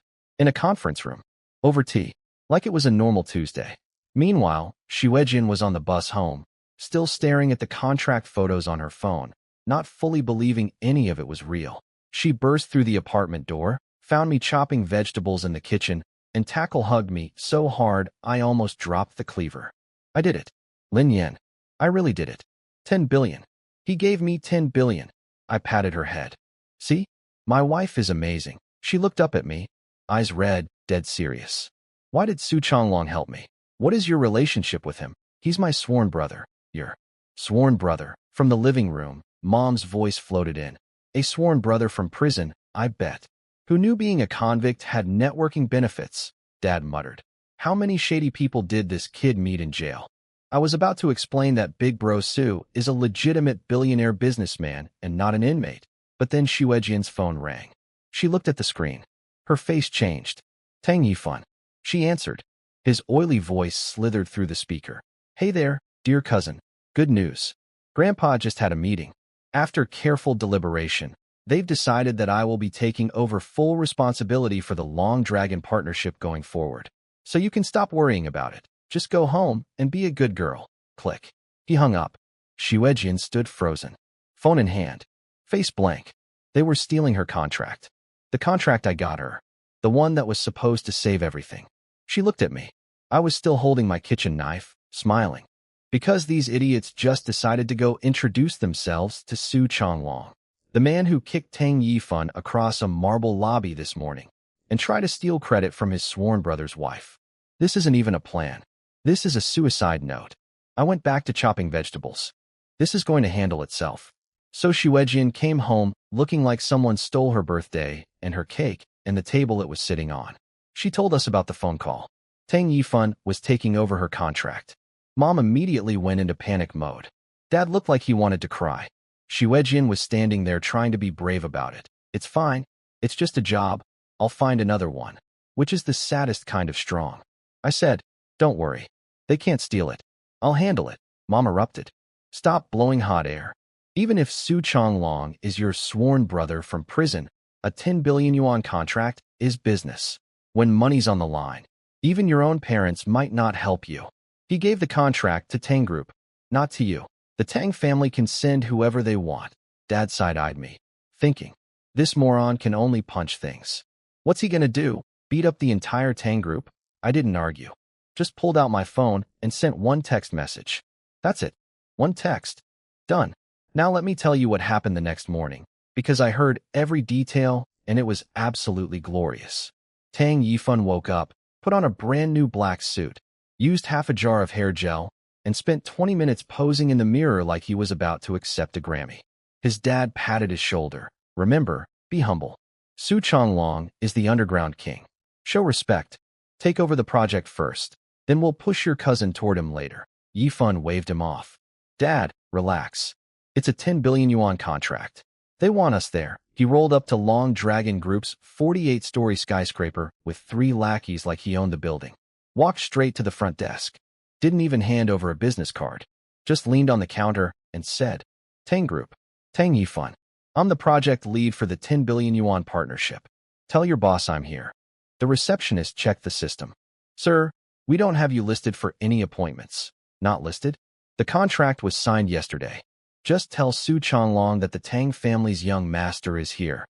a conference room, over tea, like it was a normal Tuesday. Meanwhile, Xuejian was on the bus home, still staring at the contract photos on her phone, not fully believing any of it was real. She burst through the apartment door, found me chopping vegetables in the kitchen, and hugged me so hard I almost dropped the cleaver. "I did it. Lin Yan. I really did it. 10 billion. He gave me 10 billion. I patted her head. "See? My wife is amazing." She looked up at me, eyes red, dead serious. "Why did Su Changlong help me? What is your relationship with him?" "He's my sworn brother." "Your sworn brother?" From the living room, Mom's voice floated in. "A sworn brother from prison, I bet. Who knew being a convict had networking benefits?" Dad muttered. "How many shady people did this kid meet in jail?" I was about to explain that Big Bro Su is a legitimate billionaire businessman and not an inmate, but then Xuejian's phone rang. She looked at the screen. Her face changed. "Tang Yifan." She answered. His oily voice slithered through the speaker. "Hey there, dear cousin. Good news. Grandpa just had a meeting. After careful deliberation, they've decided that I will be taking over full responsibility for the Long Dragon partnership going forward. So you can stop worrying about it. Just go home and be a good girl." Click. He hung up. Xuejian stood frozen, phone in hand, face blank. They were stealing her contract. The contract I got her. The one that was supposed to save everything. She looked at me. I was still holding my kitchen knife, smiling. Because these idiots just decided to go introduce themselves to Su Changlong, the man who kicked Tang Yifan across a marble lobby this morning, and try to steal credit from his sworn brother's wife. This isn't even a plan. This is a suicide note. I went back to chopping vegetables. This is going to handle itself. So Xuejian came home looking like someone stole her birthday and her cake and the table it was sitting on. She told us about the phone call. Tang Yifan was taking over her contract. Mom immediately went into panic mode. Dad looked like he wanted to cry. Xuejian was standing there trying to be brave about it. "It's fine. It's just a job. I'll find another one." Which is the saddest kind of strong. I said, "Don't worry. They can't steal it. I'll handle it." Mom erupted. "Stop blowing hot air. Even if Su Changlong is your sworn brother from prison, a 10 billion yuan contract is business. When money's on the line, even your own parents might not help you." He gave the contract to Tang Group, not to you. The Tang family can send whoever they want. Dad side-eyed me, thinking, this moron can only punch things. What's he gonna do? Beat up the entire Tang Group? I didn't argue. Just pulled out my phone and sent one text message. That's it. One text. Done. Now let me tell you what happened the next morning, because I heard every detail and it was absolutely glorious. Tang Yifan woke up, put on a brand new black suit, used half a jar of hair gel, and spent 20 minutes posing in the mirror like he was about to accept a Grammy. His dad patted his shoulder. Remember, be humble. Su Changlong is the underground king. Show respect. Take over the project first. Then we'll push your cousin toward him later. Yifan waved him off. Dad, relax. It's a 10 billion yuan contract. They want us there. He rolled up to Long Dragon Group's 48-story skyscraper with 3 lackeys like he owned the building. Walked straight to the front desk. Didn't even hand over a business card. Just leaned on the counter and said, Tang Group. Tang Yifan. I'm the project lead for the 10 billion yuan partnership. Tell your boss I'm here. The receptionist checked the system. Sir, we don't have you listed for any appointments. Not listed? The contract was signed yesterday. Just tell Su Changlong that the Tang family's young master is here.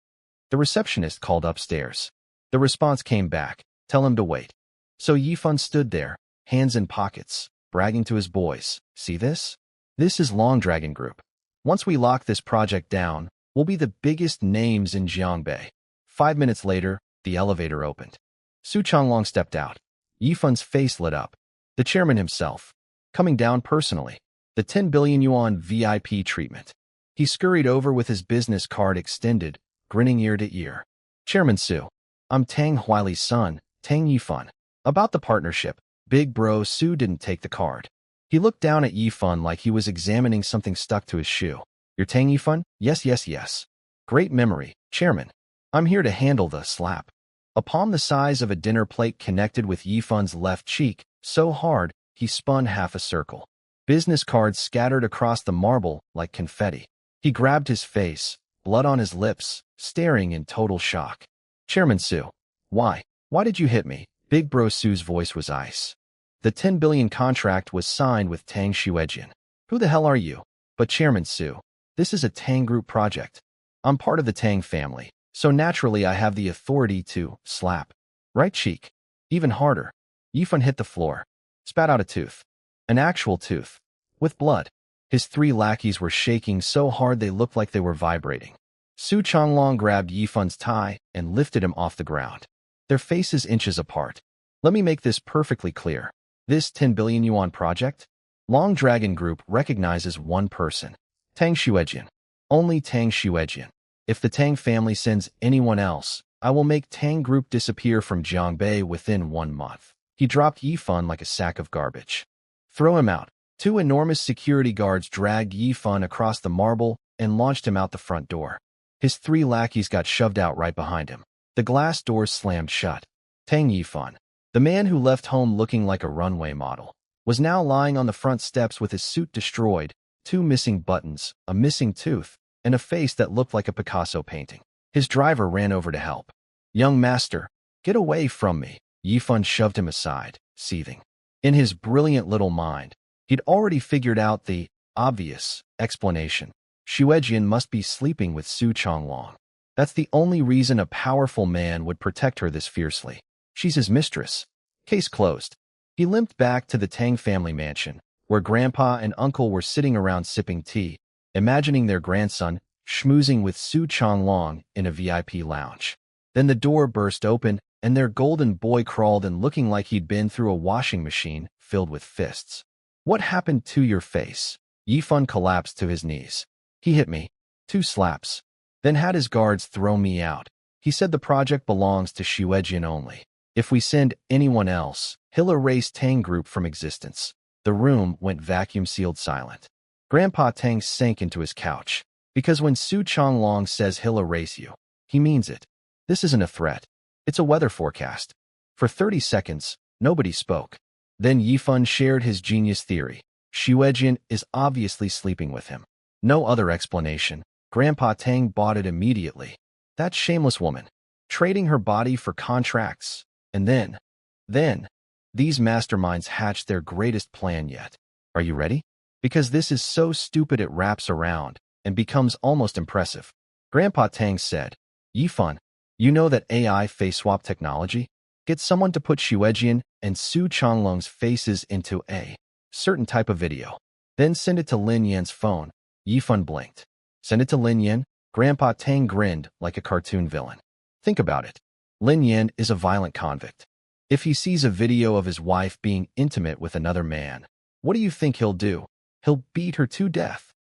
The receptionist called upstairs. The response came back. Tell him to wait. So Yifan stood there, hands in pockets, bragging to his boys. See this? This is Long Dragon Group. Once we lock this project down, we'll be the biggest names in Jiangbei. 5 minutes later, the elevator opened. Su Changlong stepped out. Yifan's face lit up. The chairman himself. Coming down personally. The 10 billion yuan VIP treatment. He scurried over with his business card extended, grinning ear to ear. Chairman Su. I'm Tang Huili's son, Tang Yifan. About the partnership, big bro Su didn't take the card. He looked down at Yifan like he was examining something stuck to his shoe. You're Tang Yifan? Yes. Great memory, Chairman. I'm here to handle the slap. A palm the size of a dinner plate connected with Yifan's left cheek, so hard, he spun half a circle. Business cards scattered across the marble like confetti. He grabbed his face, blood on his lips, staring in total shock. Chairman Su. Why? Why did you hit me? Big bro Su's voice was ice. The 10 billion contract was signed with Tang Xuejian. Who the hell are you? But Chairman Su, this is a Tang Group project. I'm part of the Tang family, so naturally I have the authority to slap. Right cheek. Even harder. Yifan hit the floor. Spat out a tooth. An actual tooth. With blood. His 3 lackeys were shaking so hard they looked like they were vibrating. Su Changlong grabbed Yifan's tie and lifted him off the ground. Their faces inches apart. Let me make this perfectly clear. This 10 billion yuan project? Long Dragon Group recognizes one person. Tang Xuejian. Only Tang Xuejian. If the Tang family sends anyone else, I will make Tang Group disappear from Jiangbei within 1 month. He dropped Yifan like a sack of garbage. Throw him out. 2 enormous security guards dragged Yifan across the marble and launched him out the front door. His 3 lackeys got shoved out right behind him. The glass doors slammed shut. Tang Yifan, the man who left home looking like a runway model, was now lying on the front steps with his suit destroyed, 2 missing buttons, a missing tooth, and a face that looked like a Picasso painting. His driver ran over to help. Young master, get away from me. Yifan shoved him aside, seething. In his brilliant little mind, he'd already figured out the obvious explanation. Xuejian must be sleeping with Su Changlong. That's the only reason a powerful man would protect her this fiercely. She's his mistress. Case closed. He limped back to the Tang family mansion, where Grandpa and Uncle were sitting around sipping tea, imagining their grandson schmoozing with Su Changlong in a VIP lounge. Then the door burst open, and their golden boy crawled in looking like he'd been through a washing machine filled with fists. What happened to your face? Yifan collapsed to his knees. He hit me. 2 slaps. Then had his guards throw me out. He said the project belongs to Xuejian only. If we send anyone else, he'll erase Tang Group from existence. The room went vacuum-sealed silent. Grandpa Tang sank into his couch. Because when Su Changlong says he'll erase you, he means it. This isn't a threat. It's a weather forecast. For 30 seconds, nobody spoke. Then Yifan shared his genius theory. Xuejian is obviously sleeping with him. No other explanation. Grandpa Tang bought it immediately. That shameless woman. Trading her body for contracts. And then, these masterminds hatched their greatest plan yet. Are you ready? Because this is so stupid it wraps around and becomes almost impressive. Grandpa Tang said, Yifan, you know that AI face swap technology? Get someone to put Xuejian and Su Changlong's faces into a certain type of video. Then send it to Lin Yan's phone. Yifan blinked. Send it to Lin Yan? Grandpa Tang grinned like a cartoon villain. Think about it. Lin Yan is a violent convict. If he sees a video of his wife being intimate with another man, what do you think he'll do? He'll beat her to death.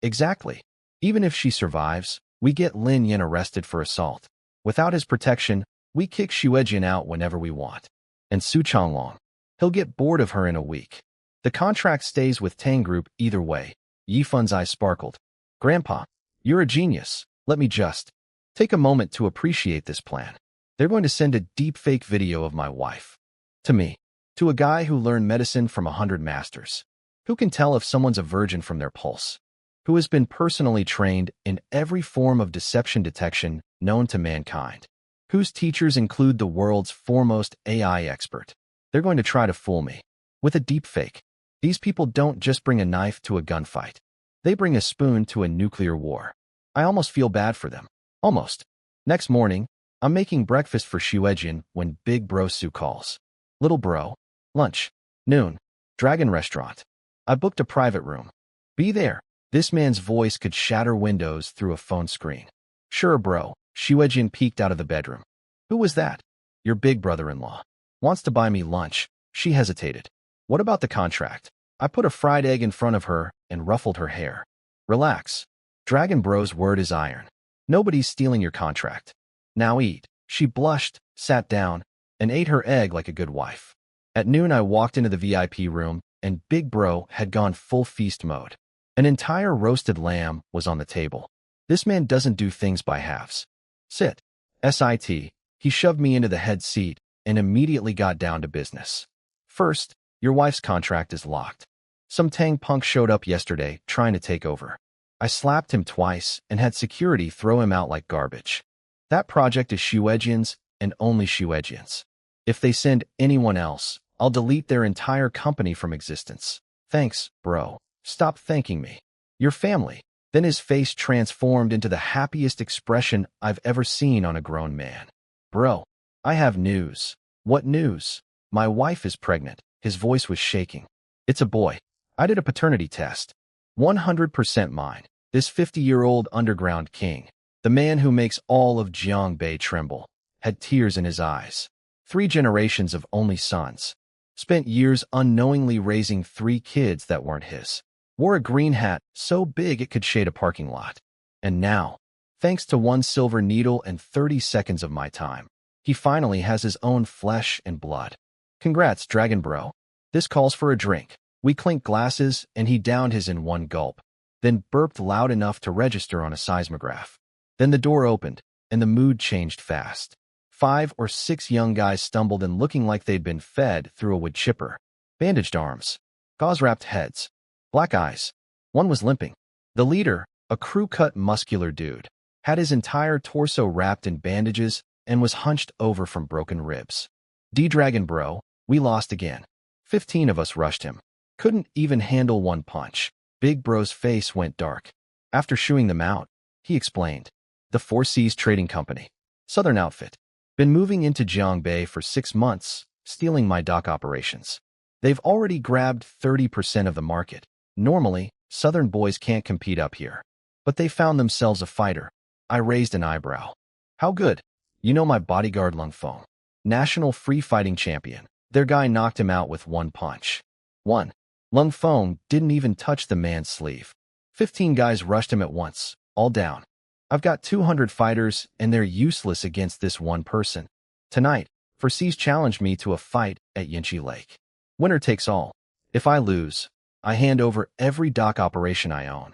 Exactly. Even if she survives, we get Lin Yin arrested for assault. Without his protection, we kick Xuejin out whenever we want. And Su Changlong, he'll get bored of her in a week. The contract stays with Tang Group either way. Yi Fun's eyes sparkled. Grandpa, you're a genius. Let me just take a moment to appreciate this plan. They're going to send a deep-fake video of my wife. To me. To a guy who learned medicine from 100 masters. Who can tell if someone's a virgin from their pulse? Who has been personally trained in every form of deception detection known to mankind? Whose teachers include the world's foremost AI expert? They're going to try to fool me. With a deepfake. These people don't just bring a knife to a gunfight. They bring a spoon to a nuclear war. I almost feel bad for them. Almost. Next morning, I'm making breakfast for Xuejin when Big Bro Su calls. Little bro. Lunch. Noon. Dragon restaurant. I booked a private room. Be there. This man's voice could shatter windows through a phone screen. Sure, bro. Xuejin peeked out of the bedroom. Who was that? Your big brother-in-law. Wants to buy me lunch. She hesitated. What about the contract? I put a fried egg in front of her and ruffled her hair. Relax. Dragon Bro's word is iron. Nobody's stealing your contract. Now eat. She blushed, sat down, and ate her egg like a good wife. At noon I walked into the VIP room, and Big Bro had gone full feast mode. An entire roasted lamb was on the table. This man doesn't do things by halves. Sit. SIT. He shoved me into the head seat and immediately got down to business. First, your wife's contract is locked. Some Tang punk showed up yesterday trying to take over. I slapped him twice and had security throw him out like garbage. That project is Xuejin's and only Xuejin's. If they send anyone else, I'll delete their entire company from existence. Thanks, bro. Stop thanking me. Your family. Then his face transformed into the happiest expression I've ever seen on a grown man. Bro, I have news. What news? My wife is pregnant. His voice was shaking. It's a boy. I did a paternity test. 100% mine. This 50-year-old underground king, the man who makes all of Jiangbei tremble, had tears in his eyes. 3 generations of only sons. Spent years unknowingly raising 3 kids that weren't his. Wore a green hat so big it could shade a parking lot. And now, thanks to 1 silver needle and 30 seconds of my time, he finally has his own flesh and blood. Congrats, Dragon Bro. This calls for a drink. We clinked glasses and he downed his in 1 gulp, then burped loud enough to register on a seismograph. Then the door opened, and the mood changed fast. 5 or 6 young guys stumbled in looking like they'd been fed through a wood chipper. Bandaged arms. Gauze-wrapped heads. Black eyes. One was limping. The leader, a crew-cut muscular dude, had his entire torso wrapped in bandages and was hunched over from broken ribs. D-Dragon Bro, we lost again. 15 of us rushed him. Couldn't even handle 1 punch. Big Bro's face went dark. After shooing them out, he explained. The 4 Seas Trading Company. Southern outfit. Been moving into Jiangbei for 6 months, stealing my dock operations. They've already grabbed 30% of the market. Normally, Southern boys can't compete up here. But they found themselves a fighter. I raised an eyebrow. How good? You know my bodyguard Lung Feng. National free fighting champion. Their guy knocked him out with 1 punch. 1. Lung Feng didn't even touch the man's sleeve. 15 guys rushed him at once, all down. I've got 200 fighters, and they're useless against this 1 person. Tonight, Forsees challenged me to a fight at Yinchi Lake. Winner takes all. If I lose, I hand over every dock operation I own.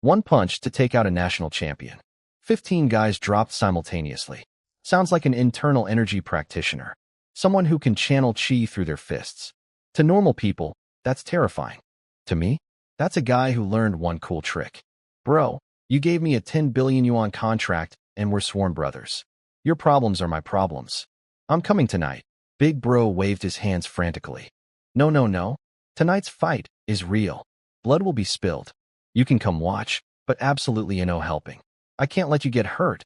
1 punch to take out a national champion. 15 guys dropped simultaneously. Sounds like an internal energy practitioner. Someone who can channel chi through their fists. To normal people, that's terrifying. To me, that's a guy who learned 1 cool trick. Bro, you gave me a 10 billion yuan contract and we're sworn brothers. Your problems are my problems. I'm coming tonight. Big Bro waved his hands frantically. No, no, no. Tonight's fight is real. Blood will be spilled. You can come watch, but absolutely no helping. I can't let you get hurt.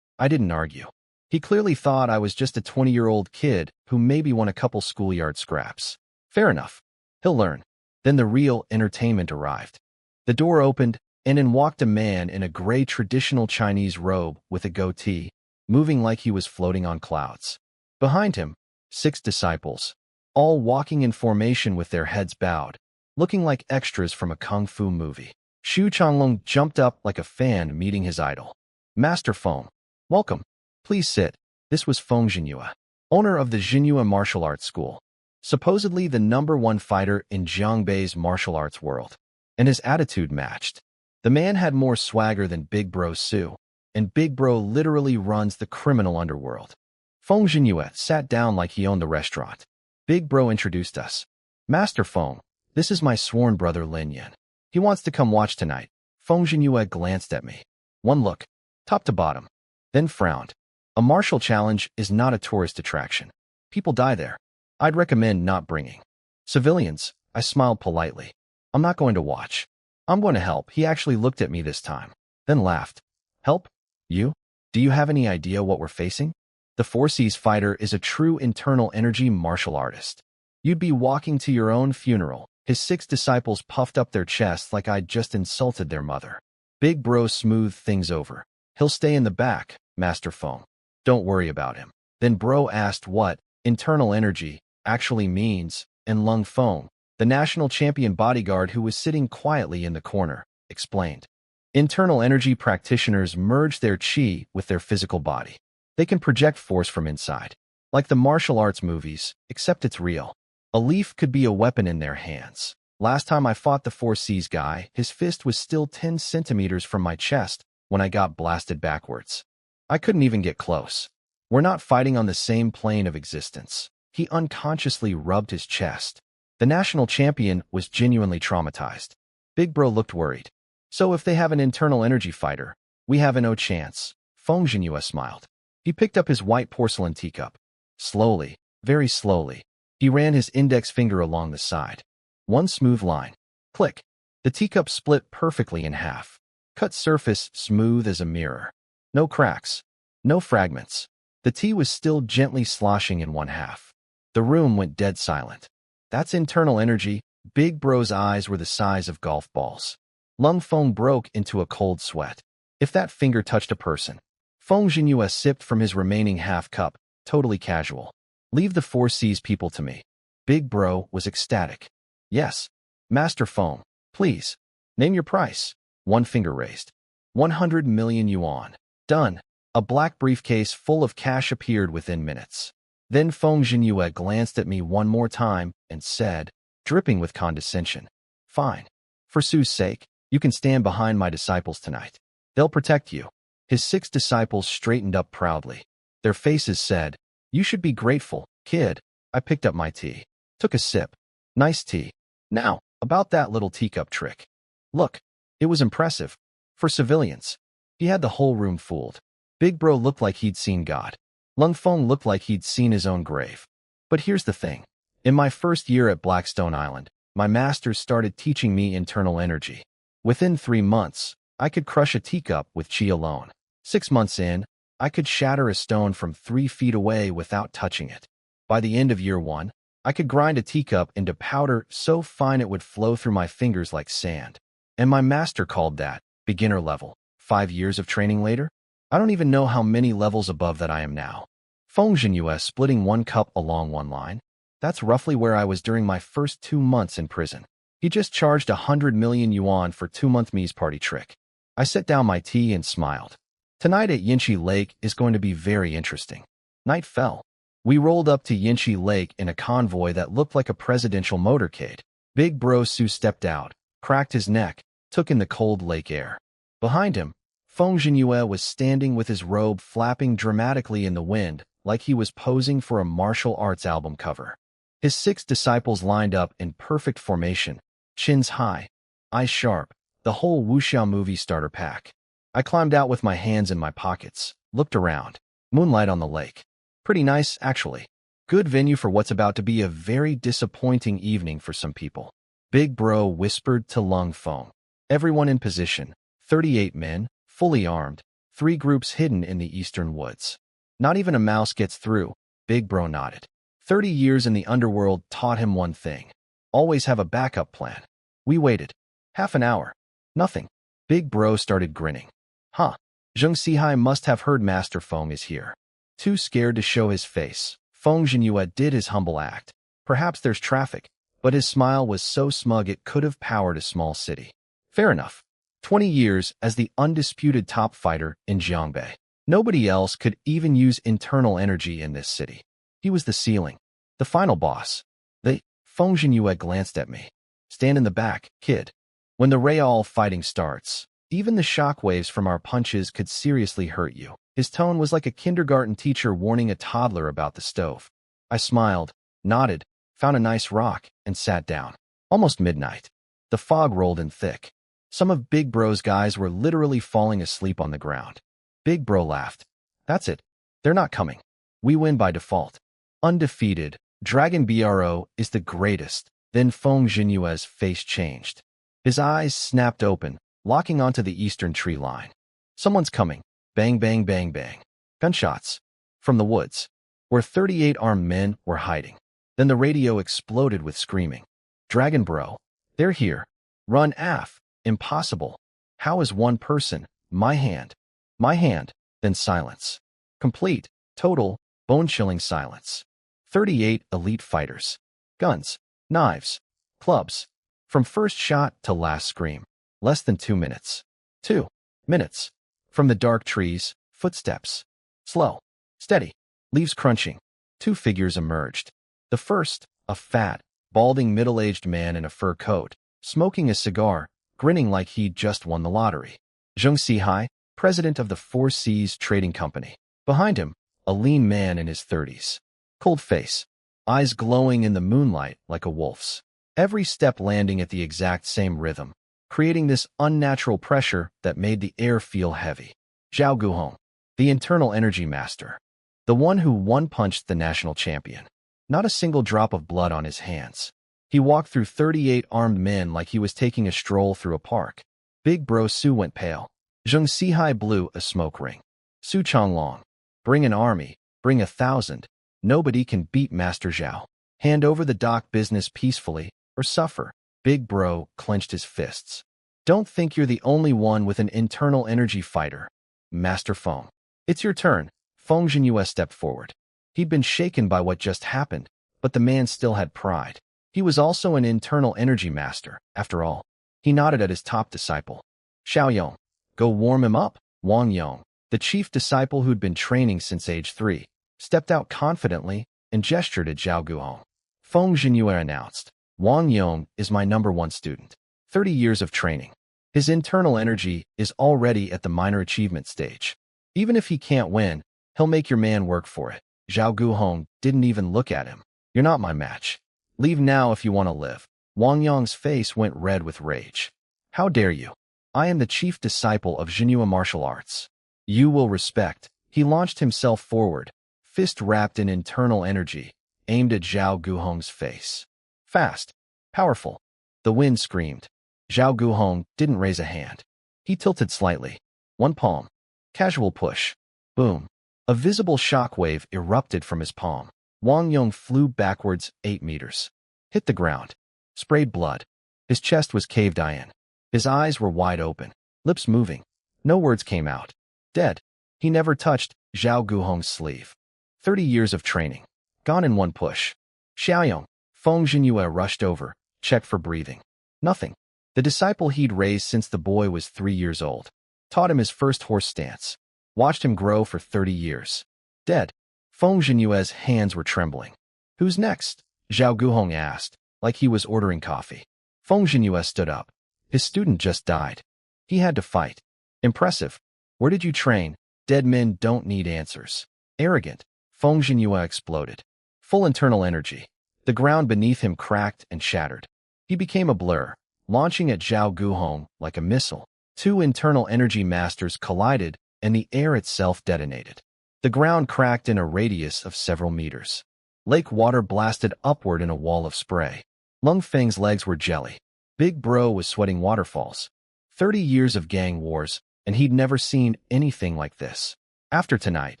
I didn't argue. He clearly thought I was just a 20-year-old kid who maybe won a couple schoolyard scraps. Fair enough. He'll learn. Then the real entertainment arrived. The door opened, and in walked a man in a gray traditional Chinese robe with a goatee, moving like he was floating on clouds. Behind him, 6 disciples, all walking in formation with their heads bowed, looking like extras from a kung fu movie. Xu Changlong jumped up like a fan meeting his idol. Master Feng, welcome. Please sit. This was Feng Jinyue, owner of the Jinyue martial arts school, supposedly the #1 fighter in Jiangbei's martial arts world. And his attitude matched. The man had more swagger than Big Bro Su, and Big Bro literally runs the criminal underworld. Feng Jinyue sat down like he owned the restaurant. Big Bro introduced us. Master Feng, this is my sworn brother Lin Yan. He wants to come watch tonight. Feng Jinyue glanced at me. One look, top to bottom, then frowned. A martial challenge is not a tourist attraction. People die there. I'd recommend not bringing civilians. I smiled politely. I'm not going to watch. I'm going to help. He actually looked at me this time, then laughed. Help? You? Do you have any idea what we're facing? The 4C's fighter is a true internal energy martial artist. You'd be walking to your own funeral. His 6 disciples puffed up their chests like I'd just insulted their mother. Big Bro smoothed things over. He'll stay in the back, Master Feng. Don't worry about him. Then Bro asked what internal energy actually means, and Lung Feng, the national champion bodyguard who was sitting quietly in the corner, explained. Internal energy practitioners merge their qi with their physical body. They can project force from inside, like the martial arts movies, except it's real. A leaf could be a weapon in their hands. Last time I fought the 4C's guy, his fist was still 10 centimeters from my chest when I got blasted backwards. I couldn't even get close. We're not fighting on the same plane of existence. He unconsciously rubbed his chest. The national champion was genuinely traumatized. Big Bro looked worried. So if they have an internal energy fighter, we have no chance. Feng Jinyue smiled. He picked up his white porcelain teacup. Slowly, very slowly, he ran his index finger along the side. One smooth line. Click. The teacup split perfectly in half. Cut surface smooth as a mirror. No cracks. No fragments. The tea was still gently sloshing in one half. The room went dead silent. That's internal energy. Big Bro's eyes were the size of golf balls. Lung Feng broke into a cold sweat. If that finger touched a person. Feng Jinyue sipped from his remaining half cup, totally casual. Leave the 4C's people to me. Big Bro was ecstatic. Yes. Master Feng, please. Name your price. One finger raised. 100 million yuan. Done. A black briefcase full of cash appeared within minutes. Then Feng Jinyue glanced at me one more time and said, dripping with condescension, fine. For Su's sake, you can stand behind my disciples tonight. They'll protect you. His 6 disciples straightened up proudly. Their faces said, you should be grateful, kid. I picked up my tea. Took a sip. Nice tea. Now, about that little teacup trick. Look, it was impressive. For civilians. He had the whole room fooled. Big Bro looked like he'd seen God. Lung Feng looked like he'd seen his own grave. But here's the thing. In my first year at Blackstone Island, my masters started teaching me internal energy. Within 3 months, I could crush a teacup with chi alone. 6 months in, I could shatter a stone from 3 feet away without touching it. By the end of year 1, I could grind a teacup into powder so fine it would flow through my fingers like sand. And my master called that beginner level. 5 years of training later, I don't even know how many levels above that I am now. Feng Jinyue splitting one cup along one line. That's roughly where I was during my first 2 months in prison. He just charged 100 million yuan for 2-month Mi's party trick. I set down my tea and smiled. Tonight at Yinchi Lake is going to be very interesting. Night fell. We rolled up to Yinchi Lake in a convoy that looked like a presidential motorcade. Big Bro Su stepped out, cracked his neck, took in the cold lake air. Behind him, Feng Jinyue was standing with his robe flapping dramatically in the wind, like he was posing for a martial arts album cover. His 6 disciples lined up in perfect formation, chins high, eyes sharp, the whole wuxia movie starter pack. I climbed out with my hands in my pockets, looked around. Moonlight on the lake. Pretty nice, actually. Good venue for what's about to be a very disappointing evening for some people. Big Bro whispered to Lung Feng. Everyone in position. 38 men, fully armed, 3 groups hidden in the eastern woods. Not even a mouse gets through. Big Bro nodded. 30 years in the underworld taught him one thing. Always have a backup plan. We waited. Half an hour. Nothing. Big Bro started grinning. Huh. Zheng Sihai must have heard Master Feng is here. Too scared to show his face. Feng Jinyue did his humble act. Perhaps there's traffic, but his smile was so smug it could have powered a small city. Fair enough. 20 years as the undisputed top fighter in Jiangbei. Nobody else could even use internal energy in this city. He was the ceiling. The final boss. Feng Jinyue glanced at me. Stand in the back, kid. When the real fighting starts, even the shockwaves from our punches could seriously hurt you. His tone was like a kindergarten teacher warning a toddler about the stove. I smiled, nodded, found a nice rock, and sat down. Almost midnight. The fog rolled in thick. Some of Big Bro's guys were literally falling asleep on the ground. Big Bro laughed. That's it. They're not coming. We win by default. Undefeated. Dragon Bro is the greatest. Then Feng Jinyue's face changed. His eyes snapped open, locking onto the eastern tree line. Someone's coming. Bang, bang, bang, bang. Gunshots. From the woods, where 38 armed men were hiding. Then the radio exploded with screaming. Dragon Bro. They're here. Run, Af. Impossible. How is one person? My hand. My hand. Then silence. Complete, total, bone-chilling silence. 38 elite fighters. Guns, knives, clubs. From first shot to last scream. Less than 2 minutes. 2 minutes. From the dark trees, footsteps. Slow, steady, leaves crunching. 2 figures emerged. The first, a fat, balding middle-aged man in a fur coat, smoking a cigar, grinning like he'd just won the lottery. Zheng Sihai, president of the Four Seas Trading Company. Behind him, a lean man in his 30s. Cold face, eyes glowing in the moonlight like a wolf's. Every step landing at the exact same rhythm, creating this unnatural pressure that made the air feel heavy. Zhao Guhong, the internal energy master. The one who one-punched the national champion. Not a single drop of blood on his hands. He walked through 38 armed men like he was taking a stroll through a park. Big Bro Su went pale. Zheng Sihai blew a smoke ring. Su Changlong. Bring an army. Bring 1,000. Nobody can beat Master Zhao. Hand over the dock business peacefully, or suffer. Big Bro clenched his fists. Don't think you're the only one with an internal energy fighter. Master Feng. It's your turn. Feng Jinyue stepped forward. He'd been shaken by what just happened, but the man still had pride. He was also an internal energy master, after all. He nodded at his top disciple. Xiaoyong. Go warm him up. Wang Yong, the chief disciple who'd been training since age 3, stepped out confidently and gestured at Zhao Guhong. Feng Jinyue announced, Wang Yong is my #1 student. 30 years of training. His internal energy is already at the minor achievement stage. Even if he can't win, he'll make your man work for it. Zhao Guhong didn't even look at him. You're not my match. Leave now if you want to live. Wang Yong's face went red with rage. How dare you? I am the chief disciple of Jinyue martial arts. You will respect. He launched himself forward, fist wrapped in internal energy, aimed at Zhao Guhong's face. Fast. Powerful. The wind screamed. Zhao Guhong didn't raise a hand. He tilted slightly. One palm. Casual push. Boom. A visible shockwave erupted from his palm. Wang Yong flew backwards 8 meters. Hit the ground. Sprayed blood. His chest was caved in. His eyes were wide open. Lips moving. No words came out. Dead. He never touched Zhao Guhong's sleeve. 30 years of training. Gone in one push. Xiaoyong. Feng Jinyue rushed over, checked for breathing. Nothing. The disciple he'd raised since the boy was 3 years old. Taught him his first horse stance. Watched him grow for 30 years. Dead. Feng Jinyue's hands were trembling. Who's next? Zhao Guhong asked, like he was ordering coffee. Feng Jinyue stood up. His student just died. He had to fight. Impressive. Where did you train? Dead men don't need answers. Arrogant. Feng Jinyue exploded. Full internal energy. The ground beneath him cracked and shattered. He became a blur, launching at Zhao Guhong like a missile. 2 internal energy masters collided, and the air itself detonated. The ground cracked in a radius of several meters. Lake water blasted upward in a wall of spray. Lung Feng's legs were jelly. Big Bro was sweating waterfalls. 30 years of gang wars, and he'd never seen anything like this. After tonight,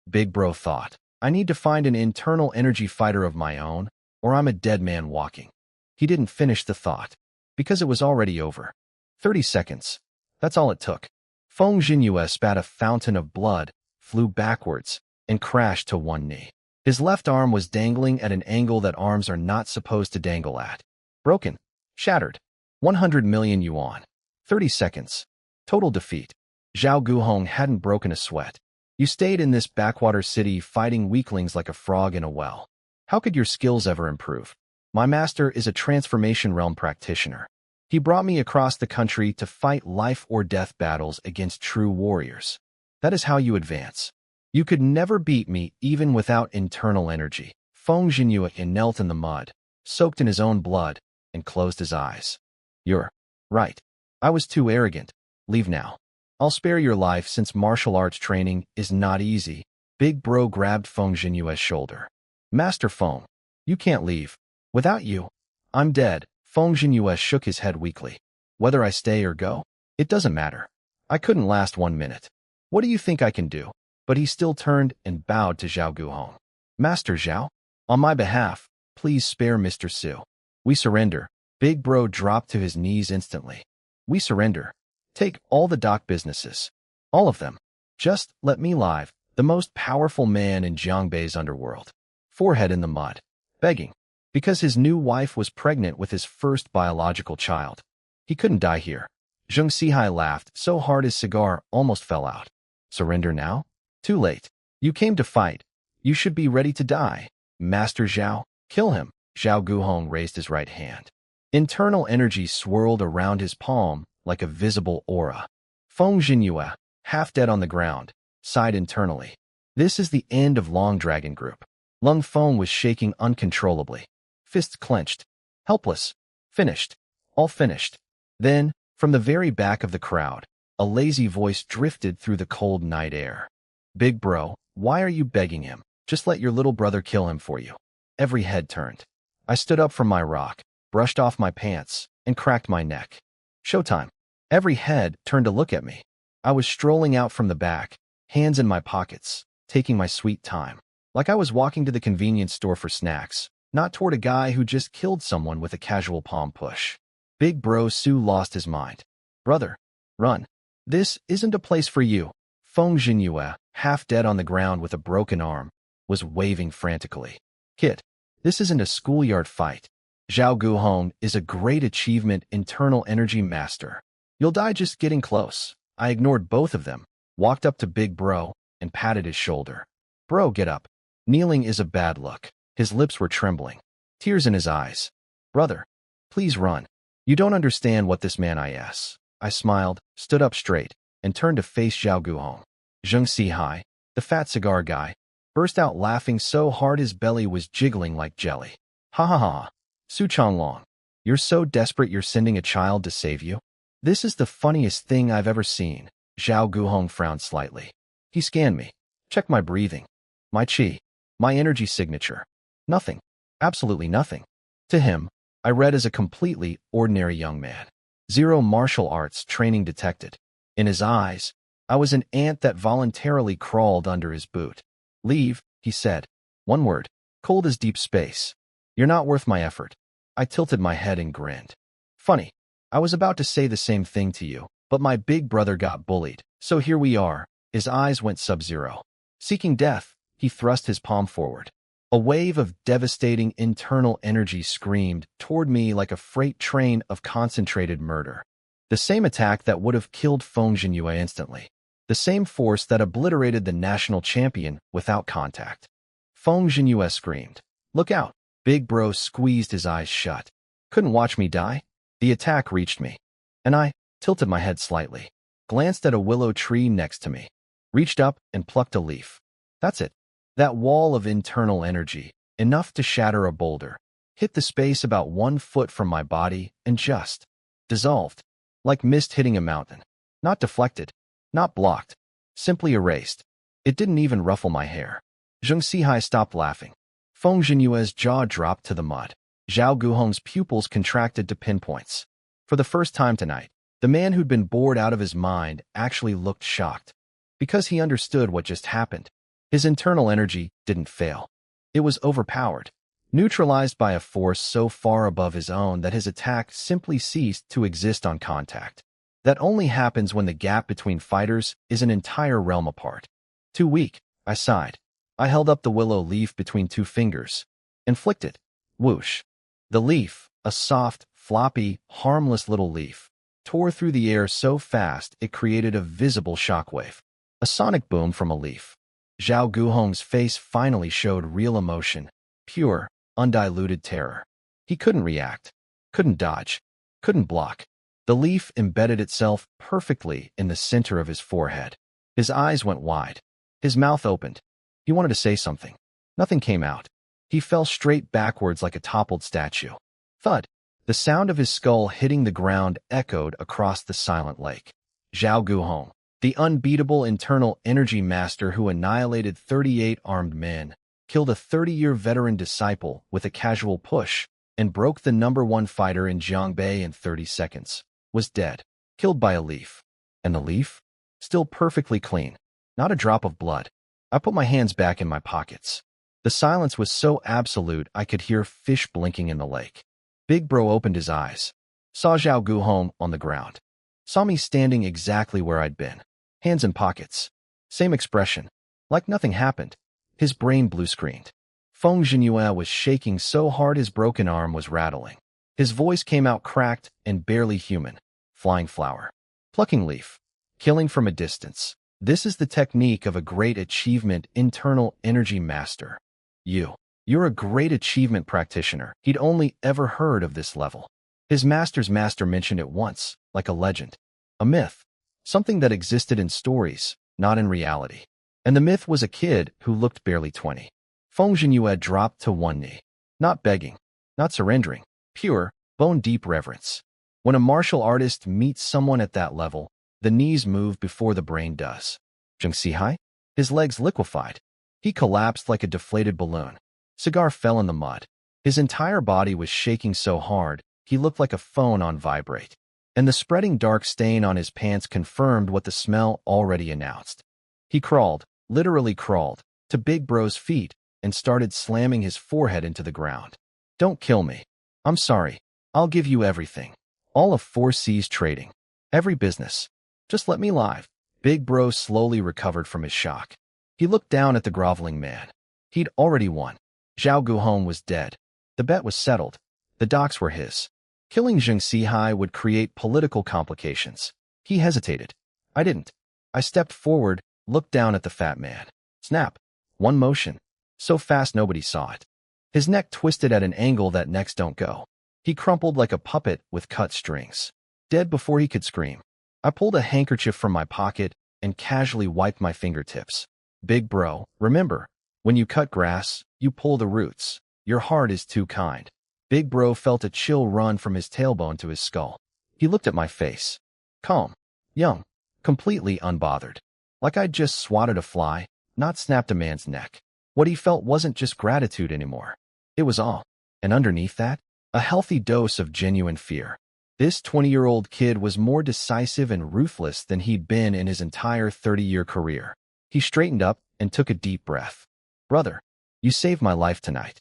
Big Bro thought, I need to find an internal energy fighter of my own, or I'm a dead man walking. He didn't finish the thought, because it was already over. 30 seconds. That's all it took. Feng Jinyue spat a fountain of blood, flew backwards, and crashed to one knee. His left arm was dangling at an angle that arms are not supposed to dangle at. Broken. Shattered. 100 million yuan. 30 seconds. Total defeat. Zhao Guhong hadn't broken a sweat. You stayed in this backwater city fighting weaklings like a frog in a well. How could your skills ever improve? My master is a transformation realm practitioner. He brought me across the country to fight life or death battles against true warriors. That is how you advance. You could never beat me even without internal energy. Feng Jinyue knelt in the mud, soaked in his own blood, and closed his eyes. You're right. I was too arrogant. Leave now. I'll spare your life since martial arts training is not easy. Big Bro grabbed Feng Jinyue's shoulder. Master Feng, you can't leave. Without you, I'm dead. Feng Jinyue shook his head weakly. Whether I stay or go, it doesn't matter. I couldn't last 1 minute. What do you think I can do? But he still turned and bowed to Zhao Guhong. Master Zhao, on my behalf, please spare Mr. Su. We surrender. Big Bro dropped to his knees instantly. We surrender. Take all the dock businesses. All of them. Just let me live, the most powerful man in Jiangbei's underworld. Forehead in the mud. Begging. Because his new wife was pregnant with his first biological child. He couldn't die here. Zheng Sihai laughed so hard his cigar almost fell out. Surrender now? Too late. You came to fight. You should be ready to die. Master Zhao, kill him. Zhao Guhong raised his right hand. Internal energy swirled around his palm like a visible aura. Feng Jinyue, half dead on the ground, sighed internally. This is the end of Long Dragon Group. Lung Feng was shaking uncontrollably. Fists clenched. Helpless. Finished. All finished. Then, from the very back of the crowd, a lazy voice drifted through the cold night air. Big Bro, why are you begging him? Just let your little brother kill him for you. Every head turned. I stood up from my rock, brushed off my pants, and cracked my neck. Showtime. Every head turned to look at me. I was strolling out from the back, hands in my pockets, taking my sweet time. Like I was walking to the convenience store for snacks, not toward a guy who just killed someone with a casual palm push. Big Bro Su lost his mind. Brother, run. This isn't a place for you. Feng Jinyue, half dead on the ground with a broken arm, was waving frantically. Kid, this isn't a schoolyard fight. Zhao Guhong is a great achievement internal energy master. You'll die just getting close. I ignored both of them, walked up to Big Bro, and patted his shoulder. Bro, get up. Kneeling is a bad look. His lips were trembling. Tears in his eyes. Brother, please run. You don't understand what this man is. I smiled, stood up straight, and turned to face Zhao Guhong. Zheng Sihai, the fat cigar guy, burst out laughing so hard his belly was jiggling like jelly. Ha ha ha. Su Changlong, you're so desperate you're sending a child to save you? This is the funniest thing I've ever seen. Zhao Guhong frowned slightly. He scanned me. Checked my breathing. My qi. My energy signature. Nothing. Absolutely nothing. To him, I read as a completely ordinary young man. Zero martial arts training detected. In his eyes, I was an ant that voluntarily crawled under his boot. Leave, he said. One word. Cold as deep space. You're not worth my effort. I tilted my head and grinned. Funny. I was about to say the same thing to you, but my big brother got bullied. So here we are. His eyes went sub-zero. Seeking death, he thrust his palm forward. A wave of devastating internal energy screamed toward me like a freight train of concentrated murder. The same attack that would have killed Feng Jinyue instantly. The same force that obliterated the national champion without contact. Feng Jinyue screamed. Look out. Big Bro squeezed his eyes shut. Couldn't watch me die? The attack reached me. And I tilted my head slightly. Glanced at a willow tree next to me. Reached up and plucked a leaf. That's it. That wall of internal energy, enough to shatter a boulder, hit the space about 1 foot from my body and just dissolved. Like mist hitting a mountain. Not deflected. Not blocked. Simply erased. It didn't even ruffle my hair. Zheng Sihai stopped laughing. Feng Jinyue's jaw dropped to the mud. Zhao Guhong's pupils contracted to pinpoints. For the first time tonight, the man who'd been bored out of his mind actually looked shocked. Because he understood what just happened. His internal energy didn't fail. It was overpowered, neutralized by a force so far above his own that his attack simply ceased to exist on contact. That only happens when the gap between fighters is an entire realm apart. Too weak, I sighed. I held up the willow leaf between two fingers and flicked it. Whoosh. The leaf, a soft, floppy, harmless little leaf, tore through the air so fast it created a visible shockwave. A sonic boom from a leaf. Zhao Guhong's face finally showed real emotion, pure, undiluted terror. He couldn't react, couldn't dodge, couldn't block. The leaf embedded itself perfectly in the center of his forehead. His eyes went wide. His mouth opened. He wanted to say something. Nothing came out. He fell straight backwards like a toppled statue. Thud. The sound of his skull hitting the ground echoed across the silent lake. Zhao Guhong, the unbeatable internal energy master who annihilated 38 armed men, killed a 30-year veteran disciple with a casual push, and broke the #1 fighter in Jiangbei in 30 seconds, was dead, killed by a leaf. And the leaf? Still perfectly clean. Not a drop of blood. I put my hands back in my pockets. The silence was so absolute I could hear fish blinking in the lake. Big Bro opened his eyes. Saw Zhao Guhong on the ground. Saw me standing exactly where I'd been. Hands in pockets. Same expression. Like nothing happened. His brain blue-screened. Feng Zhenyue was shaking so hard his broken arm was rattling. His voice came out cracked and barely human. Flying flower. Plucking leaf. Killing from a distance. This is the technique of a great achievement internal energy master. You're a great achievement practitioner. He'd only ever heard of this level. His master's master mentioned it once, like a legend. A myth. Something that existed in stories, not in reality. And the myth was a kid who looked barely 20. Feng Zhenyue dropped to one knee. Not begging, not surrendering. Pure, bone-deep reverence. When a martial artist meets someone at that level, the knees move before the brain does. Zheng Sihai? His legs liquefied. He collapsed like a deflated balloon. Cigar fell in the mud. His entire body was shaking so hard, he looked like a phone on vibrate. And the spreading dark stain on his pants confirmed what the smell already announced. He crawled, literally crawled, to Big Bro's feet and started slamming his forehead into the ground. Don't kill me. I'm sorry. I'll give you everything. All of 4C's trading. Every business. Just let me live. Big Bro slowly recovered from his shock. He looked down at the groveling man. He'd already won. Zhao Guhong was dead. The bet was settled. The docks were his. Killing Zheng Sihai would create political complications. He hesitated. I didn't. I stepped forward, looked down at the fat man. Snap. One motion. So fast nobody saw it. His neck twisted at an angle that necks don't go. He crumpled like a puppet with cut strings. Dead before he could scream. I pulled a handkerchief from my pocket and casually wiped my fingertips. Big Bro, remember, when you cut grass, you pull the roots. Your heart is too kind. Big Bro felt a chill run from his tailbone to his skull. He looked at my face. Calm. Young. Completely unbothered. Like I'd just swatted a fly, not snapped a man's neck. What he felt wasn't just gratitude anymore. It was awe. And underneath that, a healthy dose of genuine fear. This 20-year-old kid was more decisive and ruthless than he'd been in his entire 30-year career. He straightened up and took a deep breath. Brother, you saved my life tonight.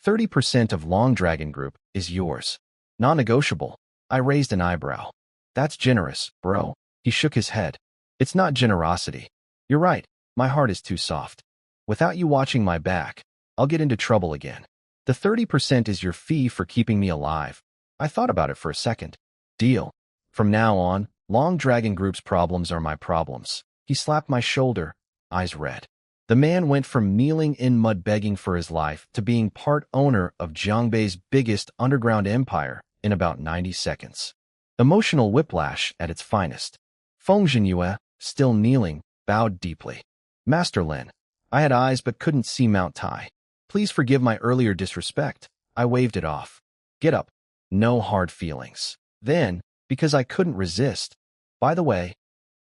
30% of Long Dragon Group is yours. Non-negotiable. I raised an eyebrow. That's generous, bro. He shook his head. It's not generosity. You're right. My heart is too soft. Without you watching my back, I'll get into trouble again. The 30% is your fee for keeping me alive. I thought about it for a second. Deal. From now on, Long Dragon Group's problems are my problems. He slapped my shoulder, eyes red. The man went from kneeling in mud begging for his life to being part owner of Jiangbei's biggest underground empire in about 90 seconds. Emotional whiplash at its finest. Feng Zhenyue, still kneeling, bowed deeply. Master Lin. I had eyes but couldn't see Mount Tai. Please forgive my earlier disrespect. I waved it off. Get up. No hard feelings. Then, because I couldn't resist. By the way,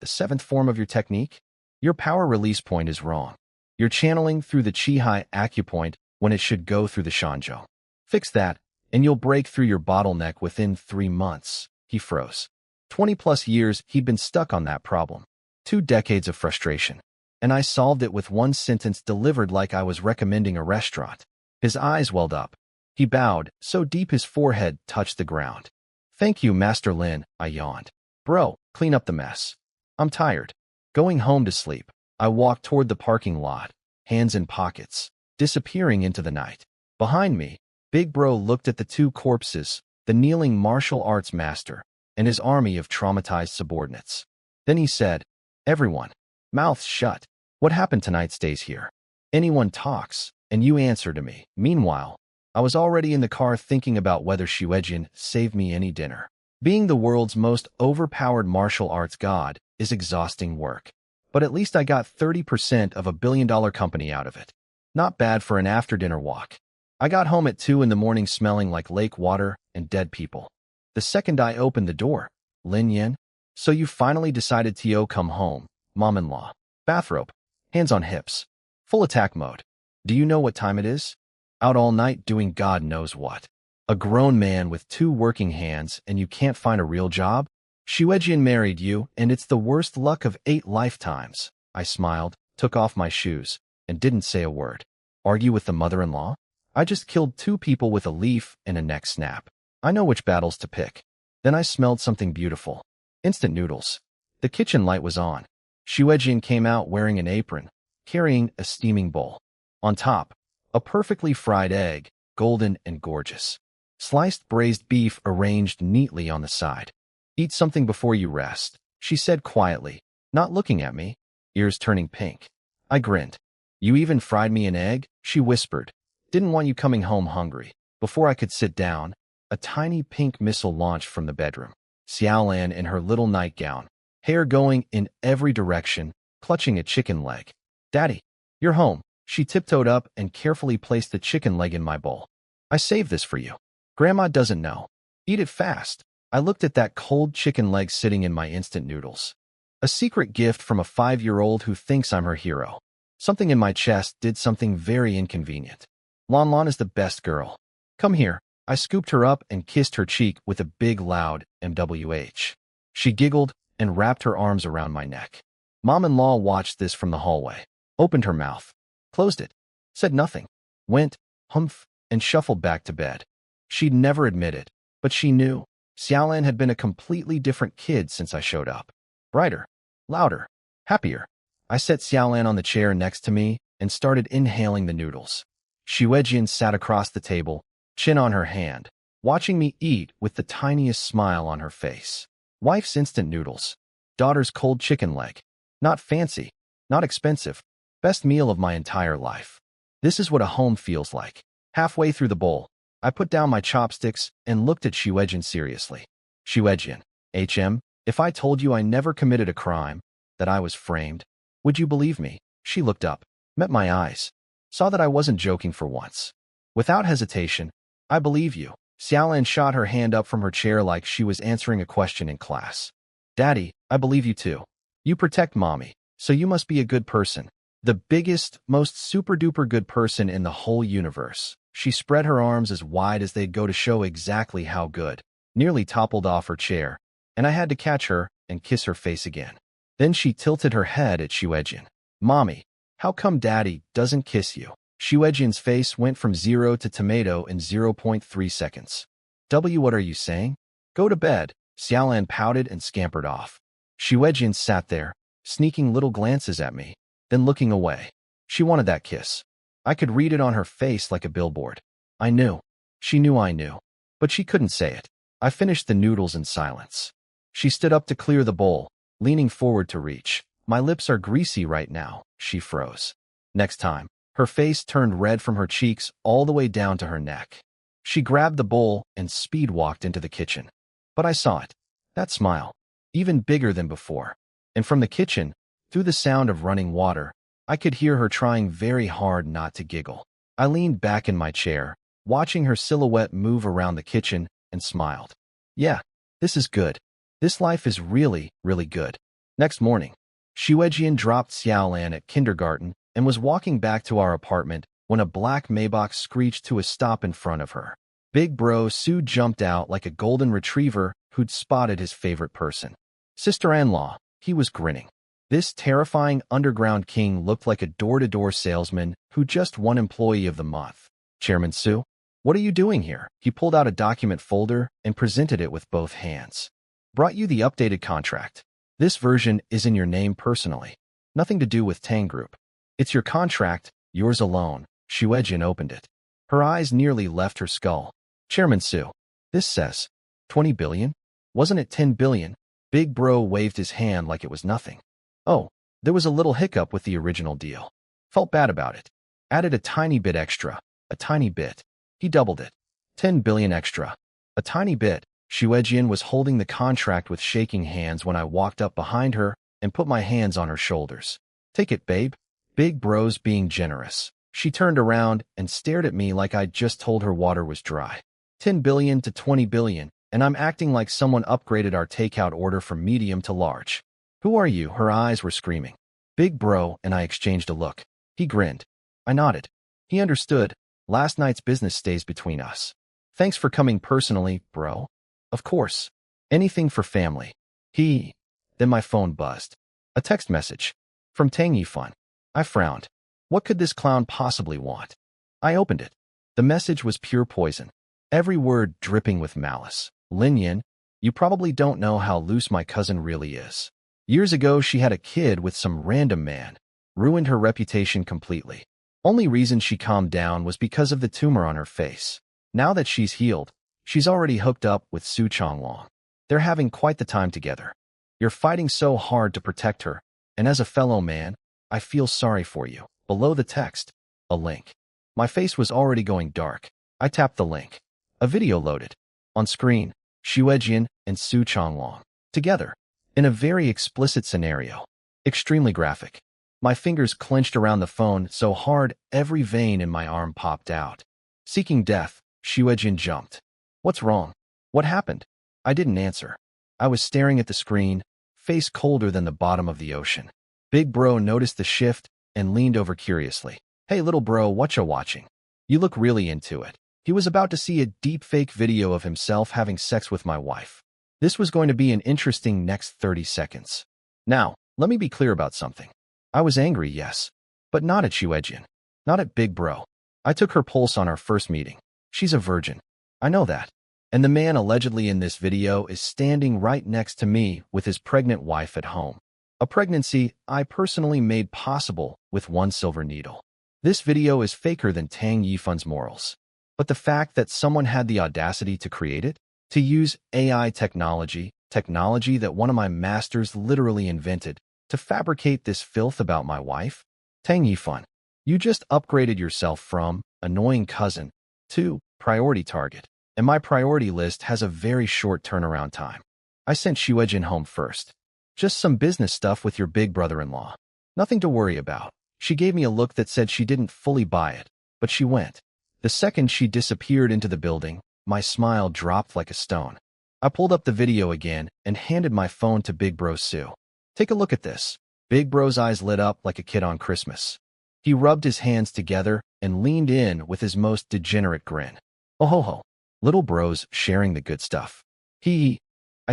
the 7th form of your technique? Your power release point is wrong. You're channeling through the Qihai acupoint when it should go through the Shanzhou. Fix that, and you'll break through your bottleneck within 3 months. He froze. 20+ years he'd been stuck on that problem. 2 decades of frustration. And I solved it with one sentence delivered like I was recommending a restaurant. His eyes welled up. He bowed, so deep his forehead touched the ground. Thank you, Master Lin, I yawned. Bro, clean up the mess. I'm tired. Going home to sleep. I walked toward the parking lot, hands in pockets, disappearing into the night. Behind me, Big Bro looked at the two corpses, the kneeling martial arts master and his army of traumatized subordinates. Then he said, "Everyone, mouths shut. What happened tonight stays here. Anyone talks, and you answer to me." Meanwhile, I was already in the car thinking about whether Xuejin saved me any dinner. Being the world's most overpowered martial arts god is exhausting work. But at least I got 30% of a billion-dollar company out of it. Not bad for an after-dinner walk. I got home at 2 in the morning smelling like lake water and dead people. The second I opened the door, "Lin Yen, so you finally decided to come home, mom-in-law. Bathrobe, hands on hips, full attack mode. Do you know what time it is? Out all night doing God knows what. A grown man with 2 working hands and you can't find a real job? Xuejin married you and it's the worst luck of 8 lifetimes." I smiled, took off my shoes, and didn't say a word. Argue with the mother-in-law? I just killed 2 people with a leaf and a neck snap. I know which battles to pick. Then I smelled something beautiful. Instant noodles. The kitchen light was on. Xuejin came out wearing an apron, carrying a steaming bowl. On top, a perfectly fried egg, golden and gorgeous. Sliced braised beef arranged neatly on the side. "Eat something before you rest," she said quietly, not looking at me, ears turning pink. I grinned. "You even fried me an egg?" she whispered. "Didn't want you coming home hungry." Before I could sit down, a tiny pink missile launched from the bedroom. Xiaolan in her little nightgown, hair going in every direction, clutching a chicken leg. "Daddy, you're home." She tiptoed up and carefully placed the chicken leg in my bowl. "I saved this for you. Grandma doesn't know. Eat it fast." I looked at that cold chicken leg sitting in my instant noodles. A secret gift from a 5-year-old who thinks I'm her hero. Something in my chest did something very inconvenient. "Lon Lon is the best girl. Come here." I scooped her up and kissed her cheek with a big, loud MWH. She giggled and wrapped her arms around my neck. Mom-in-law watched this from the hallway, opened her mouth, closed it, said nothing, went, humph, and shuffled back to bed. She'd never admit it, but she knew. Xiaolan had been a completely different kid since I showed up. Brighter, louder, happier. I set Xiaolan on the chair next to me and started inhaling the noodles. Xuejin sat across the table, chin on her hand, watching me eat with the tiniest smile on her face. Wife's instant noodles. Daughter's cold chicken leg. Not fancy, not expensive. Best meal of my entire life. This is what a home feels like. Halfway through the bowl, I put down my chopsticks and looked at Xuejin seriously. "Xuejin, HM, if I told you I never committed a crime, that I was framed, would you believe me?" She looked up, met my eyes, saw that I wasn't joking for once. Without hesitation, "I believe you." Xiaolan shot her hand up from her chair like she was answering a question in class. "Daddy, I believe you too. You protect mommy, so you must be a good person. The biggest, most super-duper good person in the whole universe." She spread her arms as wide as they'd go to show exactly how good, nearly toppled off her chair, and I had to catch her and kiss her face again. Then she tilted her head at Xuejin. "Mommy, how come Daddy doesn't kiss you?" Xuejin's face went from 0 to tomato in 0.3 seconds. What are you saying? Go to bed." Xiaolan pouted and scampered off. Xuejin sat there, sneaking little glances at me, then looking away. She wanted that kiss. I could read it on her face like a billboard. I knew. She knew I knew. But she couldn't say it. I finished the noodles in silence. She stood up to clear the bowl, leaning forward to reach. "My lips are greasy right now." She froze. Next time, her face turned red from her cheeks all the way down to her neck. She grabbed the bowl and speed-walked into the kitchen. But I saw it. That smile. Even bigger than before. And from the kitchen, through the sound of running water, I could hear her trying very hard not to giggle. I leaned back in my chair, watching her silhouette move around the kitchen, and smiled. "Yeah, this is good. This life is really, really good." Next morning, Xuejin dropped Xiaolan at kindergarten and was walking back to our apartment when a black Maybach screeched to a stop in front of her. Big Bro Sue jumped out like a golden retriever who'd spotted his favorite person. Sister-in-law, he was grinning. This terrifying underground king looked like a door-to-door salesman who just won Employee of the Month. "Chairman Sue, what are you doing here?" He pulled out a document folder and presented it with both hands. "Brought you the updated contract. This version is in your name personally. Nothing to do with Tang Group. It's your contract Yours alone. Shuejin opened it. Her eyes nearly left her skull. Chairman Su. This says 20 billion? Wasn't it 10 billion? Big Bro waved his hand like it was nothing. Oh, there was a little hiccup with the original deal. Felt bad about it. Added a tiny bit extra. A tiny bit. He doubled it. 10 billion extra. A tiny bit. Shuejian was holding the contract with shaking hands when I walked up behind her and put my hands on her shoulders. Take it, babe. Big Bro's being generous. She turned around and stared at me like I'd just told her water was dry. 10 billion to 20 billion, and I'm acting like someone upgraded our takeout order from medium to large. Who are you? Her eyes were screaming. Big Bro and I exchanged a look. He grinned. I nodded. He understood. Last night's business stays between us. Thanks for coming personally, bro. Of course. Anything for family. Then my phone buzzed. A text message. From Tang Yifan. I frowned. What could this clown possibly want? I opened it. The message was pure poison. Every word dripping with malice. Lin Yin, you probably don't know how loose my cousin really is. Years ago, she had a kid with some random man. Ruined her reputation completely. Only reason she calmed down was because of the tumor on her face. Now that she's healed, she's already hooked up with Su Changlong. They're having quite the time together. You're fighting so hard to protect her, and as a fellow man, I feel sorry for you. Below the text, a link. My face was already going dark. I tapped the link. A video loaded. On screen, Shuejian and Su Changlong. Together. In a very explicit scenario. Extremely graphic. My fingers clenched around the phone so hard every vein in my arm popped out. Seeking death, Shuejian jumped. What's wrong? What happened? I didn't answer. I was staring at the screen, face colder than the bottom of the ocean. Big Bro noticed the shift and leaned over curiously. Hey little bro, what ya watching? You look really into it. He was about to see a deepfake video of himself having sex with my wife. This was going to be an interesting next 30 seconds. Now, let me be clear about something. I was angry, yes, but not at Shuejian. Not at Big Bro. I took her pulse on our first meeting. She's a virgin. I know that. And the man allegedly in this video is standing right next to me with his pregnant wife at home. A pregnancy I personally made possible with one silver needle. This video is faker than Tang Yifan's morals. But the fact that someone had the audacity to create it, to use AI technology that one of my masters literally invented, to fabricate this filth about my wife? Tang Yifan, you just upgraded yourself from annoying cousin to priority target. And my priority list has a very short turnaround time. I sent Shuejin home first. Just some business stuff with your big brother-in-law. Nothing to worry about. She gave me a look that said she didn't fully buy it, but she went. The second she disappeared into the building, my smile dropped like a stone. I pulled up the video again and handed my phone to Big Bro Su. Take a look at this. Big Bro's eyes lit up like a kid on Christmas. He rubbed his hands together and leaned in with his most degenerate grin. Oh ho ho. Little bro's sharing the good stuff. I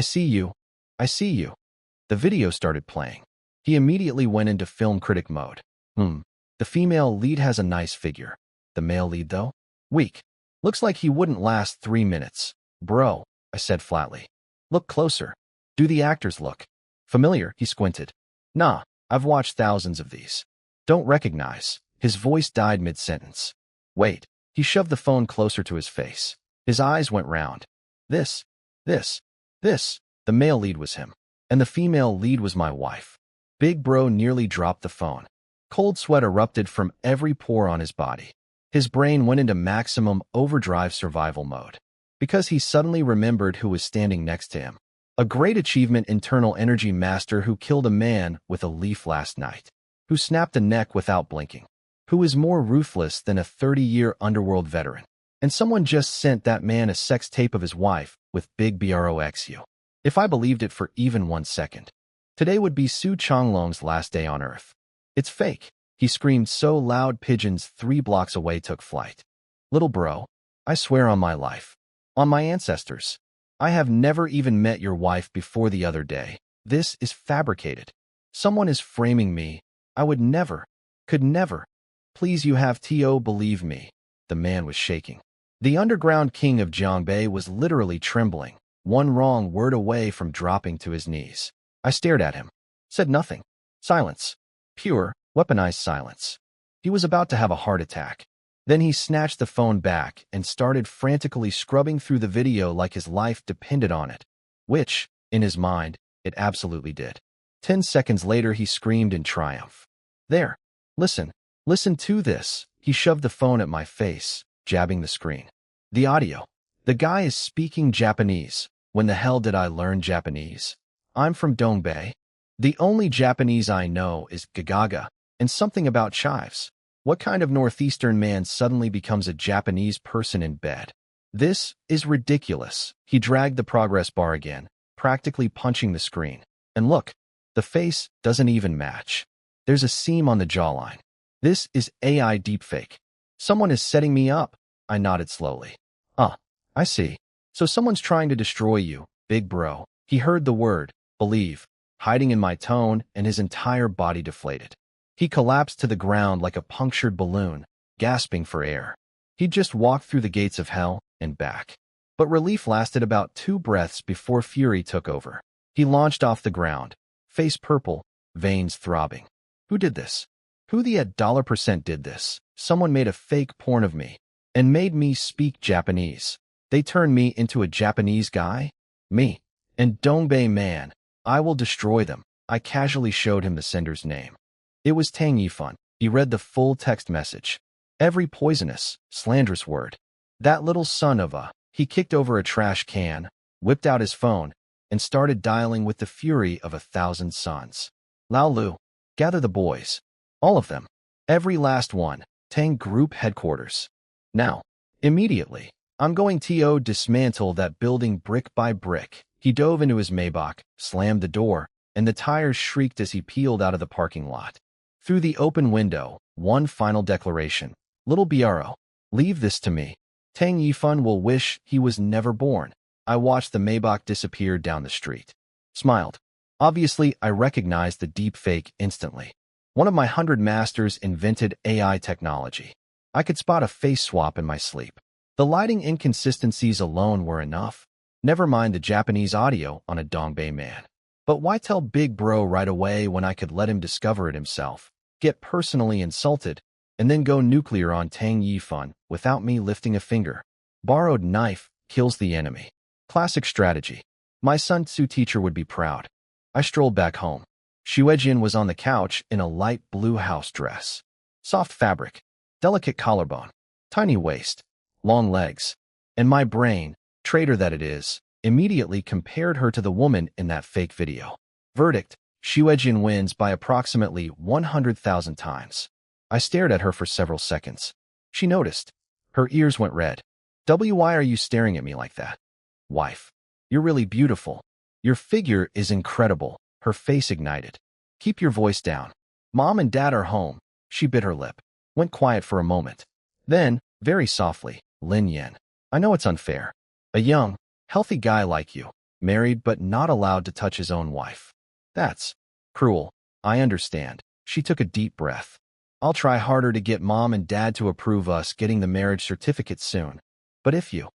see you. I see you. The video started playing. He immediately went into film critic mode. The female lead has a nice figure. The male lead, though? Weak. Looks like he wouldn't last 3 minutes. Bro, I said flatly. Look closer. Do the actors look familiar? He squinted. Nah, I've watched thousands of these. Don't recognize. His voice died mid-sentence. Wait. He shoved the phone closer to his face. His eyes went round. This. The male lead was him. And the female lead was my wife. Big Bro nearly dropped the phone. Cold sweat erupted from every pore on his body. His brain went into maximum overdrive survival mode. Because he suddenly remembered who was standing next to him. A great achievement internal energy master who killed a man with a leaf last night. Who snapped a neck without blinking. Who is more ruthless than a 30-year underworld veteran. And someone just sent that man a sex tape of his wife with Big Broxu. If I believed it for even 1 second. Today would be Su Changlong's last day on Earth. It's fake. He screamed so loud pigeons 3 blocks away took flight. Little bro, I swear on my life. On my ancestors. I have never even met your wife before the other day. This is fabricated. Someone is framing me. I would never, could never. Please you have to believe me. The man was shaking. The underground king of Jiangbei was literally trembling, one wrong word away from dropping to his knees. I stared at him. Said nothing. Silence. Pure, weaponized silence. He was about to have a heart attack. Then he snatched the phone back and started frantically scrubbing through the video like his life depended on it, which, in his mind, it absolutely did. 10 seconds later, he screamed in triumph. There. Listen. Listen to this. He shoved the phone at my face, jabbing the screen. The audio. The guy is speaking Japanese. When the hell did I learn Japanese? I'm from Dongbei. The only Japanese I know is gagaga and something about chives. What kind of northeastern man suddenly becomes a Japanese person in bed? This is ridiculous. He dragged the progress bar again, practically punching the screen. And look, the face doesn't even match. There's a seam on the jawline. This is AI deepfake. Someone is setting me up. I nodded slowly. I see. So someone's trying to destroy you, big bro. He heard the word, believe, hiding in my tone, and his entire body deflated. He collapsed to the ground like a punctured balloon, gasping for air. He'd just walked through the gates of hell and back. But relief lasted about 2 breaths before fury took over. He launched off the ground, face purple, veins throbbing. Who did this? Who the $1% did this? Someone made a fake porn of me and made me speak Japanese. They turned me into a Japanese guy? Me. And Dongbei man. I will destroy them. I casually showed him the sender's name. It was Tang Yifan. He read the full text message. Every poisonous, slanderous word. That little son of a... He kicked over a trash can, whipped out his phone, and started dialing with the fury of 1,000 suns. Lao Lu, gather the boys. All of them. Every last one. Tang Group headquarters. Now. Immediately. I'm going to dismantle that building brick by brick. He dove into his Maybach, slammed the door, and the tires shrieked as he peeled out of the parking lot. Through the open window, one final declaration. Little Biaro, leave this to me. Tang Yifan will wish he was never born. I watched the Maybach disappear down the street. Smiled. Obviously, I recognized the deep fake instantly. One of my 100 masters invented AI technology. I could spot a face swap in my sleep. The lighting inconsistencies alone were enough. Never mind the Japanese audio on a Dongbei man. But why tell Big Bro right away when I could let him discover it himself, get personally insulted, and then go nuclear on Tang Yifan without me lifting a finger? Borrowed knife kills the enemy. Classic strategy. My Sun Tzu teacher would be proud. I strolled back home. Shuejin was on the couch in a light blue house dress. Soft fabric, delicate collarbone, tiny waist, long legs. And my brain, traitor that it is, immediately compared her to the woman in that fake video. Verdict: Shuejin wins by approximately 100,000 times. I stared at her for several seconds. She noticed. Her ears went red. Why are you staring at me like that? Wife. You're really beautiful. Your figure is incredible. Her face ignited. Keep your voice down. Mom and Dad are home. She bit her lip. Went quiet for a moment. Then, very softly, Lin Yen. I know it's unfair. A young, healthy guy like you, married but not allowed to touch his own wife. That's cruel. I understand. She took a deep breath. I'll try harder to get Mom and Dad to approve us getting the marriage certificate soon. But if you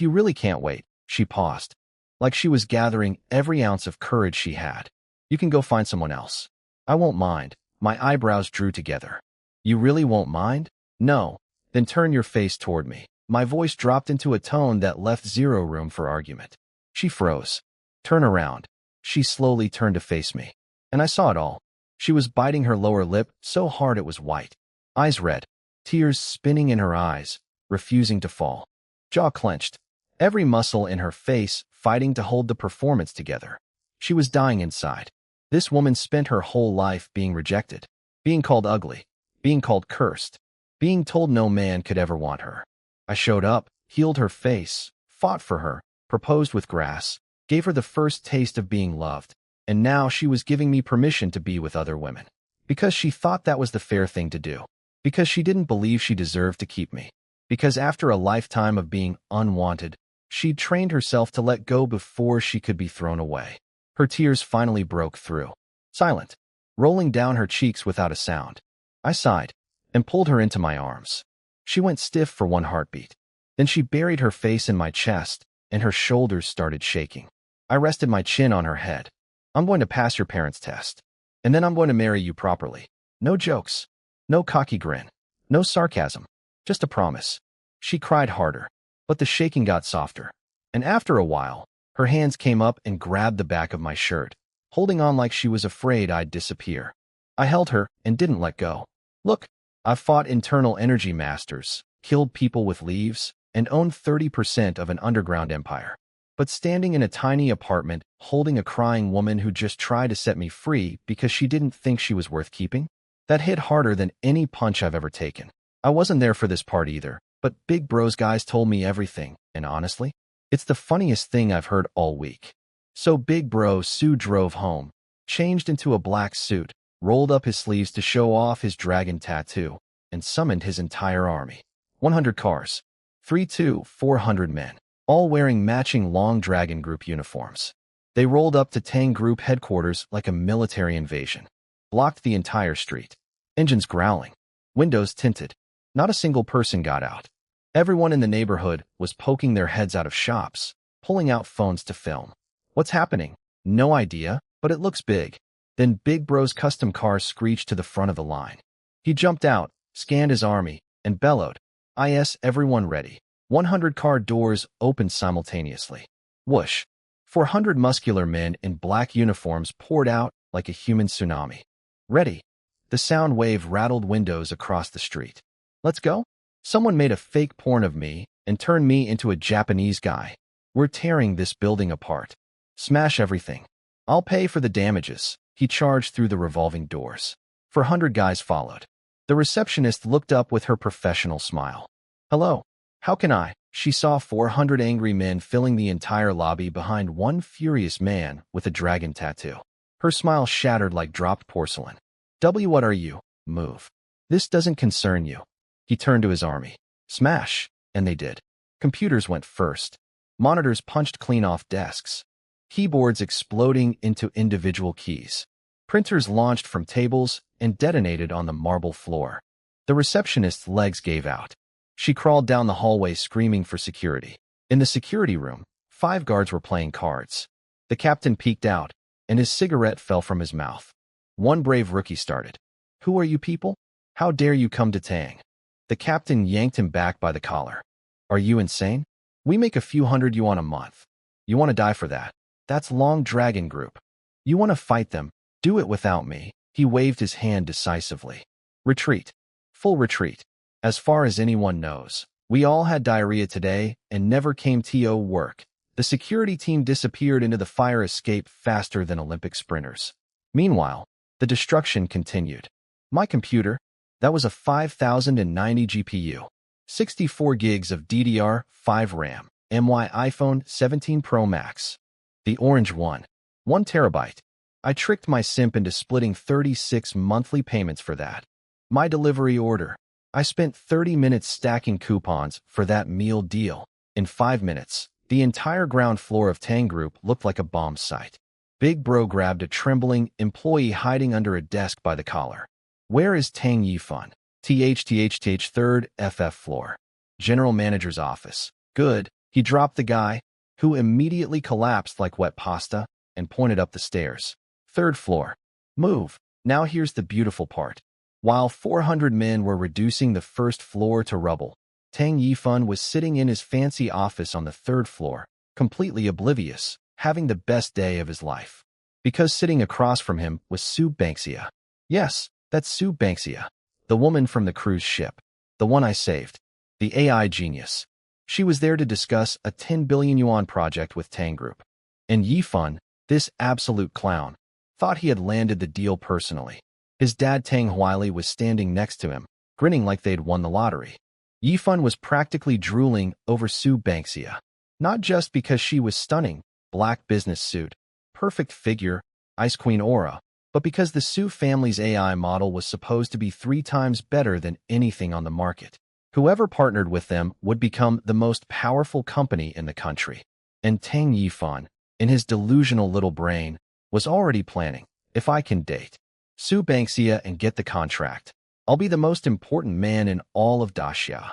really can't wait, she paused, like she was gathering every ounce of courage she had. You can go find someone else. I won't mind. My eyebrows drew together. You really won't mind? No. Then turn your face toward me. My voice dropped into a tone that left zero room for argument. She froze. Turn around. She slowly turned to face me. And I saw it all. She was biting her lower lip so hard it was white. Eyes red. Tears spinning in her eyes, refusing to fall. Jaw clenched. Every muscle in her face fighting to hold the performance together. She was dying inside. This woman spent her whole life being rejected, being called ugly, being called cursed, being told no man could ever want her. I showed up, healed her face, fought for her, proposed with grass, gave her the first taste of being loved, and now she was giving me permission to be with other women. Because she thought that was the fair thing to do. Because she didn't believe she deserved to keep me. Because after a lifetime of being unwanted, she'd trained herself to let go before she could be thrown away. Her tears finally broke through. Silent, rolling down her cheeks without a sound. I sighed and pulled her into my arms. She went stiff for one heartbeat. Then she buried her face in my chest, and her shoulders started shaking. I rested my chin on her head. I'm going to pass your parents' test. And then I'm going to marry you properly. No jokes. No cocky grin. No sarcasm, just a promise. She cried harder, but the shaking got softer. And after a while, her hands came up and grabbed the back of my shirt, holding on like she was afraid I'd disappear. I held her and didn't let go. Look, I've fought internal energy masters, killed people with leaves, and owned 30% of an underground empire. But standing in a tiny apartment, holding a crying woman who just tried to set me free because she didn't think she was worth keeping, that hit harder than any punch I've ever taken. I wasn't there for this part either, but Big Bro's guys told me everything, and honestly, it's the funniest thing I've heard all week. So Big Bro Sue drove home, changed into a black suit, rolled up his sleeves to show off his dragon tattoo, and summoned his entire army. 100 cars. 400 men, all wearing matching long Dragon Group uniforms. They rolled up to Tang Group headquarters like a military invasion, blocked the entire street. Engines growling, windows tinted. Not a single person got out. Everyone in the neighborhood was poking their heads out of shops, pulling out phones to film. What's happening? No idea, but it looks big. Then Big Bro's custom car screeched to the front of the line. He jumped out, scanned his army, and bellowed, "Is everyone ready?" 100 car doors opened simultaneously. Whoosh! 400 muscular men in black uniforms poured out like a human tsunami. Ready? The sound wave rattled windows across the street. Let's go? Someone made a fake porn of me and turned me into a Japanese guy. We're tearing this building apart. Smash everything. I'll pay for the damages. He charged through the revolving doors. 400 guys followed. The receptionist looked up with her professional smile. Hello. How can I? She saw 400 angry men filling the entire lobby behind one furious man with a dragon tattoo. Her smile shattered like dropped porcelain. What are you? Move. This doesn't concern you. He turned to his army. Smash! And they did. Computers went first. Monitors punched clean off desks. Keyboards exploding into individual keys. Printers launched from tables and detonated on the marble floor. The receptionist's legs gave out. She crawled down the hallway screaming for security. In the security room, 5 guards were playing cards. The captain peeked out, and his cigarette fell from his mouth. One brave rookie started. Who are you people? How dare you come to Tang? The captain yanked him back by the collar. Are you insane? We make a few hundred yuan a month. You want to die for that? That's Long Dragon Group. You want to fight them? Do it without me. He waved his hand decisively. Retreat. Full retreat. As far as anyone knows, we all had diarrhea today and never came to work. The security team disappeared into the fire escape faster than Olympic sprinters. Meanwhile, the destruction continued. My computer, that was a 5090 GPU, 64 gigs of DDR5 RAM, MY iPhone 17 Pro Max. The orange one, 1 terabyte. I tricked my simp into splitting 36 monthly payments for that. My delivery order. I spent 30 minutes stacking coupons for that meal deal. In 5 minutes, the entire ground floor of Tang Group looked like a bomb site. Big Bro grabbed a trembling employee hiding under a desk by the collar. Where is Tang Yifan? Third FF floor. General Manager's office. Good. He dropped the guy, who immediately collapsed like wet pasta, and pointed up the stairs. 3rd floor. Move. Now here's the beautiful part. While 400 men were reducing the 1st floor to rubble, Tang Yifan was sitting in his fancy office on the 3rd floor, completely oblivious, having the best day of his life. Because sitting across from him was Sue Banksia. Yes, that's Sue Banksia, the woman from the cruise ship, the one I saved, the AI genius. She was there to discuss a 10 billion yuan project with Tang Group. And Yifan, this absolute clown, thought he had landed the deal personally. His dad Tang Huili was standing next to him, grinning like they'd won the lottery. Yifan was practically drooling over Sue Banksia, not just because she was stunning, black business suit, perfect figure, ice queen aura, but because the Sue family's AI model was supposed to be 3 times better than anything on the market. Whoever partnered with them would become the most powerful company in the country. And Tang Yifan, in his delusional little brain, was already planning, if I can date Sue Banksia and get the contract, I'll be the most important man in all of Daxia.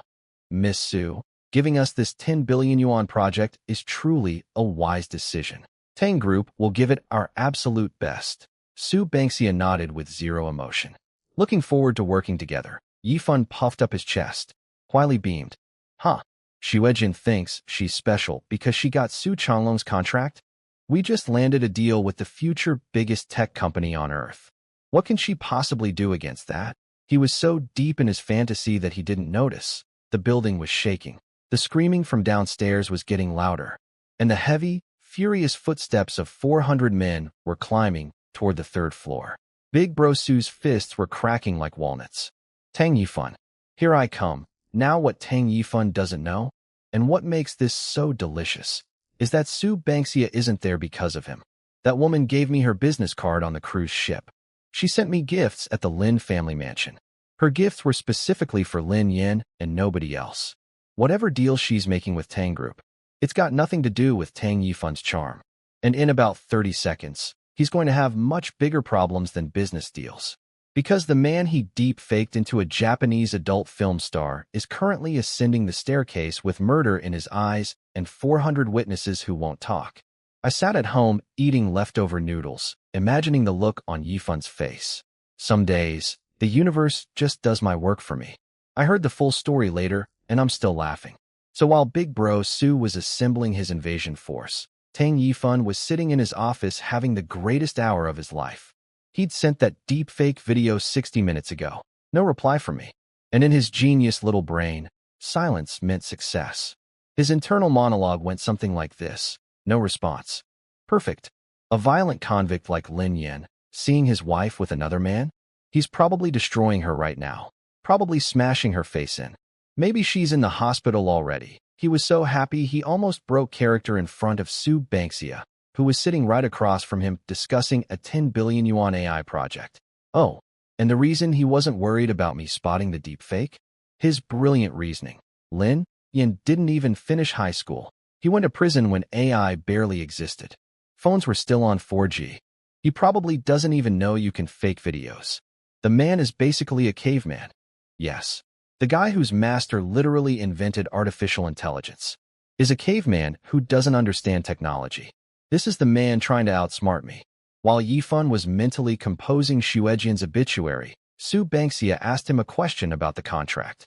Miss Sue, giving us this 10 billion yuan project is truly a wise decision. Tang Group will give it our absolute best. Sue Banksia nodded with zero emotion. Looking forward to working together. Yifan puffed up his chest. Huili beamed. Huh. Xuejin thinks she's special because she got Su Changlong's contract? We just landed a deal with the future biggest tech company on Earth. What can she possibly do against that? He was so deep in his fantasy that he didn't notice. The building was shaking. The screaming from downstairs was getting louder. And the heavy, furious footsteps of 400 men were climbing toward the third floor. Big Bro Su's fists were cracking like walnuts. Tang Yifan. Here I come. Now what Tang Yifan doesn't know, and what makes this so delicious, is that Su Banksia isn't there because of him. That woman gave me her business card on the cruise ship. She sent me gifts at the Lin family mansion. Her gifts were specifically for Lin Yin and nobody else. Whatever deal she's making with Tang Group, it's got nothing to do with Tang Yifan's charm. And in about 30 seconds, he's going to have much bigger problems than business deals. Because the man he deep-faked into a Japanese adult film star is currently ascending the staircase with murder in his eyes and 400 witnesses who won't talk. I sat at home eating leftover noodles, imagining the look on Yifan's face. Some days, the universe just does my work for me. I heard the full story later, and I'm still laughing. So while Big Bro Su was assembling his invasion force, Tang Yifan was sitting in his office having the greatest hour of his life. He'd sent that deepfake video 60 minutes ago. No reply from me. And in his genius little brain, silence meant success. His internal monologue went something like this. No response. Perfect. A violent convict like Lin Yin, seeing his wife with another man? He's probably destroying her right now. Probably smashing her face in. Maybe she's in the hospital already. He was so happy he almost broke character in front of Su Banksia, who was sitting right across from him discussing a 10 billion yuan AI project. Oh, and the reason he wasn't worried about me spotting the deepfake? His brilliant reasoning. Lin Yin didn't even finish high school. He went to prison when AI barely existed. Phones were still on 4G. He probably doesn't even know you can fake videos. The man is basically a caveman. Yes, the guy whose master literally invented artificial intelligence is a caveman who doesn't understand technology. This is the man trying to outsmart me. While Yifan was mentally composing Xuejin's obituary, Su Banksia asked him a question about the contract.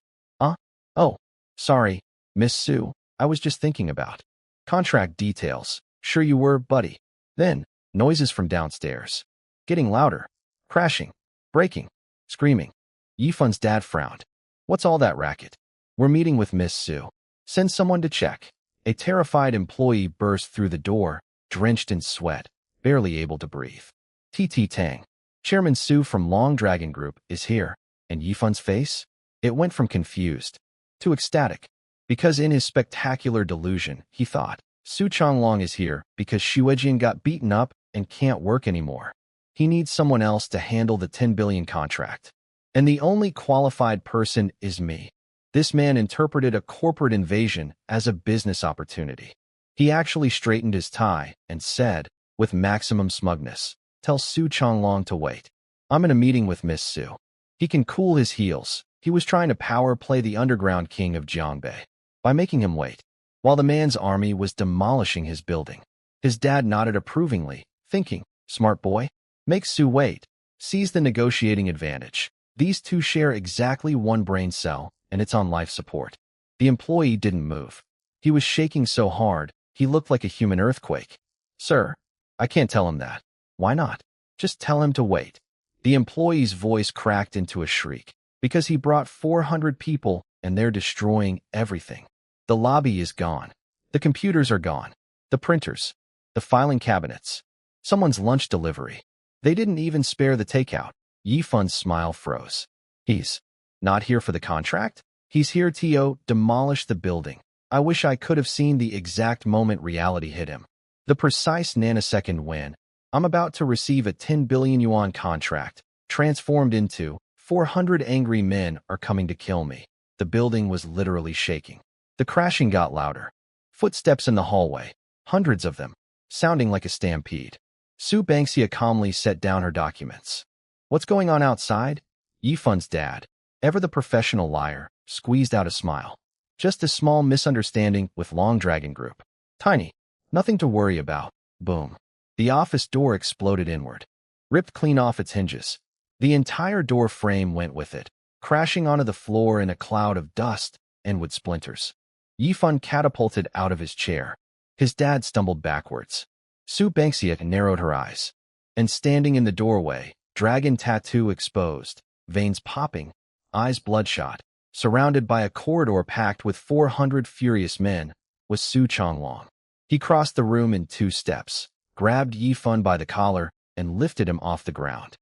Oh, sorry, Miss Su, I was just thinking about contract details. Sure you were, buddy. Then, noises from downstairs. Getting louder. Crashing. Breaking. Screaming. Yifan's dad frowned. What's all that racket? We're meeting with Miss Su. Send someone to check. A terrified employee burst through the door, drenched in sweat, barely able to breathe. T.T. Tang, Chairman Su from Long Dragon Group, is here, and Yifan's face? It went from confused to ecstatic, because in his spectacular delusion, he thought, Su Changlong is here because Xuejin got beaten up and can't work anymore. He needs someone else to handle the 10 billion contract. And the only qualified person is me. This man interpreted a corporate invasion as a business opportunity. He actually straightened his tie and said, with maximum smugness, tell Su Changlong to wait. I'm in a meeting with Miss Su. He can cool his heels. He was trying to power play the underground king of Jiangbei by making him wait, while the man's army was demolishing his building. His dad nodded approvingly, thinking, smart boy, make Su wait. Seize the negotiating advantage. These two share exactly one brain cell, and it's on life support. The employee didn't move. He was shaking so hard, he looked like a human earthquake. Sir, I can't tell him that. Why not? Just tell him to wait. The employee's voice cracked into a shriek, because he brought 400 people and they're destroying everything. The lobby is gone. The computers are gone. The printers. The filing cabinets. Someone's lunch delivery. They didn't even spare the takeout. Yifan's smile froze. He's not here for the contract? He's here to demolish the building. I wish I could have seen the exact moment reality hit him. The precise nanosecond when I'm about to receive a 10 billion yuan contract, transformed into 400 angry men are coming to kill me. The building was literally shaking. The crashing got louder. Footsteps in the hallway, hundreds of them, sounding like a stampede. Su Banksia calmly set down her documents. What's going on outside? Yifan's dad, ever the professional liar, squeezed out a smile. Just a small misunderstanding with Long Dragon Group. Tiny. Nothing to worry about. Boom. The office door exploded inward. Ripped clean off its hinges. The entire door frame went with it, crashing onto the floor in a cloud of dust and wood splinters. Yifan catapulted out of his chair. His dad stumbled backwards. Su Bangxia narrowed her eyes. And standing in the doorway, dragon tattoo exposed, veins popping, eyes bloodshot, surrounded by a corridor packed with 400 furious men, was Su Chonglong. He crossed the room in 2 steps, grabbed Yifan by the collar, and lifted him off the ground.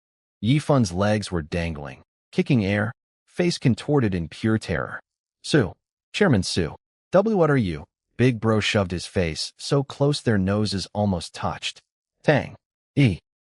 Yifan's legs were dangling, kicking air, face contorted in pure terror. Su. Chairman Su. What are you? Big Bro shoved his face so close their noses almost touched. Tang.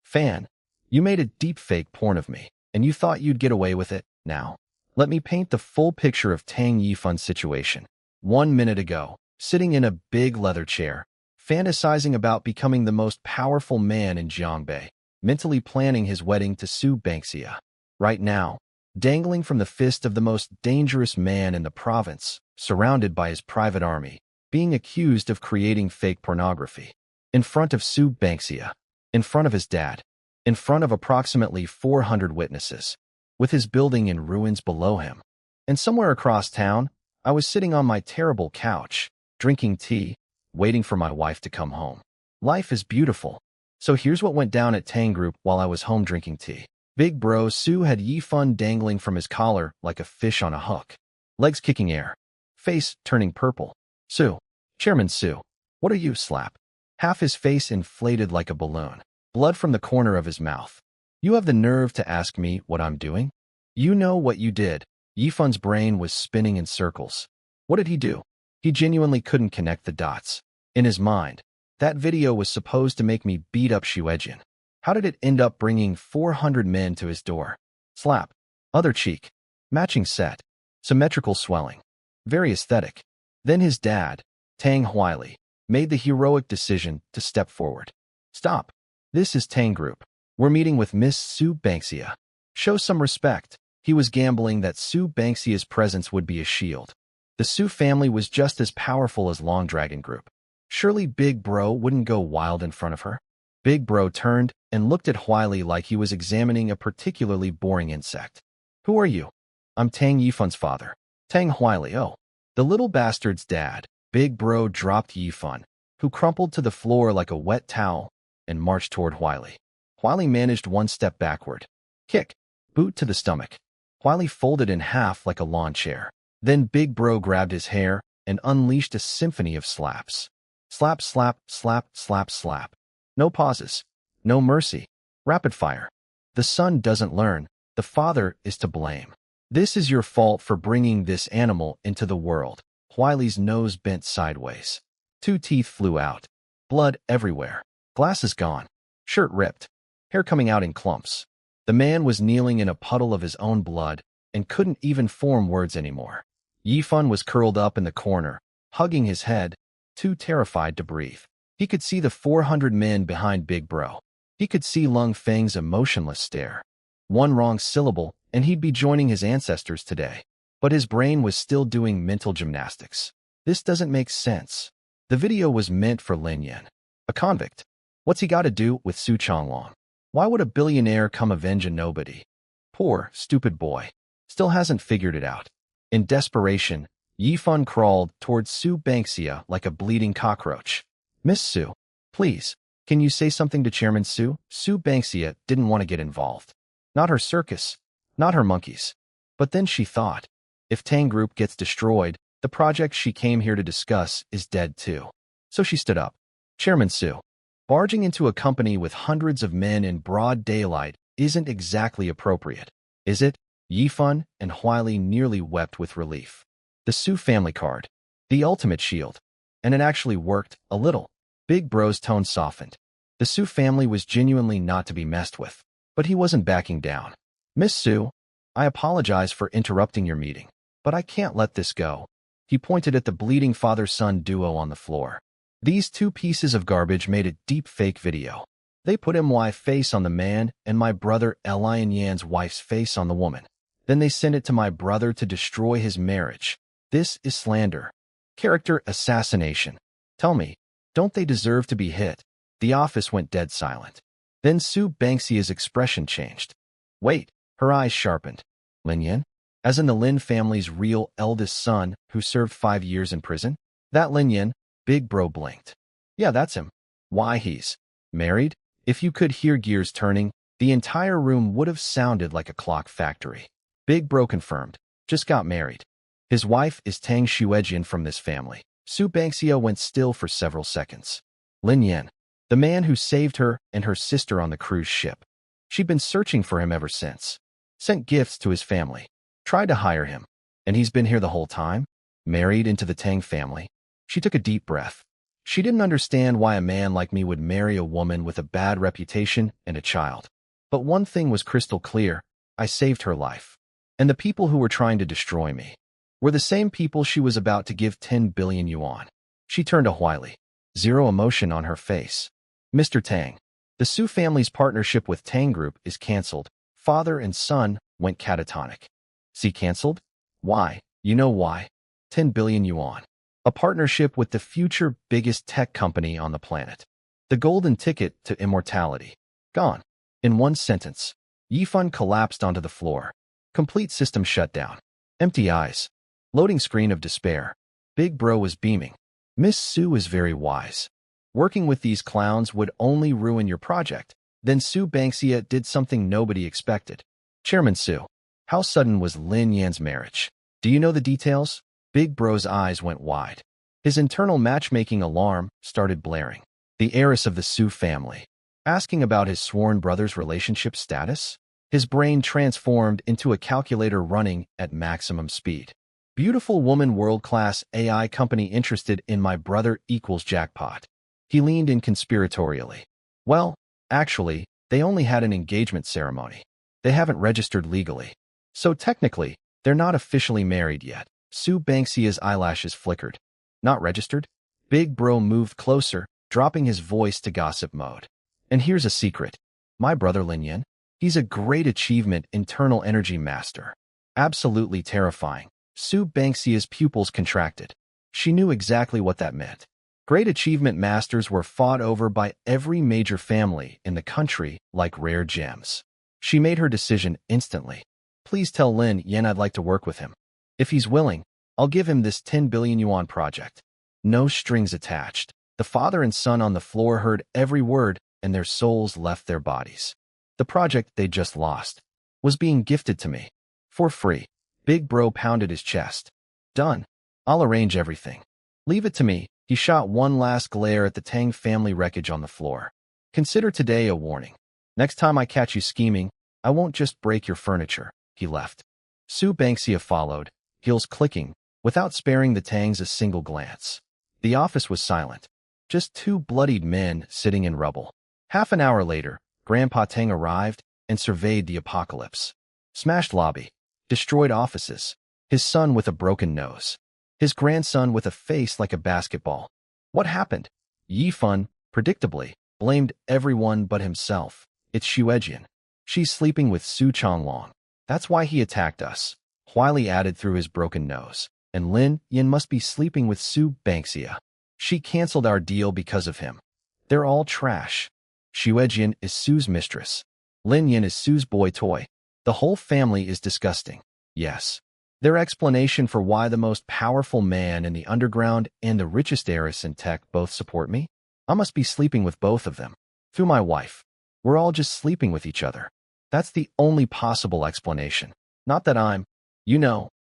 Fan. You made a deep fake porn of me, and you thought you'd get away with it. Now, let me paint the full picture of Tang Yifan's situation. 1 minute ago, sitting in a big leather chair, fantasizing about becoming the most powerful man in Jiangbei, mentally planning his wedding to Su Bangxia. Right now, dangling from the fist of the most dangerous man in the province, surrounded by his private army, being accused of creating fake pornography. In front of Su Bangxia, in front of his dad, in front of approximately 400 witnesses, with his building in ruins below him. And somewhere across town, I was sitting on my terrible couch, drinking tea, waiting for my wife to come home. Life is beautiful. So here's what went down at Tang Group while I was home drinking tea. Big Bro Su had Yifan dangling from his collar like a fish on a hook. Legs kicking air. Face turning purple. Su. Chairman Su. What are you? Slap. Half his face inflated like a balloon. Blood from the corner of his mouth. You have the nerve to ask me what I'm doing? You know what you did. Yifan's brain was spinning in circles. What did he do? He genuinely couldn't connect the dots. In his mind, that video was supposed to make me beat up Shuejin. How did it end up bringing 400 men to his door? Slap. Other cheek. Matching set. Symmetrical swelling. Very aesthetic. Then his dad, Tang Huili, made the heroic decision to step forward. Stop. This is Tang Group. We're meeting with Miss Su Bangxia. Show some respect. He was gambling that Su Bangxia's presence would be a shield. The Su family was just as powerful as Long Dragon Group. Surely Big Bro wouldn't go wild in front of her. Big Bro turned and looked at Huili like he was examining a particularly boring insect. Who are you? I'm Tang Yifan's father. Tang Huili. Oh. The little bastard's dad. Big Bro dropped Yifan, who crumpled to the floor like a wet towel, and marched toward Huili. Huili managed 1 step backward. Kick. Boot to the stomach. Huili folded in half like a lawn chair. Then Big Bro grabbed his hair and unleashed a symphony of slaps. Slap, slap, slap, slap, slap. No pauses. No mercy. Rapid fire. The son doesn't learn. The father is to blame. This is your fault for bringing this animal into the world. Huili's nose bent sideways. 2 teeth flew out. Blood everywhere. Glasses gone. Shirt ripped. Hair coming out in clumps. The man was kneeling in a puddle of his own blood and couldn't even form words anymore. Yifan was curled up in the corner, hugging his head, too terrified to breathe. He could see the 400 men behind Big Bro. He could see Lung Feng's emotionless stare. 1 wrong syllable, and he'd be joining his ancestors today. But his brain was still doing mental gymnastics. This doesn't make sense. The video was meant for Lin Yan, a convict. What's he got to do with Su Chonglong? Why would a billionaire come avenge a nobody? Poor, stupid boy. Still hasn't figured it out. In desperation, Yifan crawled towards Su Bangxia like a bleeding cockroach. Miss Su, please, can you say something to Chairman Su? Su Bangxia didn't want to get involved. Not her circus, not her monkeys. But then she thought, if Tang Group gets destroyed, the project she came here to discuss is dead too. So she stood up. Chairman Su, barging into a company with hundreds of men in broad daylight isn't exactly appropriate, is it? Yifan and Huili nearly wept with relief. The Su family card. The ultimate shield. And it actually worked, a little. Big Bro's tone softened. The Su family was genuinely not to be messed with. But he wasn't backing down. Miss Su, I apologize for interrupting your meeting, but I can't let this go. He pointed at the bleeding father-son duo on the floor. These 2 pieces of garbage made a deep fake video. They put my face on the man and my brother Elian Yan's wife's face on the woman. Then they sent it to my brother to destroy his marriage. This is slander. Character assassination. Tell me, don't they deserve to be hit? The office went dead silent. Then Su Bangxia's expression changed. Wait, her eyes sharpened. Lin Yan? As in the Lin family's real eldest son who served 5 years in prison? That Lin Yin, Big Bro blinked. Yeah, that's him. Why, he's married? If you could hear gears turning, the entire room would have sounded like a clock factory. Big Bro confirmed. Just got married. His wife is Tang Xuejian from this family. Su Bangxia went still for several seconds. Lin Yin, the man who saved her and her sister on the cruise ship. She'd been searching for him ever since. Sent gifts to his family. Tried to hire him. And he's been here the whole time? Married into the Tang family? She took a deep breath. She didn't understand why a man like me would marry a woman with a bad reputation and a child. But one thing was crystal clear. I saved her life. And the people who were trying to destroy me were the same people she was about to give 10 billion yuan. She turned to Huili. Zero emotion on her face. Mr. Tang, the Su family's partnership with Tang Group is cancelled. Father and son went catatonic. See, cancelled? Why? You know why? 10 billion yuan. A partnership with the future biggest tech company on the planet. The golden ticket to immortality. Gone. In one sentence. Yifan collapsed onto the floor. Complete system shut down. Empty eyes. Loading screen of despair. Big Bro was beaming. Miss Su is very wise. Working with these clowns would only ruin your project. Then Su Bangxia did something nobody expected. Chairman Su, how sudden was Lin Yan's marriage? Do you know the details? Big Bro's eyes went wide. His internal matchmaking alarm started blaring. The heiress of the Su family. Asking about his sworn brother's relationship status? His brain transformed into a calculator running at maximum speed. Beautiful woman, world-class AI company interested in my brother equals jackpot. He leaned in conspiratorially. Well, actually, they only had an engagement ceremony. They haven't registered legally. So technically, they're not officially married yet. Su Bangxia's eyelashes flickered. Not registered? Big Bro moved closer, dropping his voice to gossip mode. And here's a secret. My brother Lin Yin, he's a great achievement internal energy master. Absolutely terrifying. Su Bangxia's pupils contracted. She knew exactly what that meant. Great achievement masters were fought over by every major family in the country like rare gems. She made her decision instantly. Please tell Lin Yin I'd like to work with him. If he's willing, I'll give him this 10 billion yuan project. No strings attached. The father and son on the floor heard every word and their souls left their bodies. The project they just lost was being gifted to me. For free. Big Bro pounded his chest. Done. I'll arrange everything. Leave it to me. He shot one last glare at the Tang family wreckage on the floor. Consider today a warning. Next time I catch you scheming, I won't just break your furniture. He left. Su Bangxia followed, heels clicking, without sparing the Tangs a single glance. The office was silent. Just two bloodied men sitting in rubble. Half an hour later, Grandpa Tang arrived and surveyed the apocalypse. Smashed lobby. Destroyed offices. His son with a broken nose. His grandson with a face like a basketball. What happened? Yifan, predictably, blamed everyone but himself. It's Xuejian. She's sleeping with Su Changlong. That's why he attacked us. Huili added through his broken nose. And Lin Yin must be sleeping with Su Bangxia. She canceled our deal because of him. They're all trash. Xuejian is Su's mistress. Lin Yin is Su's boy toy. The whole family is disgusting. Yes. Their explanation for why the most powerful man in the underground and the richest heiress in tech both support me? I must be sleeping with both of them. Through my wife. We're all just sleeping with each other. That's the only possible explanation. Not that I'm,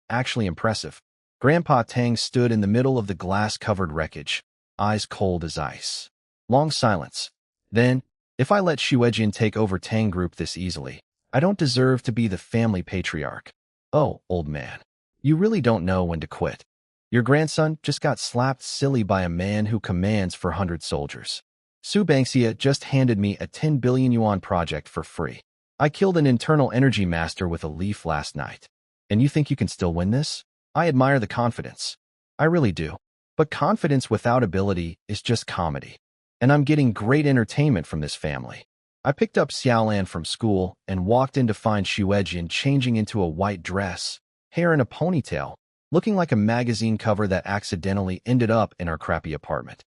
actually impressive. Grandpa Tang stood in the middle of the glass-covered wreckage, eyes cold as ice. Long silence. Then, if I let Xuejian take over Tang Group this easily, I don't deserve to be the family patriarch. Oh, old man. You really don't know when to quit. Your grandson just got slapped silly by a man who commands for 100 soldiers. Su Bangxia just handed me a 10 billion yuan project for free. I killed an internal energy master with a leaf last night. And you think you can still win this? I admire the confidence. I really do. But confidence without ability is just comedy. And I'm getting great entertainment from this family. I picked up Xiaolan from school and walked in to find Xuejian changing into a white dress, hair in a ponytail, looking like a magazine cover that accidentally ended up in our crappy apartment.